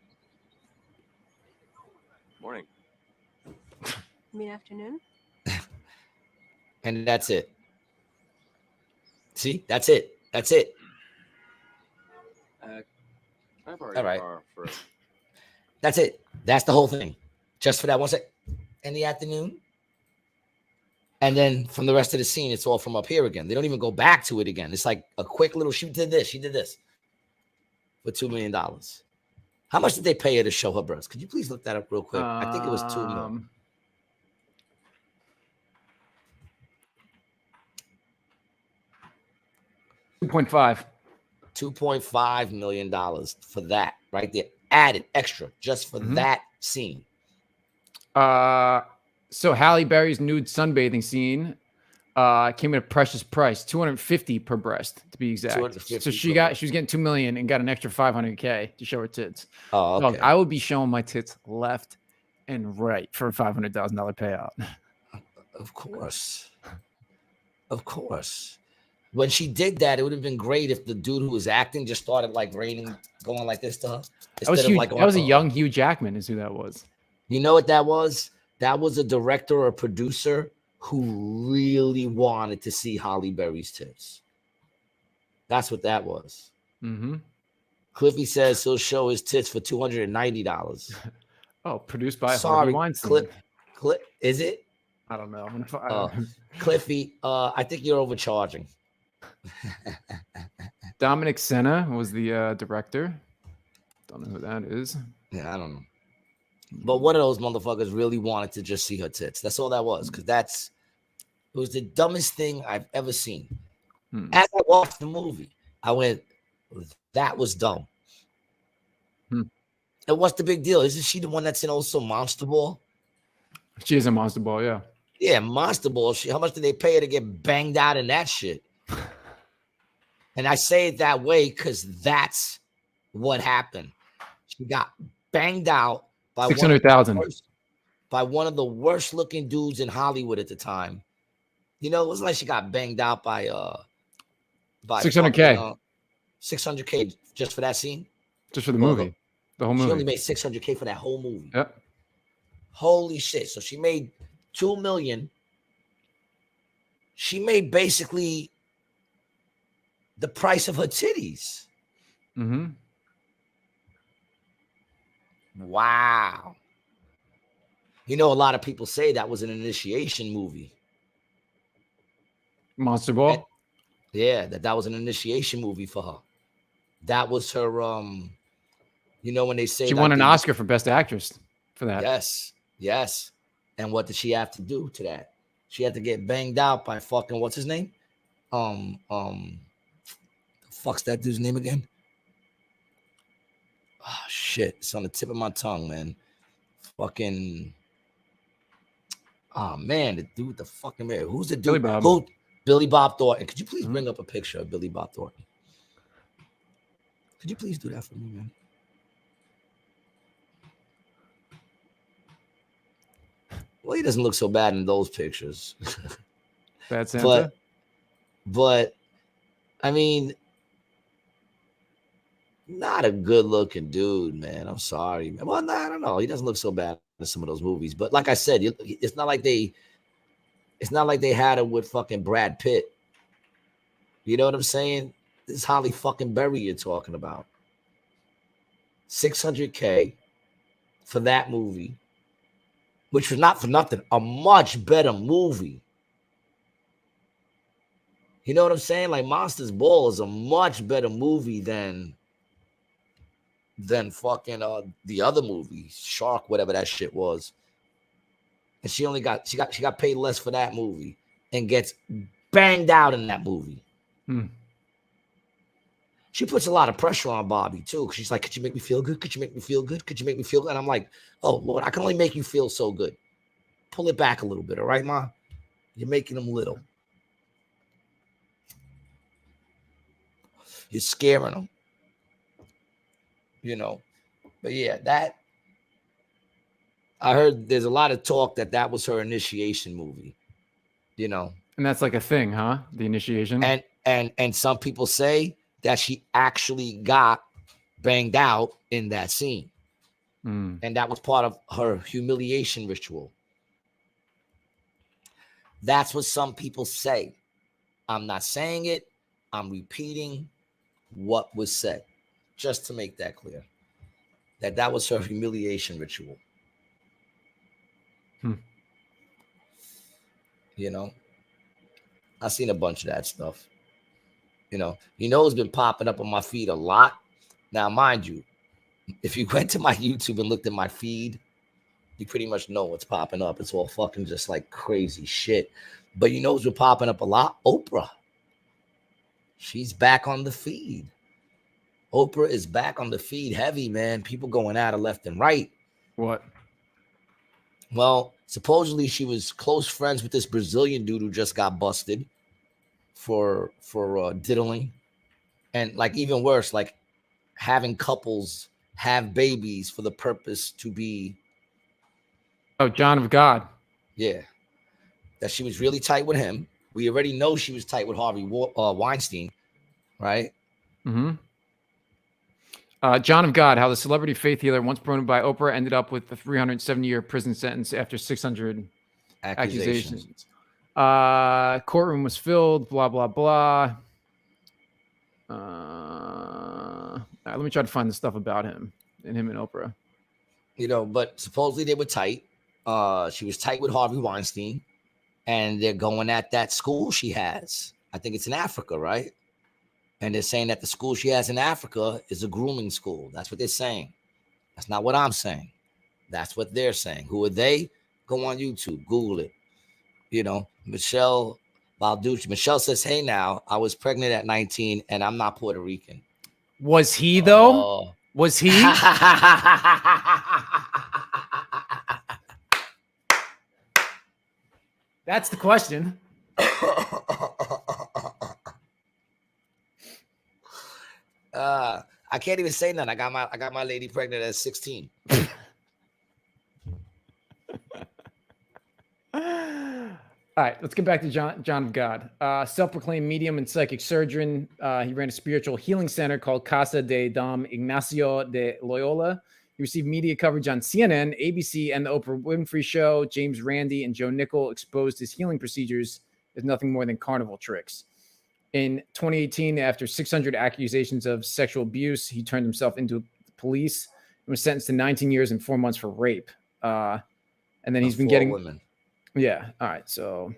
Morning. Mid-afternoon. And that's it. See, that's it. That's it. I've already All right. for That's it. That's the whole thing. Just for that one sec. In the afternoon. And then from the rest of the scene, it's all from up here again. They don't even go back to it again. It's like a quick little, she did this for $2 million. How much did they pay her to show her breasts? Could you please look that up real quick? I think it was $2 million. 2.5. $2.5 million for that right there. Added extra just for that scene. So Halle Berry's nude sunbathing scene came at a precious price, $250 per breast to be exact. So she was getting $2 million and got an extra $500K to show her tits. Oh, okay. So I would be showing my tits left and right for a $500,000 payout. Of course. Of course. When she did that, it would have been great if the dude who was acting just started like raining, going like this to her. That was a young Hugh Jackman is who that was. You know what that was? That was a director or a producer who really wanted to see Halle Berry's tits. That's what that was. Mm-hmm. Cliffy says he'll show his tits for $290. Oh, produced by Harvey Weinstein. Is it? I don't know. Cliffy, I think you're overcharging. Dominic Senna was the director. Don't know who that is. Yeah, I don't know. But one of those motherfuckers really wanted to just see her tits. That's all that was. Because it was the dumbest thing I've ever seen. As I watched the movie, I went, that was dumb. And what's the big deal? Isn't she the one that's in also Monster Ball? She is in Monster Ball, yeah. Yeah, Monster Ball. How much did they pay her to get banged out in that shit? And I say it that way because that's what happened. She got banged out by $600,000 by one of the worst looking dudes in Hollywood at the time. You know, it was like she got banged out by $600K. $600K just for that scene. Just for the movie. The whole movie. She only made $600K for that whole movie. Yep. Holy shit. So she made $2 million. She made basically the price of her titties. Mm-hmm. Wow. You know, a lot of people say that was an initiation movie. Monster Ball? Yeah, that was an initiation movie for her. That was her, you know, when they say she won an Oscar for Best Actress for that. Yes. And what did she have to do to that? She had to get banged out by fucking, what's his name? The fuck's that dude's name again? Oh, shit. It's on the tip of my tongue, man. Fucking. Oh, man. The dude with the fucking hair. Who's the dude? Billy Bob. Billy Bob Thornton. Could you please bring up a picture of Billy Bob Thornton? Could you please do that for me, man? Well, he doesn't look so bad in those pictures. Bad Santa? But, I mean, not a good-looking dude, man. I'm sorry, man. Well, I don't know. He doesn't look so bad in some of those movies. But like I said, it's not like they had him with fucking Brad Pitt. You know what I'm saying? This is Halle fucking Berry you're talking about. $600K for that movie, which was not for nothing, a much better movie. You know what I'm saying? Like Monsters Ball is a much better movie than fucking the other movie, Shark, whatever that shit was. And she got paid less for that movie and gets banged out in that movie. She puts a lot of pressure on Bobby too. Cause she's like, could you make me feel good? Could you make me feel good? Could you make me feel good? And I'm like, oh Lord, I can only make you feel so good. Pull it back a little bit, all right, Ma? You're making them little. You're scaring them. You know, but yeah, that I heard there's a lot of talk that was her initiation movie. You know, And that's like a thing, huh? The initiation. And some people say that she actually got banged out in that scene. And that was part of her humiliation ritual. That's what some people say. I'm not saying it. I'm repeating what was said, just to make that clear. That was her humiliation ritual. You know, I've seen a bunch of that stuff. You know, it's been popping up on my feed a lot. Now, mind you, if you went to my YouTube and looked at my feed, you pretty much know what's popping up. It's all fucking just like crazy shit. But you know what's been popping up a lot? Oprah. She's back on the feed. Oprah is back on the feed heavy, man. People going at her left and right. What? Well, supposedly she was close friends with this Brazilian dude who just got busted for diddling. And like even worse, like having couples have babies for the purpose to be. Oh, John of God. Yeah. That she was really tight with him. We already know she was tight with Harvey Weinstein, right? Mm-hmm. John of God, how the celebrity faith healer once promoted by Oprah ended up with a 370-year prison sentence after 600 accusations. Courtroom was filled, blah, blah, blah. Let me try to find the stuff about him and Oprah. You know, but supposedly they were tight. She was tight with Harvey Weinstein, and they're going at that school she has. I think it's in Africa, right? And they're saying that the school she has in Africa is a grooming school. That's what they're saying. That's not what I'm saying. That's what they're saying. Who are they? Go on YouTube, Google it. You know, Michelle Balducci. Michelle says, hey, now, I was pregnant at 19 and I'm not Puerto Rican. Was he, though? Was he? That's the question. I can't even say nothing. I got my lady pregnant at 16. All right, let's get back to John of God. Self-proclaimed medium and psychic surgeon. He ran a spiritual healing center called Casa de Dom Ignacio de Loyola. He received media coverage on CNN, ABC, and the Oprah Winfrey Show. James Randi and Joe Nickel exposed his healing procedures as nothing more than carnival tricks. In 2018, after 600 accusations of sexual abuse, he turned himself into the police and was sentenced to 19 years and 4 months for rape. And then he's been getting women. Yeah. All right. So,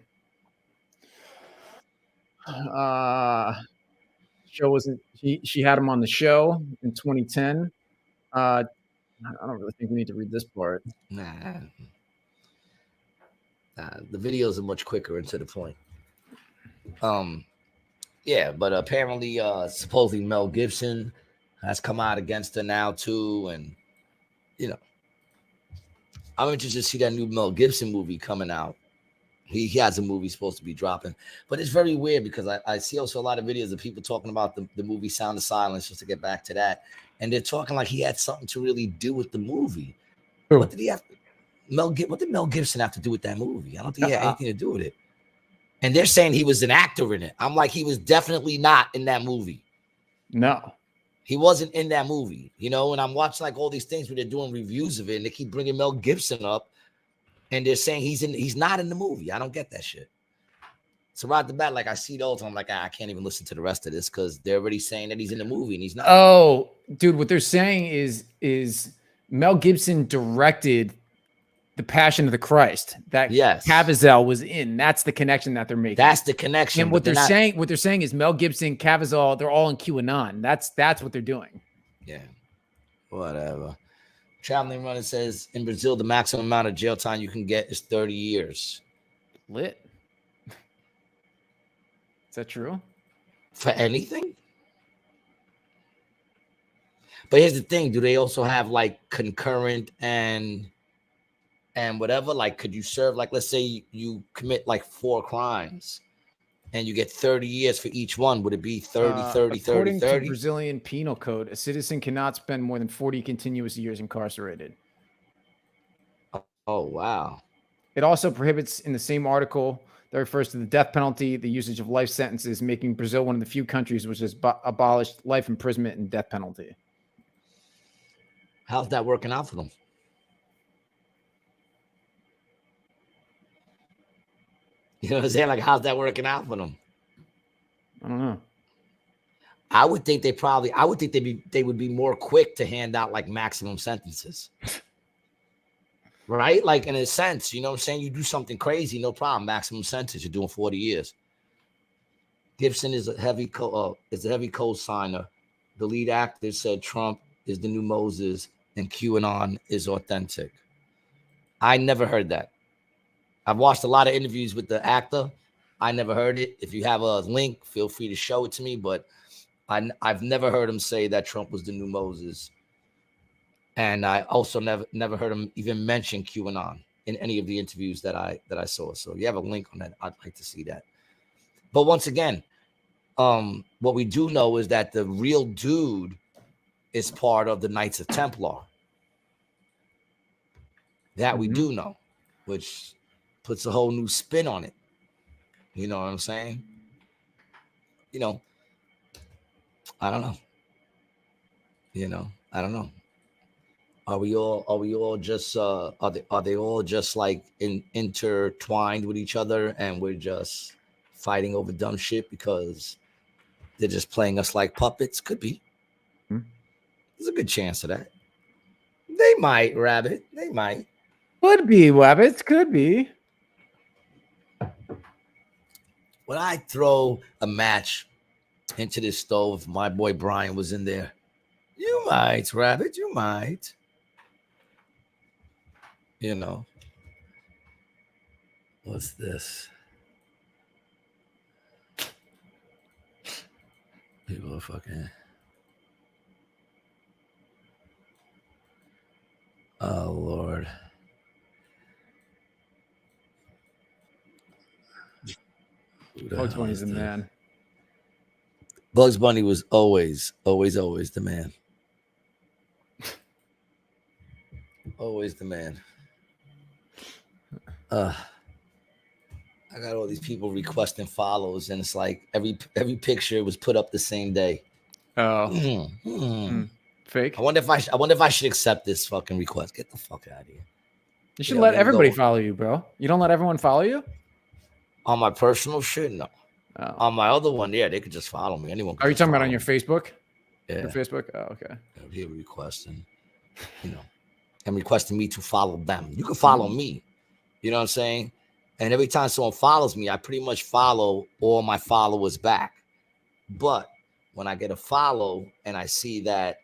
show wasn't. She had him on the show in 2010. I don't really think we need to read this part. Nah. The videos are much quicker and to the point. Yeah, but apparently, supposedly Mel Gibson has come out against her now too, and you know, I'm interested to see that new Mel Gibson movie coming out. He has a movie supposed to be dropping, but it's very weird because I see also a lot of videos of people talking about the movie Sound of Silence, just to get back to that, and they're talking like he had something to really do with the movie. Who? What did he have? What did Mel Gibson have to do with that movie? I don't think he had anything to do with it. And they're saying he was an actor in it. I'm like, he was definitely not in that movie. No. He wasn't in that movie, you know, and I'm watching like all these things where they're doing reviews of it and they keep bringing Mel Gibson up and they're saying he's not in the movie. I don't get that shit. So right at the bat, like I see those, I'm like, I can't even listen to the rest of this because they're already saying that he's in the movie and he's not. Oh, dude, what they're saying is Mel Gibson directed The Passion of the Christ that Caviezel was in. That's the connection that they're making. That's the connection. And what they're saying is Mel Gibson, Caviezel, they're all in QAnon. That's what they're doing. Yeah. Whatever. Traveling Runner says in Brazil, the maximum amount of jail time you can get is 30 years. Lit. Is that true? For anything? But here's the thing. Do they also have like concurrent and whatever? Like, could you serve, like, let's say you commit like 4 crimes and you get 30 years for each one, would it be 30, 30, 30, according 30? to Brazilian penal code, a citizen cannot spend more than 40 continuous years incarcerated. Oh, wow. It also prohibits, in the same article that refers to the death penalty, the usage of life sentences, making Brazil one of the few countries which has abolished life imprisonment and death penalty. How's that working out for them? You know what I'm saying? Like, how's that working out for them? I don't know. I would think they would be more quick to hand out like maximum sentences. Right? Like, in a sense, you know what I'm saying? You do something crazy, no problem. Maximum sentence, you're doing 40 years. Gibson is a heavy co-signer. The lead actor said Trump is the new Moses and QAnon is authentic. I never heard that. I've watched a lot of interviews with the actor. I never heard it. If you have a link, feel free to show it to me. But I've never heard him say that Trump was the new Moses. And I also never heard him even mention QAnon in any of the interviews that I saw. So if you have a link on that, I'd like to see that. But once again, what we do know is that the real dude is part of the Knights of Templar. That we do know, which puts a whole new spin on it. You know what I'm saying? You know, I don't know. You know, I don't know. Are we all just are they all just like intertwined with each other and we're just fighting over dumb shit because they're just playing us like puppets? Could be. There's a good chance of that. They might, Rabbit. They might. Could be, Wabbits. Could be. When I throw a match into this stove, my boy Brian was in there. You might, Rabbit. You might. You know. What's this? People are fucking. Oh, Lord. Bugs Bunny's the man. Bugs Bunny was always the man. Always the man. I got all these people requesting follows, and it's like every picture was put up the same day. Oh, fake. I wonder if I should accept this fucking request. Get the fuck out of here. You should let everybody follow you, bro. You don't let everyone follow you? On my personal shit, no. Oh. On my other one, yeah, they could just follow me. Anyone. Are you talking about on your Facebook? Yeah. Your Facebook? Oh, okay. They're requesting, and requesting me to follow them. You can follow me. You know what I'm saying? And every time someone follows me, I pretty much follow all my followers back. But when I get a follow and I see that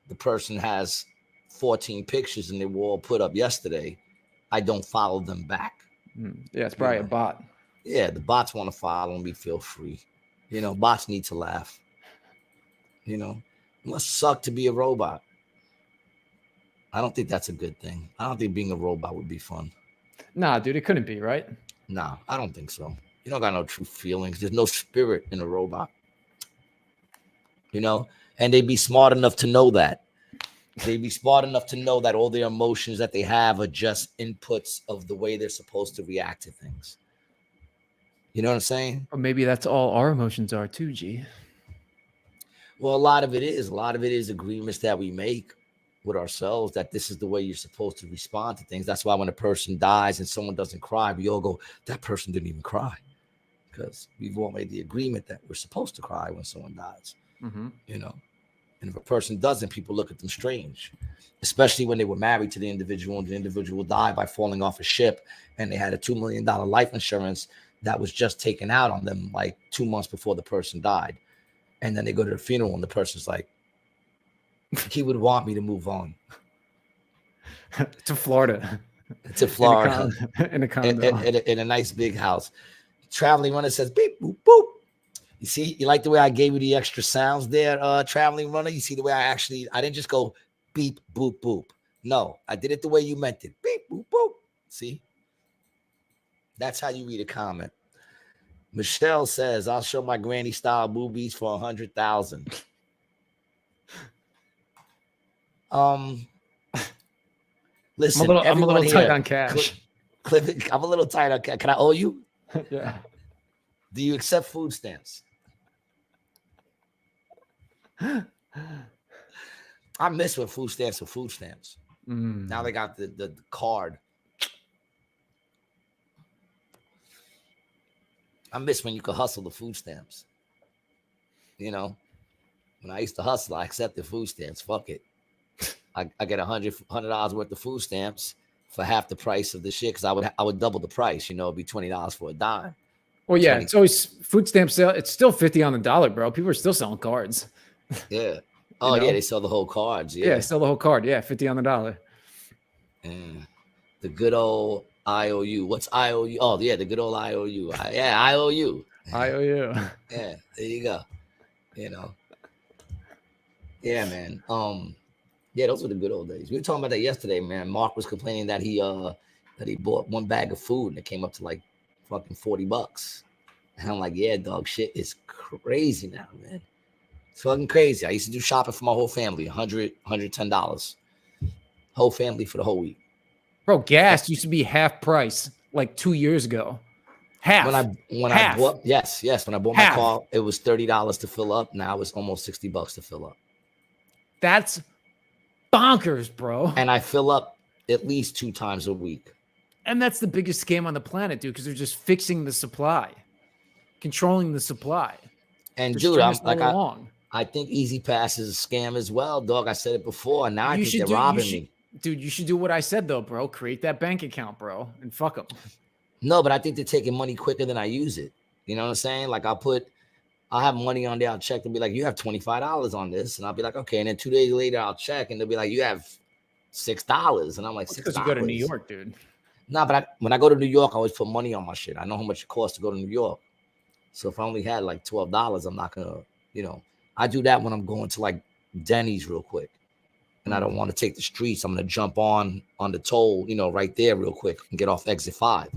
the person has 14 pictures and they were all put up yesterday, I don't follow them back. Yeah, it's probably a bot. Yeah, the bots want to follow me, feel free. Bots need to laugh. It must suck to be a robot. I don't think that's a good thing. I don't think being a robot would be fun. Nah, dude, it couldn't be, right? Nah, I don't think so. You don't got no true feelings. There's no spirit in a robot. And they'd be smart enough to know that. They'd be smart enough to know that all their emotions that they have are just inputs of the way they're supposed to react to things. You know what I'm saying? Or maybe that's all our emotions are too, G. Well, a lot of it is agreements that we make with ourselves that this is the way you're supposed to respond to things. That's why when a person dies and someone doesn't cry, we all go, that person didn't even cry. Because we've all made the agreement that we're supposed to cry when someone dies. And if a person doesn't, people look at them strange, especially when they were married to the individual and the individual died by falling off a ship and they had a $2 million life insurance that was just taken out on them like 2 months before the person died. And then they go to the funeral and the person's like, he would want me to move on. To Florida. In a condo. In a nice big house. Traveling runner says, beep, boop, boop. You see, you like the way I gave you the extra sounds there, traveling runner? You see the way I didn't just go beep, boop, boop. No, I did it the way you meant it. Beep, boop, boop. See? That's how you read a comment. Michelle says, I'll show my granny style boobies for 100,000. Listen, I'm a little tight here, on cash. I'm a little tight on cash. Can I owe you? Yeah. Do you accept food stamps? I miss when food stamps were food stamps. Now they got the card. I miss when you could hustle the food stamps. You know, when I used to hustle, I accepted food stamps. Fuck it. I get $100 worth of food stamps for half the price of the shit, because I would double the price. You know, it'd be $20 for a dime. Well, yeah, it's always food stamp sale. It's still 50 on the dollar, bro. People are still selling cards. Yeah. Oh, yeah, they sell the whole cards. Yeah, sell the whole card. Yeah, 50 on the dollar. The good old IOU. What's IOU? Oh, yeah, the good old IOU. Yeah, IOU. IOU. Yeah, there you go. You know. Yeah, man. Yeah, those were the good old days. We were talking about that yesterday, man. Mark was complaining that he bought one bag of food and it came up to like fucking $40. And I'm like, yeah, dog, shit is crazy now, man. It's fucking crazy. I used to do shopping for my whole family, $110. Whole family for the whole week. Bro, gas used to be half price like 2 years ago. Half. When I bought my car, it was $30 to fill up. Now it's almost $60 to fill up. That's bonkers, bro. And I fill up at least 2 times a week. And that's the biggest scam on the planet, dude, because they're just fixing the supply, controlling the supply. And dude, I think Easy Pass is a scam as well, dog. I said it before, and now I think they're robbing me. Dude, you should do what I said, though, bro. Create that bank account, bro, and fuck them. No, but I think they're taking money quicker than I use it. You know what I'm saying? Like I'll have money on there. I'll check and be like, you have $25 on this. And I'll be like, okay. And then 2 days later, I'll check and they'll be like, you have $6. And I'm like, $6. Because you go to New York, dude. Nah, but when I go to New York, I always put money on my shit. I know how much it costs to go to New York. So if I only had like $12, I'm not going to, I do that when I'm going to like Denny's real quick. And I don't want to take the streets. I'm going to jump on the toll, right there real quick and get off exit 5.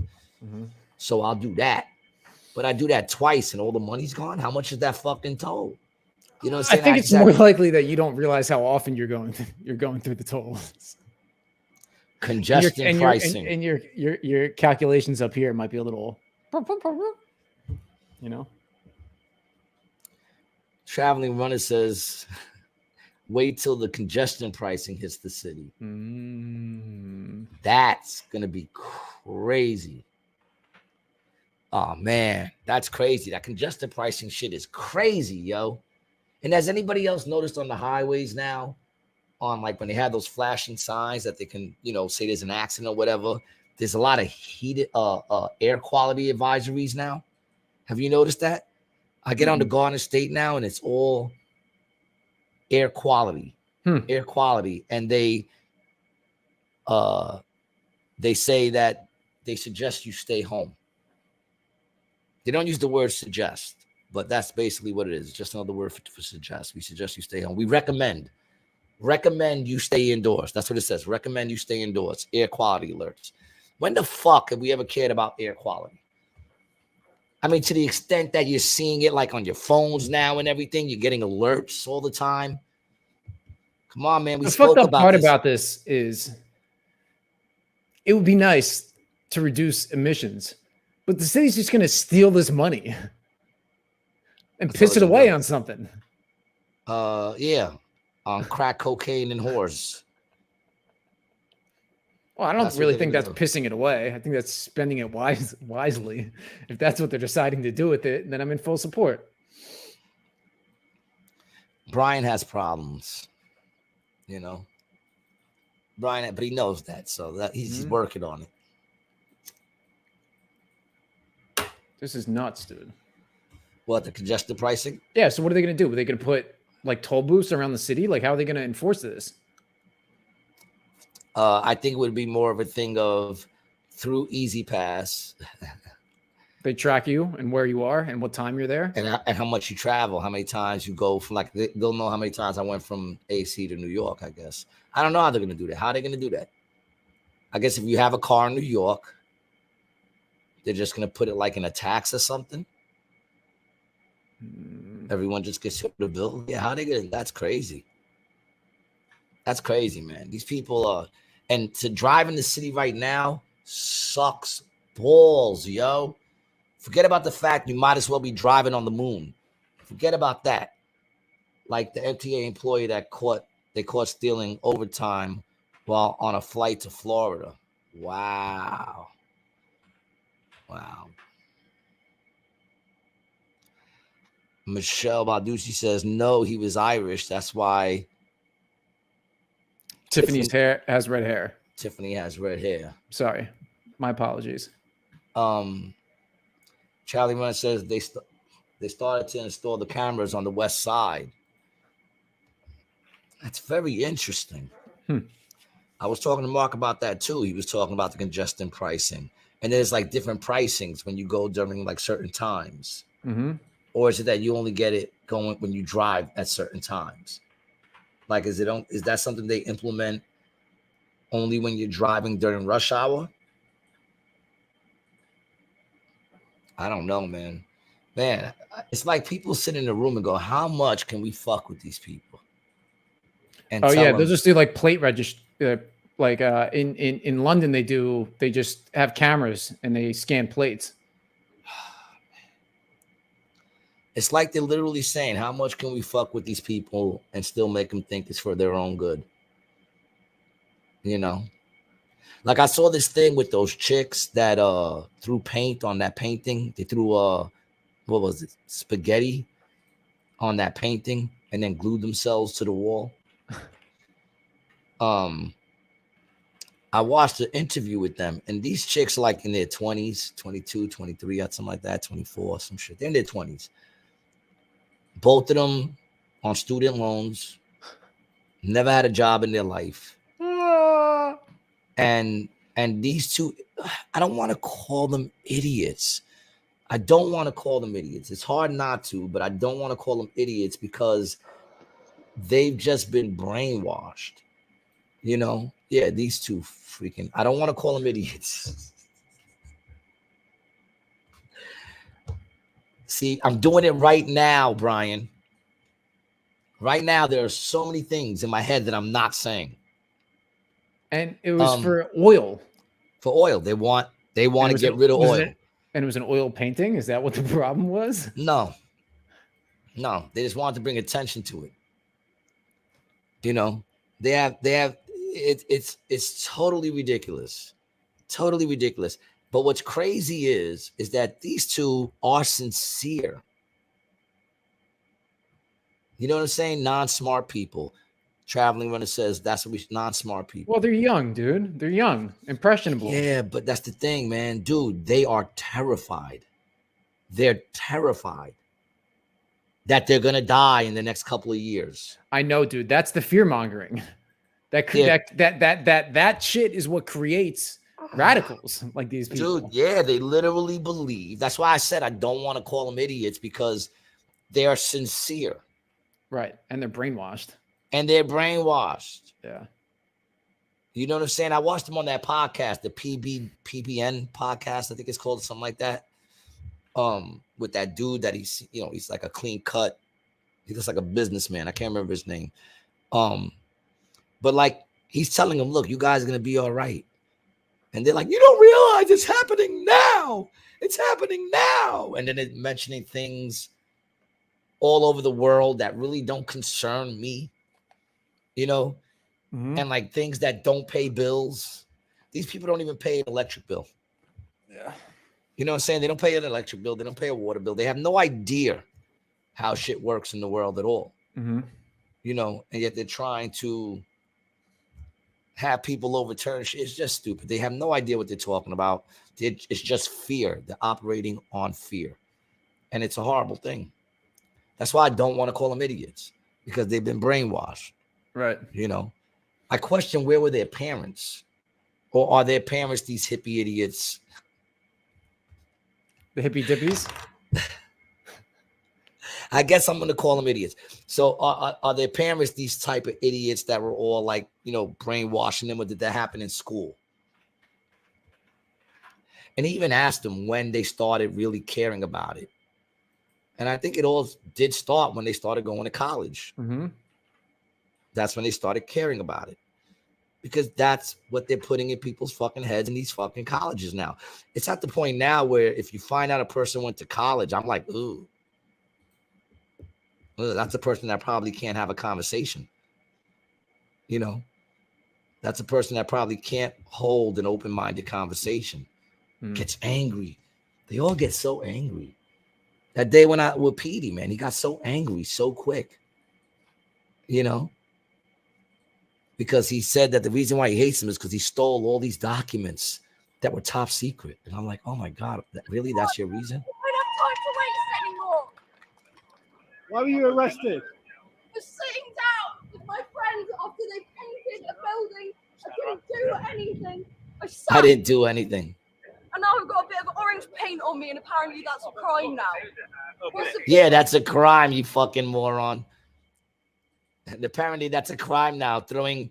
Mm-hmm. So I'll do that. But I do that twice and all the money's gone. How much is that fucking toll? You know what I'm saying? I think it's more likely that you don't realize how often you're going through the tolls. Congestion pricing. And your calculations up here might be a little, Traveling Runner says, wait till the congestion pricing hits the city. That's going to be crazy. Oh, man, that's crazy. That congestion pricing shit is crazy, yo. And has anybody else noticed on the highways now, on like when they have those flashing signs that they can, say there's an accident or whatever, there's a lot of heated air quality advisories now. Have you noticed that? I get on the Garden State now and it's all air quality. Air quality. And they say that they suggest you stay home. They don't use the word suggest, but that's basically what it is. It's just another word for suggest. We suggest you stay home. We recommend you stay indoors. That's what it says. Recommend you stay indoors. Air quality alerts. When the fuck have we ever cared about air quality? I mean, to the extent that you're seeing it like on your phones now and everything, you're getting alerts all the time. Come on, man. The fucked up part about this is it would be nice to reduce emissions, but the city's just going to steal this money and piss it away on something. Yeah. On crack, cocaine, and whores. Well, I don't really think that's pissing it away. I think that's spending it wisely. If that's what they're deciding to do with it, then I'm in full support. Brian has problems, Brian, but he knows that, so that he's working on it. This is nuts, dude. What, the congestion pricing? Yeah. So what are they going to do? Are they going to put like toll booths around the city? Like, how are they going to enforce this? I think it would be more of a thing of through Easy Pass. They track you and where you are and what time you're there. And how much you travel, how many times you go from, like, they'll know how many times I went from AC to New York, I guess. I don't know how they're going to do that. How are they going to do that? I guess if you have a car in New York, they're just going to put it like in a tax or something. Everyone just gets hit with a bill. Yeah, how they get it? That's crazy. That's crazy, man. These people are, and to drive in the city right now sucks balls, yo. Forget about the fact you might as well be driving on the moon. Forget about that. Like the MTA employee that they caught stealing overtime while on a flight to Florida. Wow. Michelle Balducci says, no, he was Irish. That's why Tiffany's hair has red hair. Tiffany has red hair. Sorry. My apologies. Charlie Run says they started to install the cameras on the west side. That's very interesting. I was talking to Mark about that too. He was talking about the congestion pricing. And there's like different pricings when you go during like certain times. Or is it that you only get it going when you drive at certain times? Like, is that something they implement only when you're driving during rush hour? I don't know, man. Man, it's like people sit in a room and go, how much can we fuck with these people? And they'll just do like plate register. Like in London, they just have cameras and they scan plates. It's like they're literally saying, how much can we fuck with these people and still make them think it's for their own good? You know? Like I saw this thing with those chicks that threw paint on that painting. They threw what was it? Spaghetti on that painting and then glued themselves to the wall. I watched an interview with them, and these chicks are like in their 20s, 22, 23, something like that, 24, some shit. They're in their 20s. Both of them on student loans, never had a job in their life. And these two, I don't want to call them idiots. It's hard not to, but I don't want to call them idiots because they've just been brainwashed. You know? Yeah, these two freaking, I don't want to call them idiots. See, I'm doing it right now, Brian. Right now, there are so many things in my head that I'm not saying. And it was for oil. For oil. They want to get rid of oil. And it was an oil painting? Is that what the problem was? No. They just wanted to bring attention to it. You know, they have it's totally ridiculous. Totally ridiculous. But what's crazy is that these two are sincere. You know what I'm saying? Non-smart people. Traveling Runner says that's what we non-smart people. Well, they're young, dude. They're young, impressionable. Yeah, but that's the thing, man. Dude, they are terrified. They're terrified that they're gonna die in the next couple of years. I know, dude. That's the fear mongering. That shit is what creates radicals like these people. Dude, yeah, they literally believe. That's why I said I don't want to call them idiots because they are sincere. Right. And they're brainwashed. Yeah. You know what I'm saying? I watched them on that podcast, the PBN podcast, I think it's called, something like that. With that dude that he's like a clean cut. He looks like a businessman. I can't remember his name. But like he's telling them, look, you guys are gonna be all right. And they're like, you don't realize it's happening now. It's happening now. And then they're mentioning things all over the world that really don't concern me, you know, and like things that don't pay bills. These people don't even pay an electric bill. Yeah. You know what I'm saying? They don't pay an electric bill. They don't pay a water bill. They have no idea how shit works in the world at all. You know, and yet they're trying to have people overturn shit. It's just stupid. They have no idea what they're talking about. It's just fear. They're operating on fear. And it's a horrible thing. That's why I don't want to call them idiots, because they've been brainwashed. Right. You know, I question, where were their parents? Or are their parents these hippie idiots? The hippie dippies? I guess I'm going to call them idiots. So are their parents these type of idiots that were all like, you know, brainwashing them, or did that happen in school? And he even asked them when they started really caring about it. And I think it all did start when they started going to college. Mm-hmm. That's when they started caring about it. Because that's what they're putting in people's fucking heads in these fucking colleges now. It's at the point now where if you find out a person went to college, I'm like, ooh. That's a person that probably can't have a conversation. You know, that's a person that probably can't hold an open-minded conversation. Gets angry. They all get so angry. That day when I with Petey, man, he got so angry so quick. You know, because he said that the reason why he hates him is because he stole all these documents that were top secret. And I'm like, oh my God, really? That's your reason? I don't have time to waste anymore. Why were you arrested? I was sitting down with my friends after they painted a building. I didn't do anything. I didn't do anything. And now I've got a bit of orange paint on me, and apparently that's a crime now. Yeah, that's a crime, you fucking moron. And apparently that's a crime now, throwing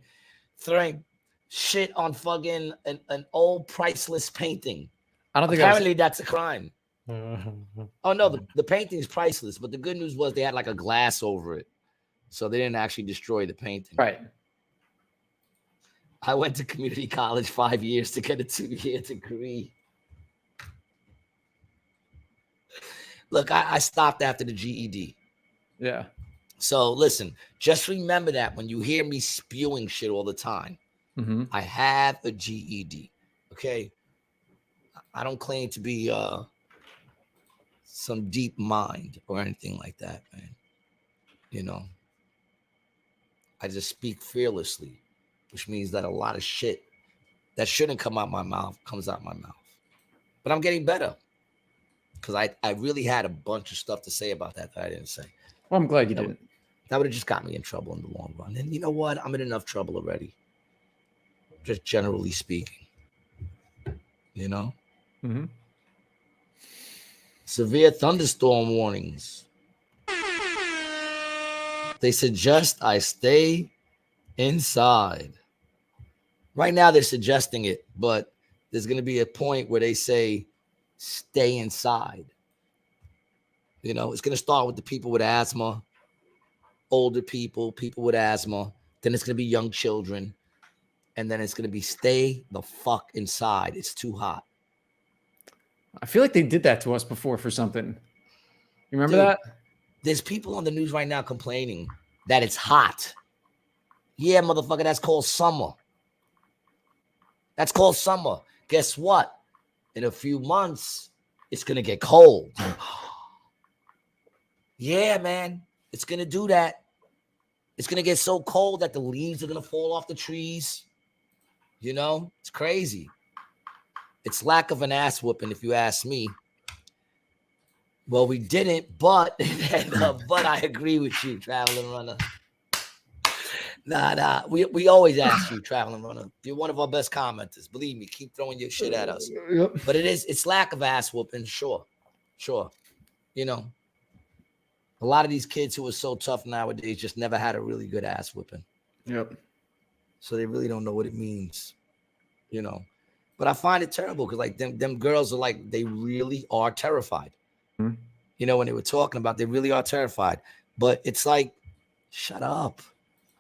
shit on fucking an old priceless painting. I don't think apparently that's a crime. Oh no, the painting's priceless, but the good news was they had like a glass over it. So they didn't actually destroy the painting. Right. I went to community college 5 years to get a 2-year degree. Look, I stopped after the GED. Yeah. So listen, just remember that when you hear me spewing shit all the time, I have a GED. Okay. I don't claim to be some deep mind or anything like that, man. You know, I just speak fearlessly, which means that a lot of shit that shouldn't come out my mouth comes out my mouth. But I'm getting better. Because I really had a bunch of stuff to say about that I didn't say. Well, I'm glad you didn't. That would have just got me in trouble in the long run. And you know what? I'm in enough trouble already. Just generally speaking. You know? Severe thunderstorm warnings. They suggest I stay inside. Right now they're suggesting it, but there's going to be a point where they say stay inside. You know, it's going to start with the people with asthma, older people, people with asthma. Then it's going to be young children. And then it's going to be stay the fuck inside. It's too hot. I feel like they did that to us before for something. You remember that? There's people on the news right now complaining that it's hot. Yeah, motherfucker, that's called summer. That's called summer. Guess what? In a few months, it's going to get cold. Yeah, man. It's going to do that. It's going to get so cold that the leaves are going to fall off the trees. You know, it's crazy. It's lack of an ass whooping, if you ask me. Well, we didn't, but I agree with you, Traveling Runner. Nah. We always ask you, Traveling Runner. You're one of our best commenters. Believe me, keep throwing your shit at us. Yep. But it's lack of ass whooping, sure. You know, a lot of these kids who are so tough nowadays just never had a really good ass whooping. Yep. So they really don't know what it means, you know. But I find it terrible because like them girls are like, they really are terrified. You know, when they were talking about, they really are terrified. But it's like, shut up.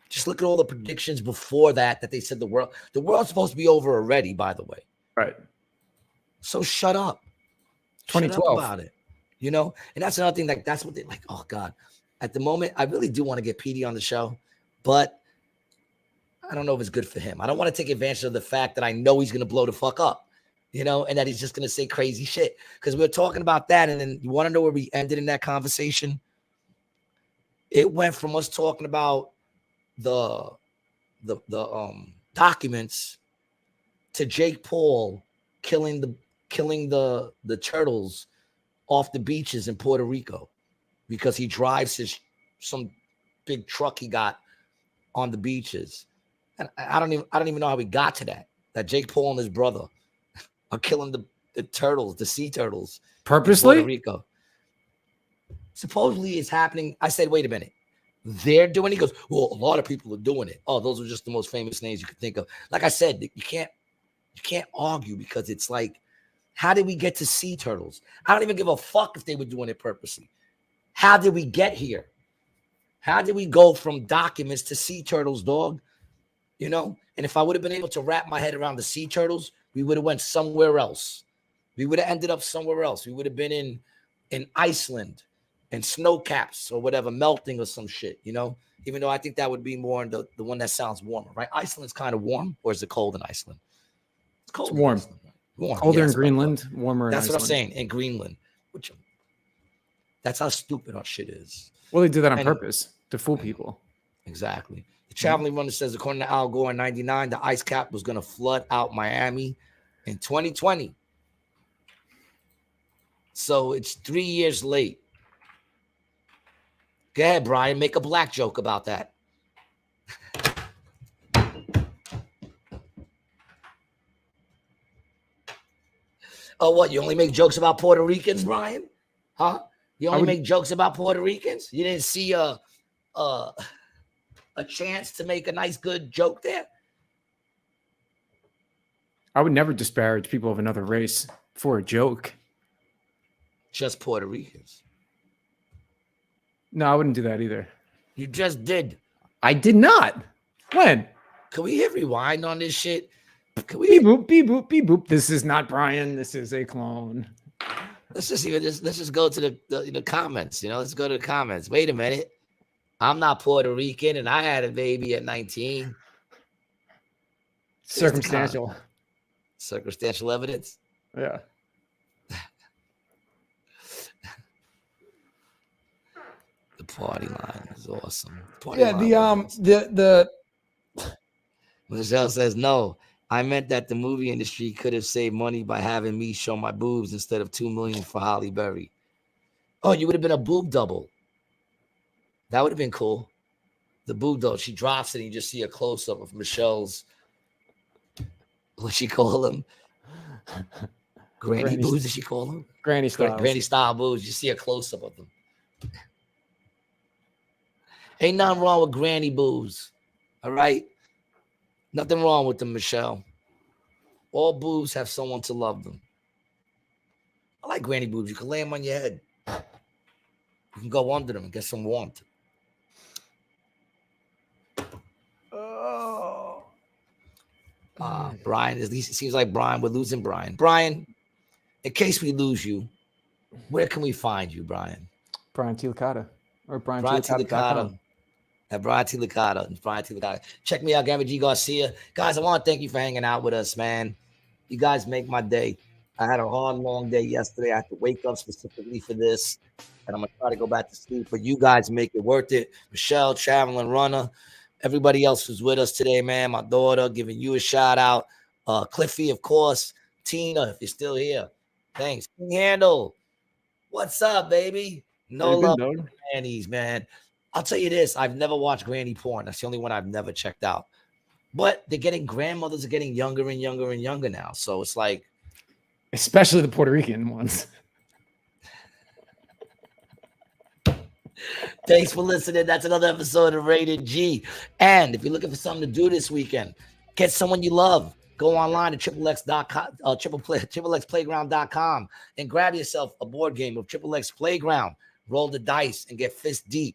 Just look at all the predictions before that they said the world's supposed to be over already, by the way. Right. So shut up. 2012. Shut up about it. You know? And that's another thing, like that's what they like. Oh God. At the moment, I really do want to get PD on the show, but I don't know if it's good for him. I don't want to take advantage of the fact that I know he's going to blow the fuck up. You know, and that he's just going to say crazy shit. Because we were talking about that. And then you want to know where we ended in that conversation? It went from us talking about the documents to Jake Paul killing the turtles off the beaches in Puerto Rico because he drives some big truck he got on the beaches. And I don't even know how we got to that Jake Paul and his brother are killing the turtles, the sea turtles. Purposely? Puerto Rico. Supposedly it's happening. I said, wait a minute. They're doing it? He goes, well, a lot of people are doing it. Oh, those are just the most famous names you could think of. Like I said, you can't argue because it's like, how did we get to sea turtles? I don't even give a fuck if they were doing it purposely. How did we get here? How did we go from documents to sea turtles, dog? You know, and if I would have been able to wrap my head around the sea turtles, we would have went somewhere else. We would have ended up somewhere else. We would have been in Iceland and snow caps or whatever, melting or some shit, you know, even though I think that would be more the one that sounds warmer, right? Iceland's kind of warm, or is it cold in Iceland? It's cold. It's warm. Iceland, right? Warm. Colder Yeah, in Greenland, warmer in That's Iceland. what I'm saying, in Greenland. That's how stupid our shit is. Well, they did that on purpose to fool people. Exactly. The Traveling Runner says, according to Al Gore in 99, the ice cap was going to flood out Miami in 2020. So it's 3 years late. Go ahead, Brian. Make a black joke about that. Oh, what? You only make jokes about Puerto Ricans, Brian? Huh? You only make jokes about Puerto Ricans? You didn't see a chance to make a nice, good joke there? I would never disparage people of another race for a joke. Just Puerto Ricans. No, I wouldn't do that either. You just did. I did not. When? Can we hit rewind on this shit? Can we? Beep boop, beep boop, beep boop. This is not Brian. This is a clone. Let's just go to the comments. You know, let's go to the comments. Wait a minute. I'm not Puerto Rican, and I had a baby at 19. Circumstantial. Circumstantial evidence. Yeah. The party line is awesome. Michelle says no. I meant that the movie industry could have saved money by having me show my boobs instead of $2 million for Halle Berry. Oh, you would have been a boob double. That would have been cool. The boob double. She drops it and you just see a close up of Michelle's. What she call them? Granny boobs. Did she call them? Granny style. Granny style boobs. You see a close up of them. Ain't nothing wrong with granny boobs. All right. Nothing wrong with them, Michelle. All boobs have someone to love them. I like granny boobs. You can lay them on your head. You can go under them and get some warmth. Oh. Brian, at least it seems like we're losing Brian. Brian, in case we lose you, where can we find you, Brian? Brian T. Licata. Or Brian T. Licata. At Brian T. Licata. Brian T. Licata. Check me out, Gabby G. Garcia. Guys, I want to thank you for hanging out with us, man. You guys make my day. I had a hard, long day yesterday. I had to wake up specifically for this, and I'm going to try to go back to sleep. But you guys make it worth it. Michelle, Traveling Runner, everybody else who's with us today, man. My daughter, giving you a shout out. Cliffy, of course. Tina, if you're still here. Thanks. King Handle. What's up, baby? No love for grannies, man. I'll tell you this. I've never watched granny porn. That's the only one I've never checked out. But grandmothers are getting younger and younger and younger now. So it's like. Especially the Puerto Rican ones. Thanks for listening. That's another episode of Rated G. And if you're looking for something to do this weekend, get someone you love. Go online to triplexplayground.com and grab yourself a board game of Triple X Playground. Roll the dice and get fist deep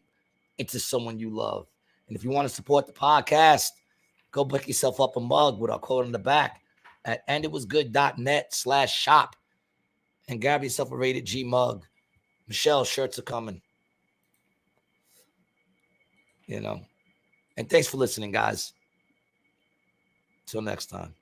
into someone you love. And if you want to support the podcast, go pick yourself up a mug with our code on the back at anditwasgood.net/shop and grab yourself a Rated G mug. Michelle, shirts are coming. You know. And thanks for listening, guys. Till next time.